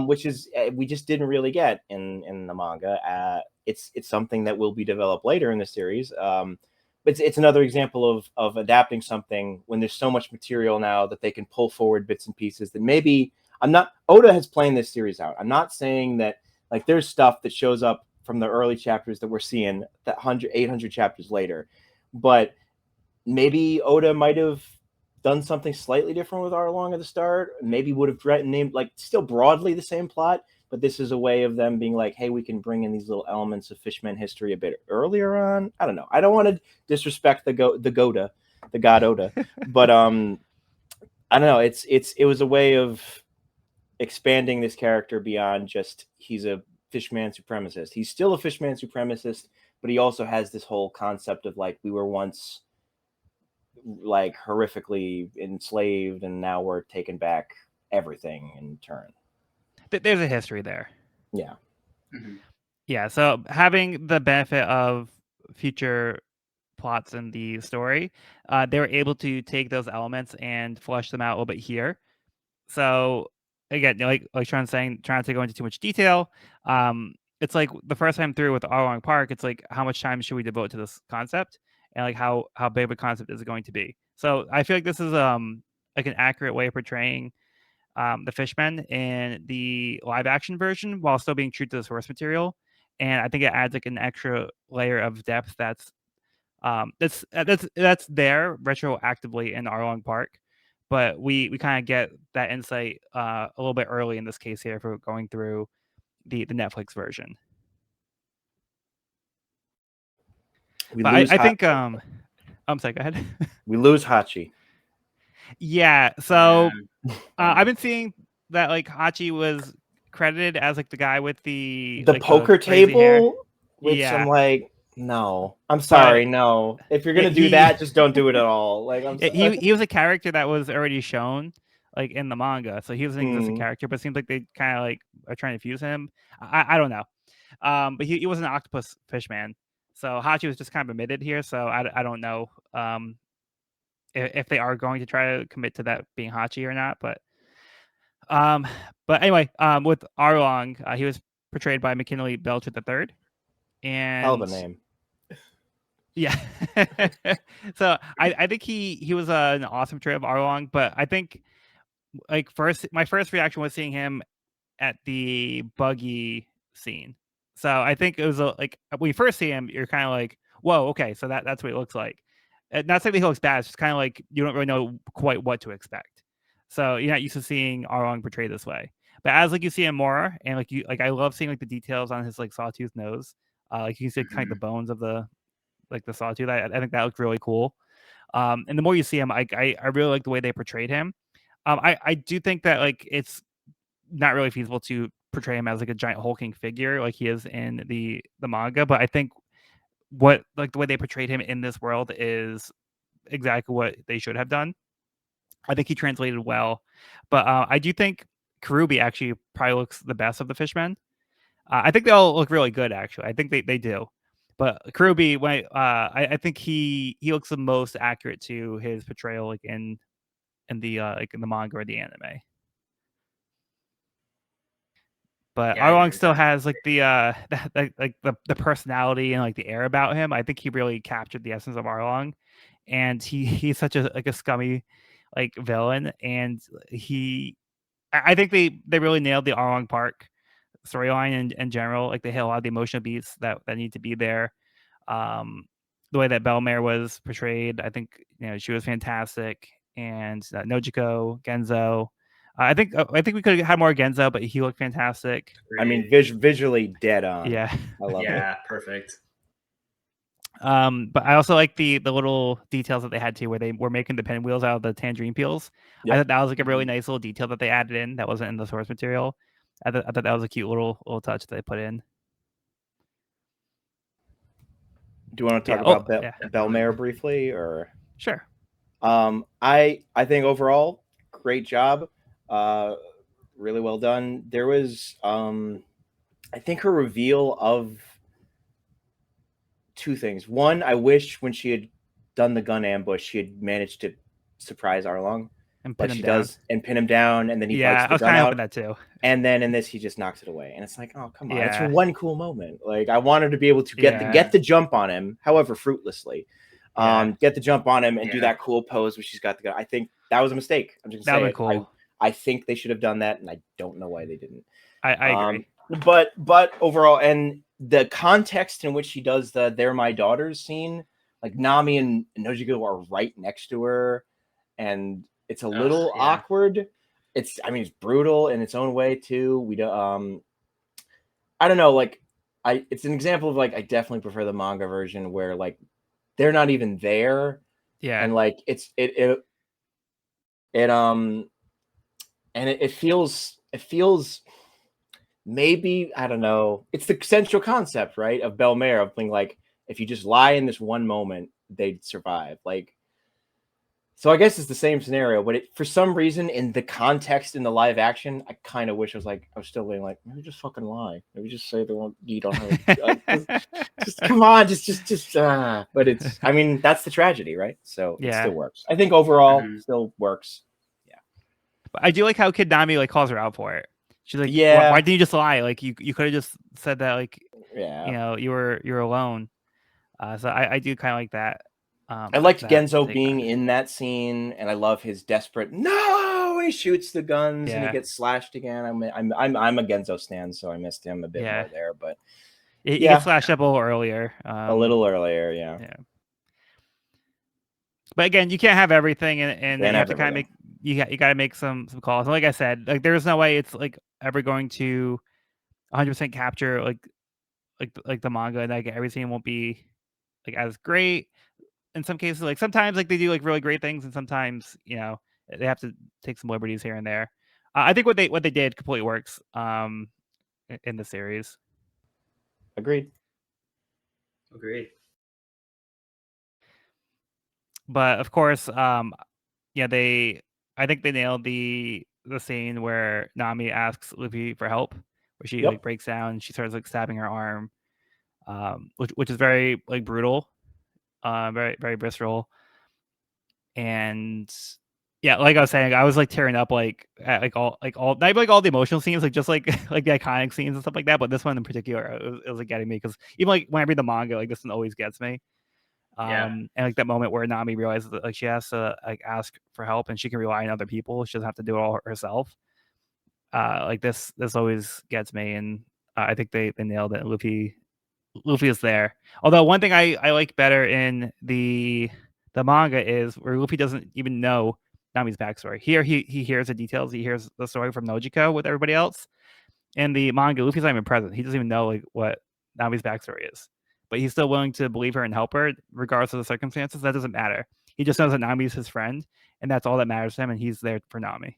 Which is, we just didn't really get in the manga. It's something that will be developed later in the series. But it's another example of adapting something when there's so much material now that they can pull forward bits and pieces that maybe Oda has planned this series out. I'm not saying that, like, there's stuff that shows up from the early chapters that we're seeing that 800 chapters later, but maybe Oda might have done something slightly different with Arlong at the start. Maybe would have named, like, still broadly the same plot, but this is a way of them being like, hey, we can bring in these little elements of Fishman history a bit earlier on. I don't know. I don't want to disrespect the god Oda, but I don't know. It was a way of expanding this character beyond just he's a fishman supremacist. He's still a fishman supremacist, but he also has this whole concept of, like, we were once, like, horrifically enslaved and now we're taking back everything in turn. There's a history there. Yeah. Mm-hmm. Yeah, so having the benefit of future plots in the story, they were able to take those elements and flesh them out a little bit here. So again, like Sean's saying, trying to go into too much detail. It's like the first time through with Arlong Park, it's like, how much time should we devote to this concept, and like how big of a concept is it going to be? So I feel like this is like an accurate way of portraying the Fishmen in the live action version while still being true to the source material, and I think it adds like an extra layer of depth that's there retroactively in Arlong Park. but we kind of get that insight a little bit early in this case here if we're going through the Netflix version. But I think I'm sorry, go ahead. We lose Hachi. Yeah, so I've been seeing that like Hachi was credited as like the guy with the like, poker crazy hair. table, which Yeah. I'm like, no, I'm sorry, no. If you're gonna do that, just don't do it at all. Like, he was a character that was already shown like in the manga, so he was an existing character, but it seems like they kind of like are trying to fuse him. I don't know, but he was an octopus fishman, so Hachi was just kind of omitted here. So I don't know if they are going to try to commit to that being Hachi or not, but anyway, with Arlong, he was portrayed by McKinley Belcher III, and hell of a name. Yeah. So I think he was an awesome portrayal of Arlong, but I think like my first reaction was seeing him at the buggy scene. So I think it was like when you first see him, you're kind of like, whoa, okay, so that's what he looks like. Not saying that he looks bad, it's just kind of like you don't really know quite what to expect. So you're not used to seeing Arlong portrayed this way. But as like you see him more, and like I love seeing like the details on his like sawtooth nose. Like you can see kind of the bones of the sawtooth. I think that looked really cool. And the more you see him, I really like the way they portrayed him. I do think that like it's not really feasible to portray him as like a giant hulking figure like he is in the manga, but I think what like the way they portrayed him in this world is exactly what they should have done. I think he translated well, but I do think Karubi actually probably looks the best of the fishmen. I think they all look really good actually. I think they do. But Karubi, when I think he looks the most accurate to his portrayal like in the like in the manga or the anime. But Yeah, I agree Arlong with still that. has like the like the personality and like the air about him. I think he really captured the essence of Arlong, and he's such a like a scummy like villain, and I think they really nailed the Arlong Park storyline in general. Like they hit a lot of the emotional beats that need to be there. The way that Belmare was portrayed, I think she was fantastic, and Nojiko, Genzo. I think we could have had more Genzo, but he looked fantastic. I mean, visually dead on. Yeah, I love it. Yeah, perfect. But I also like the little details that they had too, where they were making the pinwheels out of the tangerine peels. Yep. I thought that was like a really nice little detail that they added in that wasn't in the source material. I thought that was a cute little touch that they put in. Do you want to talk about Belmare briefly, or sure? I think overall, great job. Really well done. There was, I think, her reveal of two things. One, I wish when she had done the gun ambush, she had managed to surprise Arlong. And pin him she down. does, and pin him down, and then he bites the gun out. I was kind of hoping that too. And then in this, he just knocks it away, and it's like, oh come on, it's one cool moment. Like I wanted to be able to get the jump on him, however fruitlessly, get the jump on him and do that cool pose where she's got the gun. I think that was a mistake. I'm just gonna say cool. I think they should have done that, and I don't know why they didn't. I agree. But overall, and the context in which she does the "They're my daughters" scene, like Nami and Nojiko are right next to her, and it's a little awkward. It's brutal in its own way too. We don't. I don't know. Like, it's an example of like I definitely prefer the manga version where like they're not even there. Yeah. And like it feels maybe, I don't know. It's the central concept, right, of Belmare of being like, if you just lie in this one moment, they'd survive. Like. So I guess it's the same scenario, but for some reason in the context in the live action, I kind of wish I was still being like, maybe just fucking lie. Maybe just say they won't eat on her. just come on, just. But it's, that's the tragedy, right? So it still works. I think overall still works. Yeah. But I do like how Kid Nami like calls her out for it. She's like, why didn't you just lie? Like you could have just said that like, you're alone. So I do kind of like that. I liked Genzo being in that scene, and I love his desperate no. He shoots the guns and he gets slashed again. I'm a Genzo stan, so I missed him a bit more there. But he gets slashed up a little earlier. Yeah. But again, you can't have everything, and you have to kind of you got to make some calls. And like I said, like there's no way it's like ever going to 100% capture like the manga, and like everything won't be like as great. In some cases, like sometimes like they do like really great things, and sometimes they have to take some liberties here and there. I think what they did completely works in the series. Agreed. But of course, yeah, I think they nailed the scene where Nami asks Luffy for help, where she like breaks down, she starts like stabbing her arm, which is very like brutal, very very visceral, and yeah, like I was saying, I was like tearing up like at like all not like all the emotional scenes, like just like like the iconic scenes and stuff like that, but this one in particular, it was like getting me because even like when I read the manga, like this one always gets me. And like that moment where Nami realizes that like she has to like ask for help and she can rely on other people, she doesn't have to do it all herself. Like this always gets me, and I think they nailed it. Luffy is there. Although one thing I like better in the manga is where Luffy doesn't even know Nami's backstory. Here he hears the details, he hears the story from Nojiko with everybody else. In the manga, Luffy's not even present. He doesn't even know like what Nami's backstory is. But he's still willing to believe her and help her, regardless of the circumstances. That doesn't matter. He just knows that Nami's his friend, and that's all that matters to him, and he's there for Nami.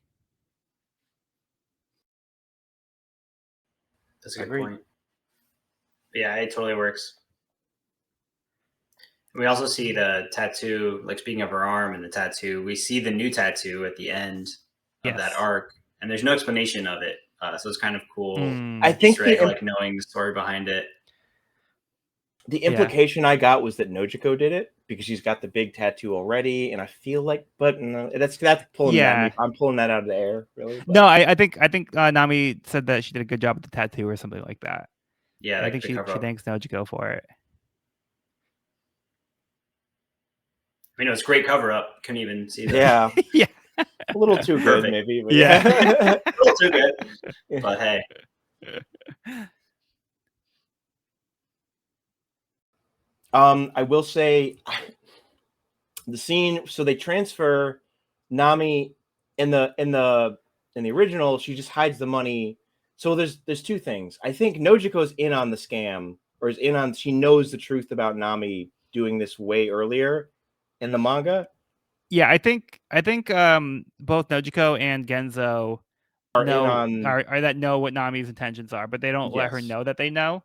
That's a good point. Yeah, it totally works. We also see the tattoo, like speaking of her arm and the tattoo, we see the new tattoo at the end of that arc, and there's no explanation of it. So it's kind of cool. I think like knowing the story behind it. The implication I got was that Nojiko did it because she's got the big tattoo already, and I feel like, but no, that's pulling that. I'm pulling that out of the air, really. But. No, I think Nami said that she did a good job with the tattoo or something like that. Yeah, I think she thanks Nojiko for it. I mean, it was a great cover up. Couldn't even see that. Yeah, yeah, a little too good, maybe. But yeah, a little too good. But hey. I will say the scene. So they transfer Nami in the original. She just hides the money. So there's two things. I think Nojiko's in on the scam, or is in on. She knows the truth about Nami doing this way earlier in the manga. Yeah, I think both Nojiko and Genzo know what Nami's intentions are, but they don't let her know that they know.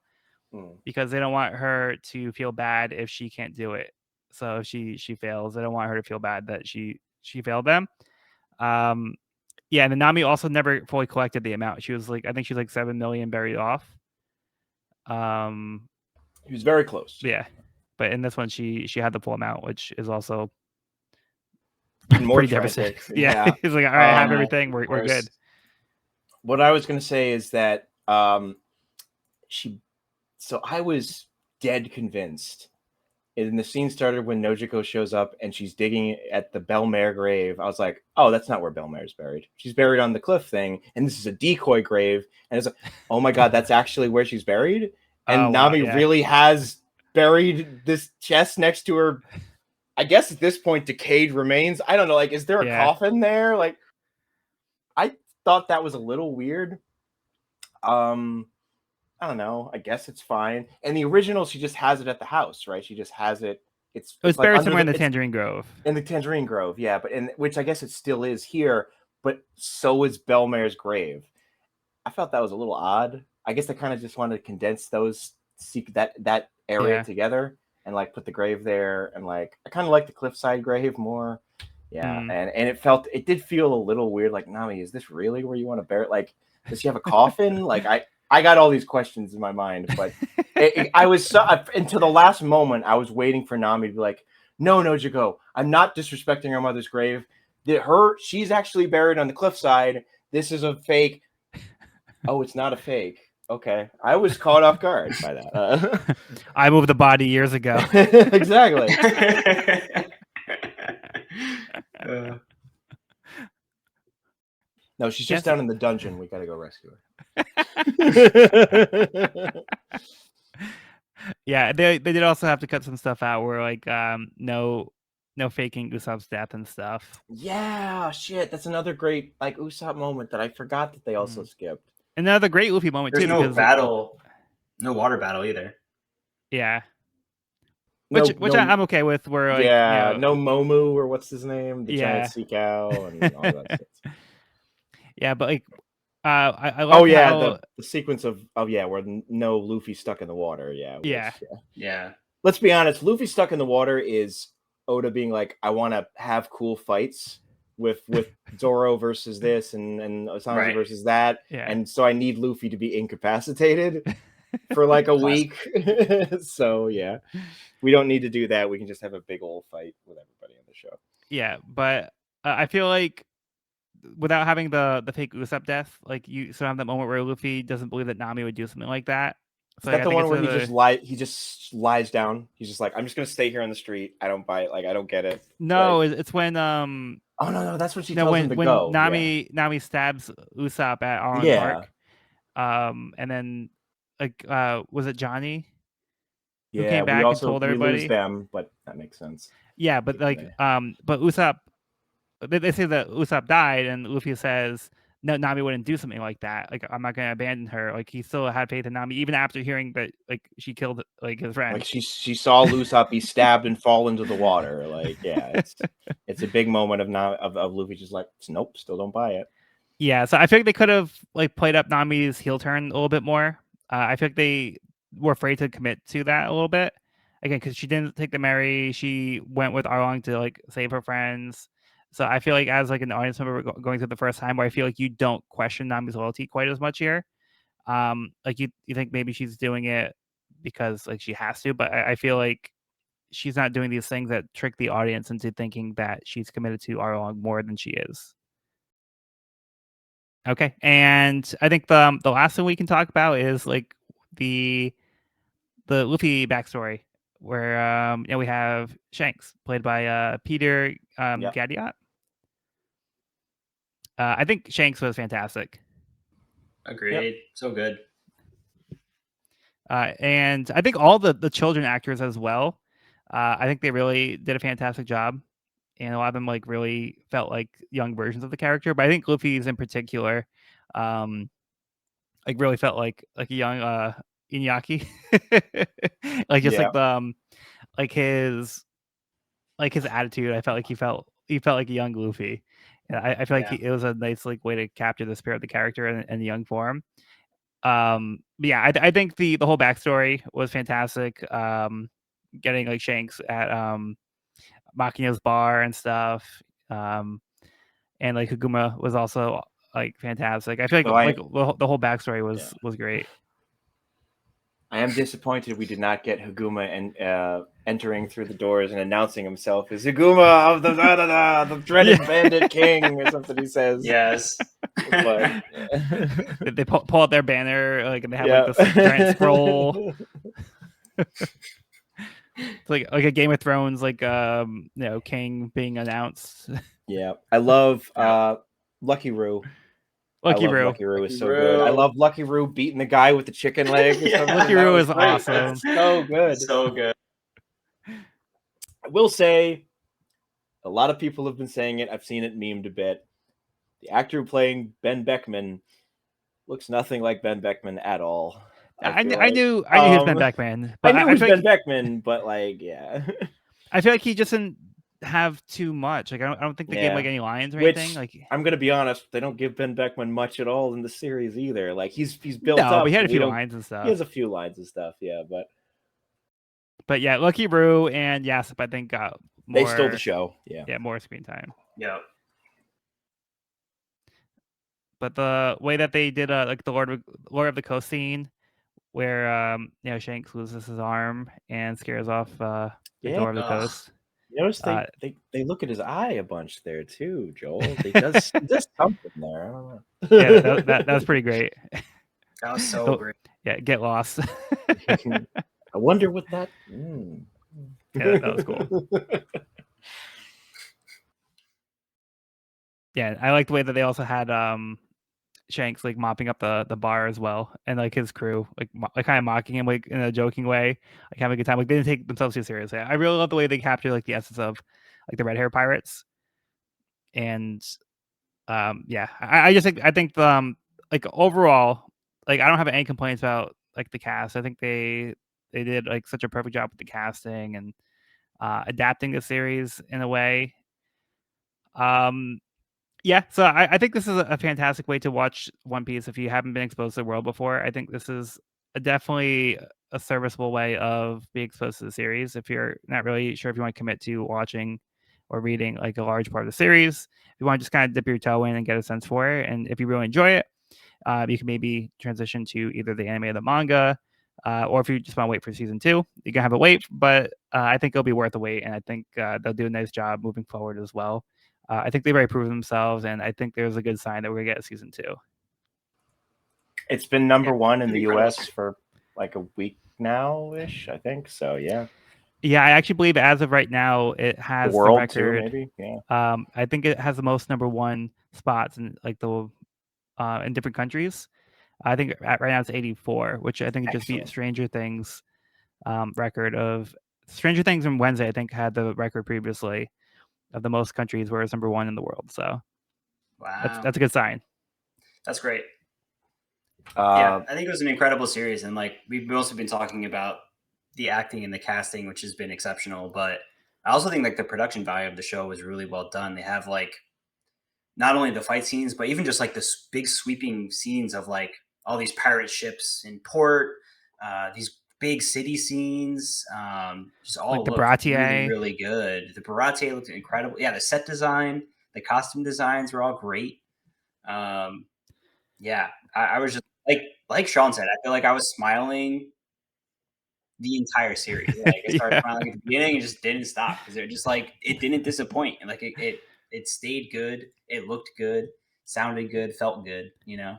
Because they don't want her to feel bad if she can't do it. So if she fails, they don't want her to feel bad that she failed them. Yeah, and then Nami also never fully collected the amount. She was like, I think she's like 7 million buried off. He was very close. Yeah, but in this one, she had the full amount, which is also more pretty devastating. Yeah, he's like, all right, I have everything. We're good. What I was going to say is that So I was dead convinced. And the scene started when Nojiko shows up and she's digging at the Belmare grave. I was like, oh, that's not where Belmare's buried. She's buried on the cliff thing. And this is a decoy grave. And it's like, oh my God, that's actually where she's buried. And Nami really has buried this chest next to her. I guess at this point, decayed remains. I don't know. Like, is there a coffin there? Like, I thought that was a little weird. I don't know. I guess it's fine. And the original, she just has it at the house, right? She just has it. It's buried somewhere in the Tangerine Grove. In the Tangerine Grove, yeah. But which I guess it still is here. But so is Belmare's grave. I felt that was a little odd. I guess they kind of just wanted to condense that area together and like put the grave there. And like I kind of like the cliffside grave more. Yeah, and it did feel a little weird. Like, Nami, is this really where you want to bury it? Like, does she have a coffin? Like I got all these questions in my mind, but I was until the last moment, I was waiting for Nami to be like, no, Nojiko, I'm not disrespecting her mother's grave. She's actually buried on the cliffside. This is a fake. Oh, it's not a fake. Okay. I was caught off guard by that. I moved the body years ago. Exactly. No, she's just down in the dungeon. We got to go rescue her. Yeah, they did also have to cut some stuff out where like no faking Usopp's death and stuff. Yeah, shit, that's another great like Usopp moment that I forgot that they also skipped. Another great Luffy moment There's too, no because battle, no water battle either. yeah, No, which I'm okay with. Where like yeah, no Momu or what's his name, the giant yeah, sea cow and all that stuff. yeah, but like I love how the sequence of where no Luffy stuck in the water. Yeah. Let's be honest, Luffy stuck in the water is Oda being like, I want to have cool fights with Zoro versus this and Sanji Right. versus that, Yeah. and so I need Luffy to be incapacitated for like a week. So yeah, we don't need to do that. We can just have a big old fight with everybody on the show. Yeah, but I feel like without having the fake Usopp death, like you still have that moment where Luffy doesn't believe that Nami would do something like that. So Is that I the think one it's where another... he just lies down? He's just like, I'm just gonna stay here on the street. I don't buy it. Like I don't get it. No, Like, it's when oh no, that's when she no, tells him to when go. Nami stabs Usopp at Arlong Yeah. Park, and then like was it Johnny who Yeah, came back and told we lose everybody? them, but that makes sense. Yeah, but like but Usopp, they say that Usopp died, and Luffy says no, Nami wouldn't do something like that. Like I'm not gonna abandon her. Like he still had faith in Nami even after hearing that like she killed like his friend. Like she saw Usopp be stabbed and fall into the water. Like yeah, it's a big moment of Luffy just like, nope, still don't buy it. Yeah, so I feel like they could have like played up Nami's heel turn a little bit more. I feel like they were afraid to commit to that a little bit again because she didn't take the Mary. She went with Arlong to like save her friends. So I feel like as like an audience member going through the first time, where I feel like you don't question Nami's loyalty quite as much here. Like you think maybe she's doing it because like she has to, but I feel like she's not doing these things that trick the audience into thinking that she's committed to Arlong more than she is. Okay, and I think the last thing we can talk about is like the Luffy backstory, where we have Shanks played by Peter Gadiot. I think Shanks was fantastic. Agreed. Yep. So good. And I think all the children actors as well. I think they really did a fantastic job, and a lot of them like really felt like young versions of the character. But I think Luffy's in particular, like really felt like a young Iñaki, like just like the like his attitude. I felt like he felt like a young Luffy. And I feel like it was a nice like way to capture the spirit of the character in the young form. But yeah, I think the whole backstory was fantastic. Getting like Shanks at Makino's bar and stuff. And like Haguma was also like fantastic. I feel like the whole backstory was great. I am disappointed we did not get Haguma and entering through the doors and announcing himself as Haguma of the dreaded bandit king or something he says. Yes. But they pull out their banner like and they have like this giant scroll. It's like a Game of Thrones like king being announced. Yeah, I love Lucky Roo. Lucky Roo. Lucky Roo is so good. I love Lucky Roo beating the guy with the chicken leg. Lucky Roo is awesome. That's so good. So good. I will say, a lot of people have been saying it. I've seen it memed a bit. The actor playing Ben Beckman looks nothing like Ben Beckman at all. I knew he was Ben Beckman. But I knew he was Ben Beckman, but like, yeah. I feel like he just didn't have too much. Like I don't think they gave like any lines or anything. Like I'm gonna be honest, they don't give Ben Beckman much at all in the series either. Like he's built up. But he had a few lines and stuff. He has a few lines and stuff, yeah. But yeah, Lucky Roo and Yasip, I think got more. They stole the show. Yeah, more screen time. Yeah. But the way that they did like the Lord of the Coast scene, where Shanks loses his arm and scares off the Lord of the Coast. You notice they look at his eye a bunch there too, Joel. He does something there. I don't know. Yeah, that was pretty great. That was so great. Yeah, get lost. I wonder what that. Yeah, that was cool. Yeah, I like the way that they also had Shanks like mopping up the bar as well, and like his crew like kind of mocking him like in a joking way, like having a good time. Like they didn't take themselves too seriously. I really love the way they capture like the essence of like the red hair pirates. And yeah, I think like overall, like I don't have any complaints about like the cast. I think they did like such a perfect job with the casting and adapting the series in a way. Yeah, so I think this is a fantastic way to watch One Piece if you haven't been exposed to the world before. I think this is definitely a serviceable way of being exposed to the series if you're not really sure if you want to commit to watching or reading like a large part of the series. If you want to just kind of dip your toe in and get a sense for it, and if you really enjoy it, you can maybe transition to either the anime or the manga, or if you just want to wait for season 2, you can have a wait. But I think it'll be worth the wait, and I think they'll do a nice job moving forward as well. I think they've already proven themselves, and I think there's a good sign that we're gonna get a season 2. It's been number one in the US for like a week now ish, I think. So yeah. Yeah, I actually believe as of right now it has The world record. too, maybe. Yeah. I think it has the most number 1 spots in like the in different countries. I think right now it's 84, which I think just beat Stranger Things record of Stranger Things and Wednesday. I think had the record previously of the most countries where it's number 1 in the world. So wow, that's a good sign. That's great. Yeah, I think it was an incredible series, and like we've mostly been talking about the acting and the casting, which has been exceptional. But I also think like the production value of the show was really well done. They have like not only the fight scenes, but even just like this big sweeping scenes of like all these pirate ships in port, these big city scenes, just all Like the looked really, Baratier. really good. The Baratier looked incredible. Yeah, the set design, the costume designs were all great. Yeah, I was just like Sean said, I feel like I was smiling the entire series. Like I started Yeah. smiling at the beginning and just didn't stop because it just like it didn't disappoint. And like it stayed good, it looked good, sounded good, felt good. You know.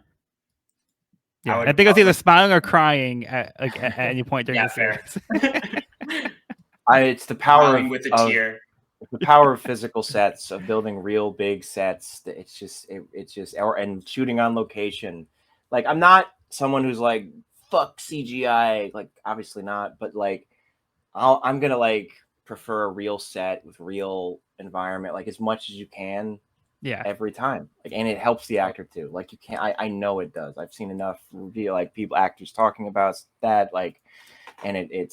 Yeah, I would think I was either like, smiling or crying at like at any point during yeah, the fair. series. It's the power Smiling with a tear. the power of physical sets, of building real big sets. It's just and shooting on location. Like I'm not someone who's like fuck CGI, like obviously not, but like I'm gonna like prefer a real set with real environment, like as much as you can. Yeah. Every time, like, and it helps the actor too. Like you can't, I know it does. I've seen enough review, like actors talking about that, like, and it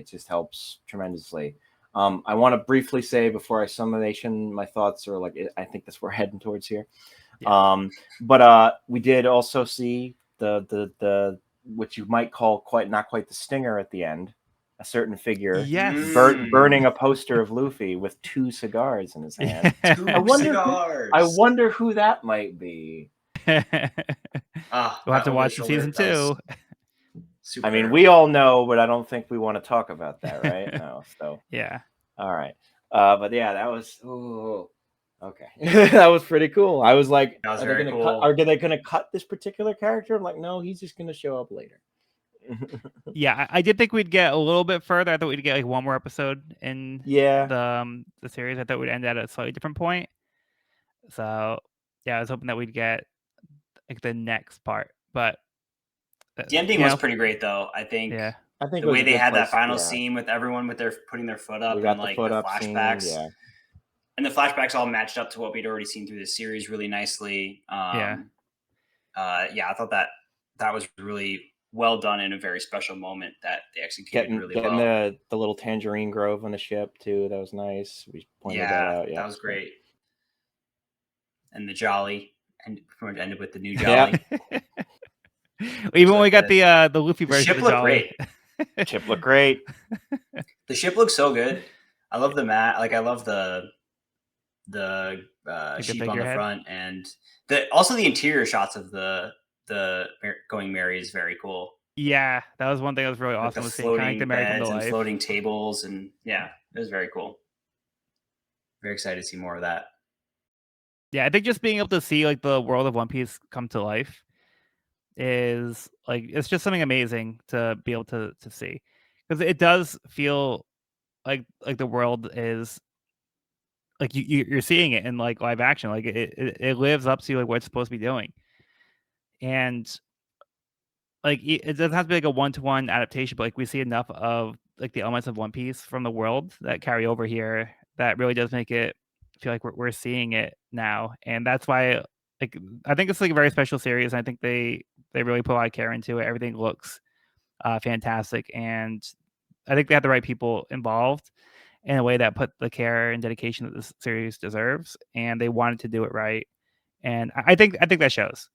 just helps tremendously. I want to briefly say before I summation my thoughts, or like I think that's what we're heading towards here. Yeah. But we did also see the what you might call not quite the stinger at the end. A certain figure, Yes. burning a poster of Luffy with 2 cigars in his hand. I wonder who that might be. We'll have to watch the season 2. I mean, we all know, but I don't think we want to talk about that, right? No. So yeah. All right. But yeah, that was okay. That was pretty cool. I was like, That was are they very gonna cool. are they gonna cut this particular character? I'm like, no, he's just gonna show up later. Yeah, I did think we'd get a little bit further. I thought we'd get like one more episode in the series. I thought we'd end at a slightly different point. So yeah, I was hoping that we'd get like the next part, but the ending was pretty great though. I think the way they had that final scene with everyone with their putting their foot up and like the flashbacks. Scene, and the flashbacks all matched up to what we'd already seen through the series really nicely. I thought that was really well done in a very special moment that they executed really well. Getting the little tangerine grove on the ship too. That was nice. We pointed that out. Yeah, that was great. And the Jolly, and pretty much ended with the new Jolly. Even when we got the Luffy version of the Jolly. Ship looked great. The ship looks so good. I love the mat. Like I love the sheep on the front, and also the interior shots of the Going Merry is very cool. Yeah, that was one thing that was really awesome. The floating beds and floating tables, and yeah, it was very cool. Very excited to see more of that. Yeah, I think just being able to see like the world of One Piece come to life is like it's just something amazing to be able to see, because it does feel like the world is like you're seeing it in like live action, like it lives up to like what it's supposed to be doing, and like it doesn't have to be like a one-to-one adaptation, but like we see enough of like the elements of One Piece from the world that carry over here that really does make it feel like we're seeing it now, and that's why like I think it's like a very special series. And I think they really put a lot of care into it. Everything looks fantastic, and I think they had the right people involved in a way that put the care and dedication that this series deserves, and they wanted to do it right. And I think that shows.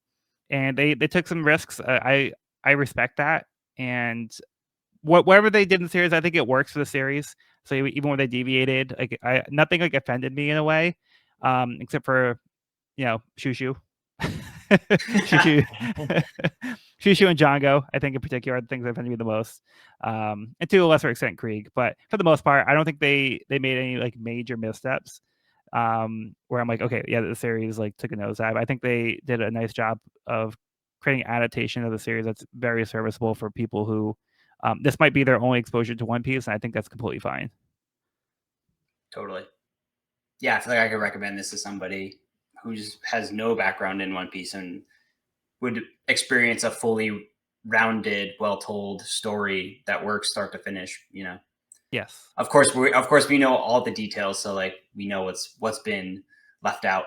And they took some risks. I respect that, and whatever they did in the series, I think it works for the series. So even when they deviated, like nothing like offended me in a way, except for Shushu. Shushu. Shushu and Django, I think in particular, are the things that offended me the most. And to a lesser extent, Krieg. But for the most part, I don't think they made any like major missteps. Where I'm like, okay, yeah, the series like took a nosedive. I think they did a nice job of creating adaptation of the series that's very serviceable for people who this might be their only exposure to One Piece, and I think that's completely fine. Totally. Yeah, I feel like I could recommend this to somebody who just has no background in One Piece and would experience a fully rounded, well-told story that works start to finish. Yes. Of course, we know all the details, so like we know what's been left out,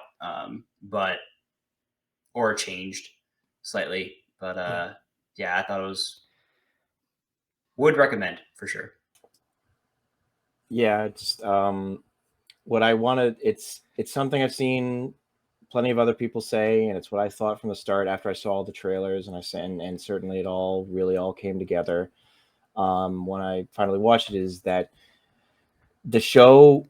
or changed slightly. But yeah, I thought would recommend for sure. Yeah, it's what I wanted. It's something I've seen plenty of other people say, and it's what I thought from the start after I saw all the trailers, and and certainly it all came together when I finally watched it. Is that the show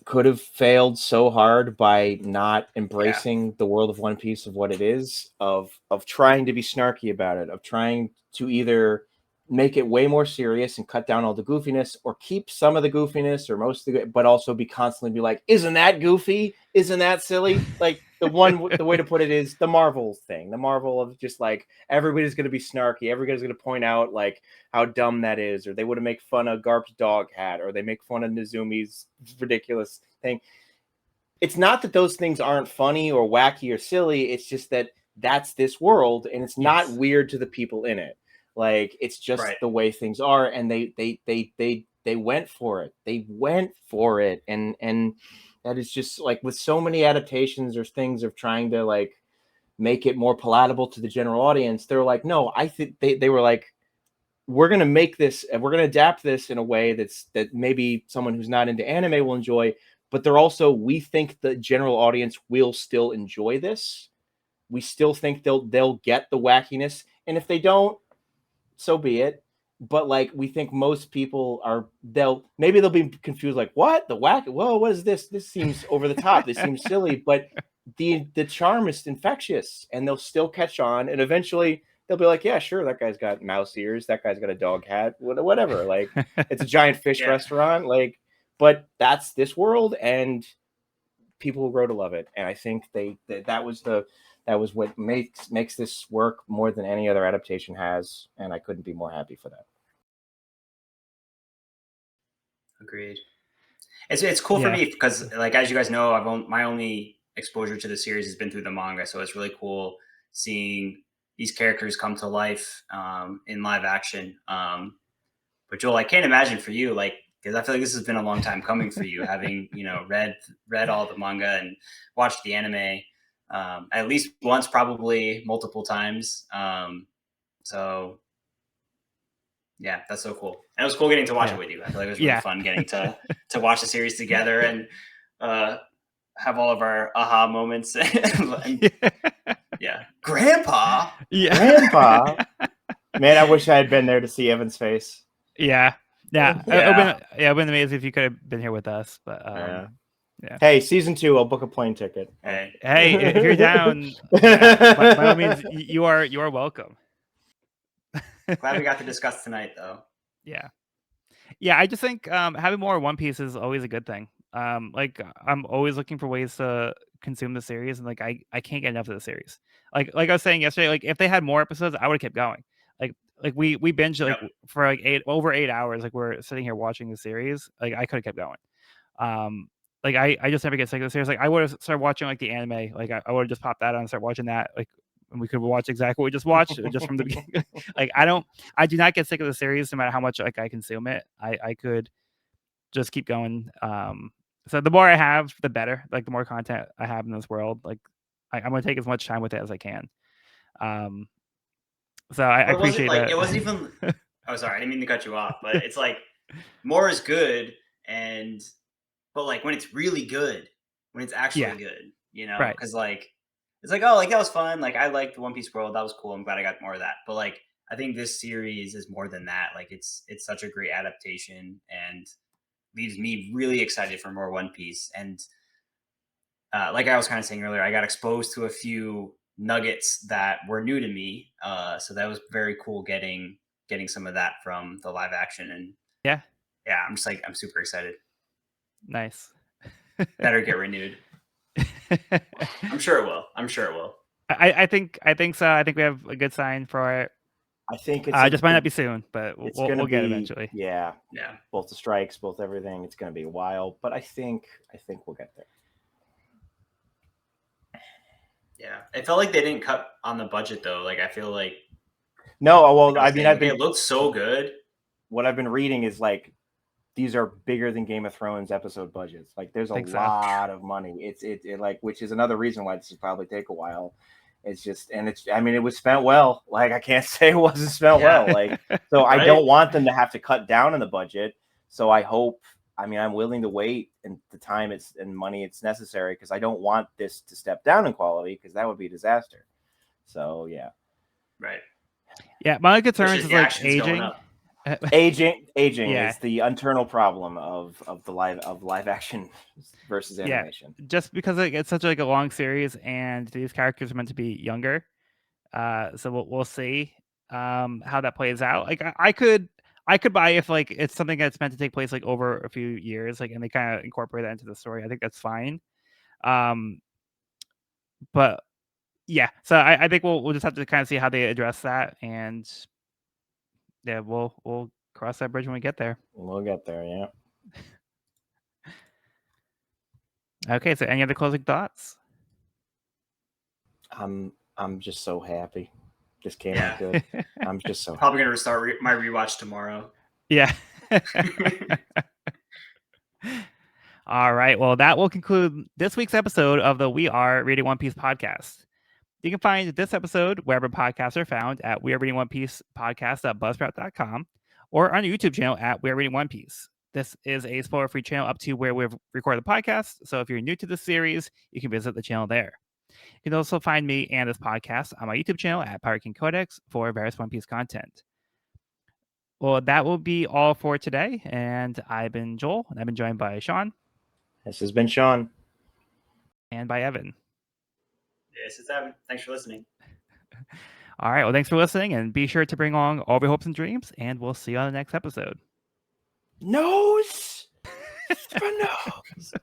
could have failed so hard by not embracing the world of One Piece of what it is, of trying to be snarky about it, of trying to either make it way more serious and cut down all the goofiness, or keep some of the goofiness or most of the, but also be constantly be like, isn't that goofy? Isn't that silly? Like the way to put it is the Marvel thing, the Marvel of just like everybody's going to be snarky, everybody's going to point out like how dumb that is, or they would have make fun of Garp's dog hat, or they make fun of Nezumi's ridiculous thing. It's not that those things aren't funny or wacky or silly. It's just that that's this world, and it's not weird to the people in it. Like it's just the way things are, and they went for it. They went for it, and that is just like with so many adaptations or things of trying to like make it more palatable to the general audience. They're like, no, I think they were like, we're going to make this and we're going to adapt this in a way that maybe someone who's not into anime will enjoy, but they're also, we think the general audience will still enjoy this. We still think they'll get the wackiness, and if they don't, so be it. But like, we think most people they'll be confused, like, what, the whack, whoa, what is this seems over the top, this seems silly, but the charm is infectious, and they'll still catch on, and eventually they'll be like, yeah, sure, that guy's got mouse ears, that guy's got a dog hat, whatever, like it's a giant fish restaurant, like, but that's this world, and people will grow to love it. And I think that was what makes this work more than any other adaptation has, and I couldn't be more happy for that. Agreed. It's cool for me because, like, as you guys know, my only exposure to the series has been through the manga, so it's really cool seeing these characters come to life in live action. But Joel, I can't imagine for you, like, because I feel like this has been a long time coming for you, having read all the manga and watched the anime at least once, probably multiple times. So yeah, that's so cool. And it was cool getting to watch it with you. I feel like it was really fun getting to watch the series together and have all of our aha moments. Grandpa. Grandpa. Man, I wish I had been there to see Evan's face. Yeah. It would been amazing if you could have been here with us. But yeah. Hey, season 2, I'll book a plane ticket. Hey, if you're down, by all means, you are welcome. Glad we got to discuss tonight, though. Yeah. I just think having more One Piece is always a good thing. Like I'm always looking for ways to consume the series, and like I can't get enough of the series. Like I was saying yesterday, like if they had more episodes, I would have kept going. Like we binged like for like over 8 hours. Like we're sitting here watching the series. Like I could have kept going. Like I just never get sick of the series. Like I would have started watching like the anime. Like I would have just popped that on and start watching that. Like and we could watch exactly what we just watched, just from the beginning. Like I do not get sick of the series no matter how much like I consume it. I could just keep going. So the more I have, the better. Like the more content I have in this world, like I'm gonna take as much time with it as I can. So I But it wasn't appreciate like that. it wasn't even. Oh, sorry, I didn't mean to cut you off, but it's like more is good, but like when it's really good, when it's actually Yeah. good, you know, Right. because like it's like, oh, like that was fun. Like I liked the One Piece world, that was cool. I'm glad I got more of that. But like I think this series is more than that. Like it's such a great adaptation and leaves me really excited for more One Piece. And like I was kind of saying earlier, I got exposed to a few nuggets that were new to me. So that was very cool getting some of that from the live action. And Yeah. yeah, I'm just like I'm super excited. Nice. Better get renewed. I'm sure it will. I'm sure it will. I think so. I think we have a good sign for it. I think Just might not be soon, but it's we'll gonna get it be eventually. yeah, Yeah. both the strikes, both everything. It's gonna be a while, but I think we'll get there. Yeah. It felt like they didn't cut on the budget though. Like I feel like No, well, like I I was mean, saying, it looked so good. What I've been reading is like these are bigger than Game of Thrones episode budgets. Like there's a Think so. lot of money. It's like, which is another reason why this will probably take a while. It's just, and it's, I mean, it was spent well. Like I can't say it wasn't spent Yeah. well. Like, so I Right? don't want them to have to cut down on the budget. So I hope, I mean, I'm willing to wait and the time and money it's necessary because I don't want this to step down in quality because that would be a disaster. So yeah. Right. Yeah, my concern is the like action's going aging. up. Aging Yeah. is the internal problem of live action versus animation. Yeah, just because it's such like a long series and these characters are meant to be younger. So we'll see how that plays out. Like I could buy if like it's something that's meant to take place like over a few years, like and they kind of incorporate that into the story. I think that's fine. But yeah, so I think we'll just have to kind of see how they address that, and yeah, we'll cross that bridge when we get there. We'll get there, yeah. Okay, so any other closing thoughts? I'm just so happy. This came out good. I'm just so probably gonna start my rewatch tomorrow. Yeah. All right. Well, that will conclude this week's episode of the We Are Reading One Piece podcast. You can find this episode wherever podcasts are found at We Are Reading One Piece podcast.buzzsprout.com or on our YouTube channel at We Are Reading One Piece. This is a spoiler-free channel up to where we've recorded the podcast. So if you're new to this series, you can visit the channel there. You can also find me and this podcast on my YouTube channel at Pirate King Codex for various One Piece content. Well, that will be all for today. And I've been Joel, and I've been joined by Sean. This has been Sean. And by Evan. Yes, it's Evan. Thanks for listening. All right. Well, thanks for listening. And be sure to bring along all of your hopes and dreams. And we'll see you on the next episode. Nose for nose.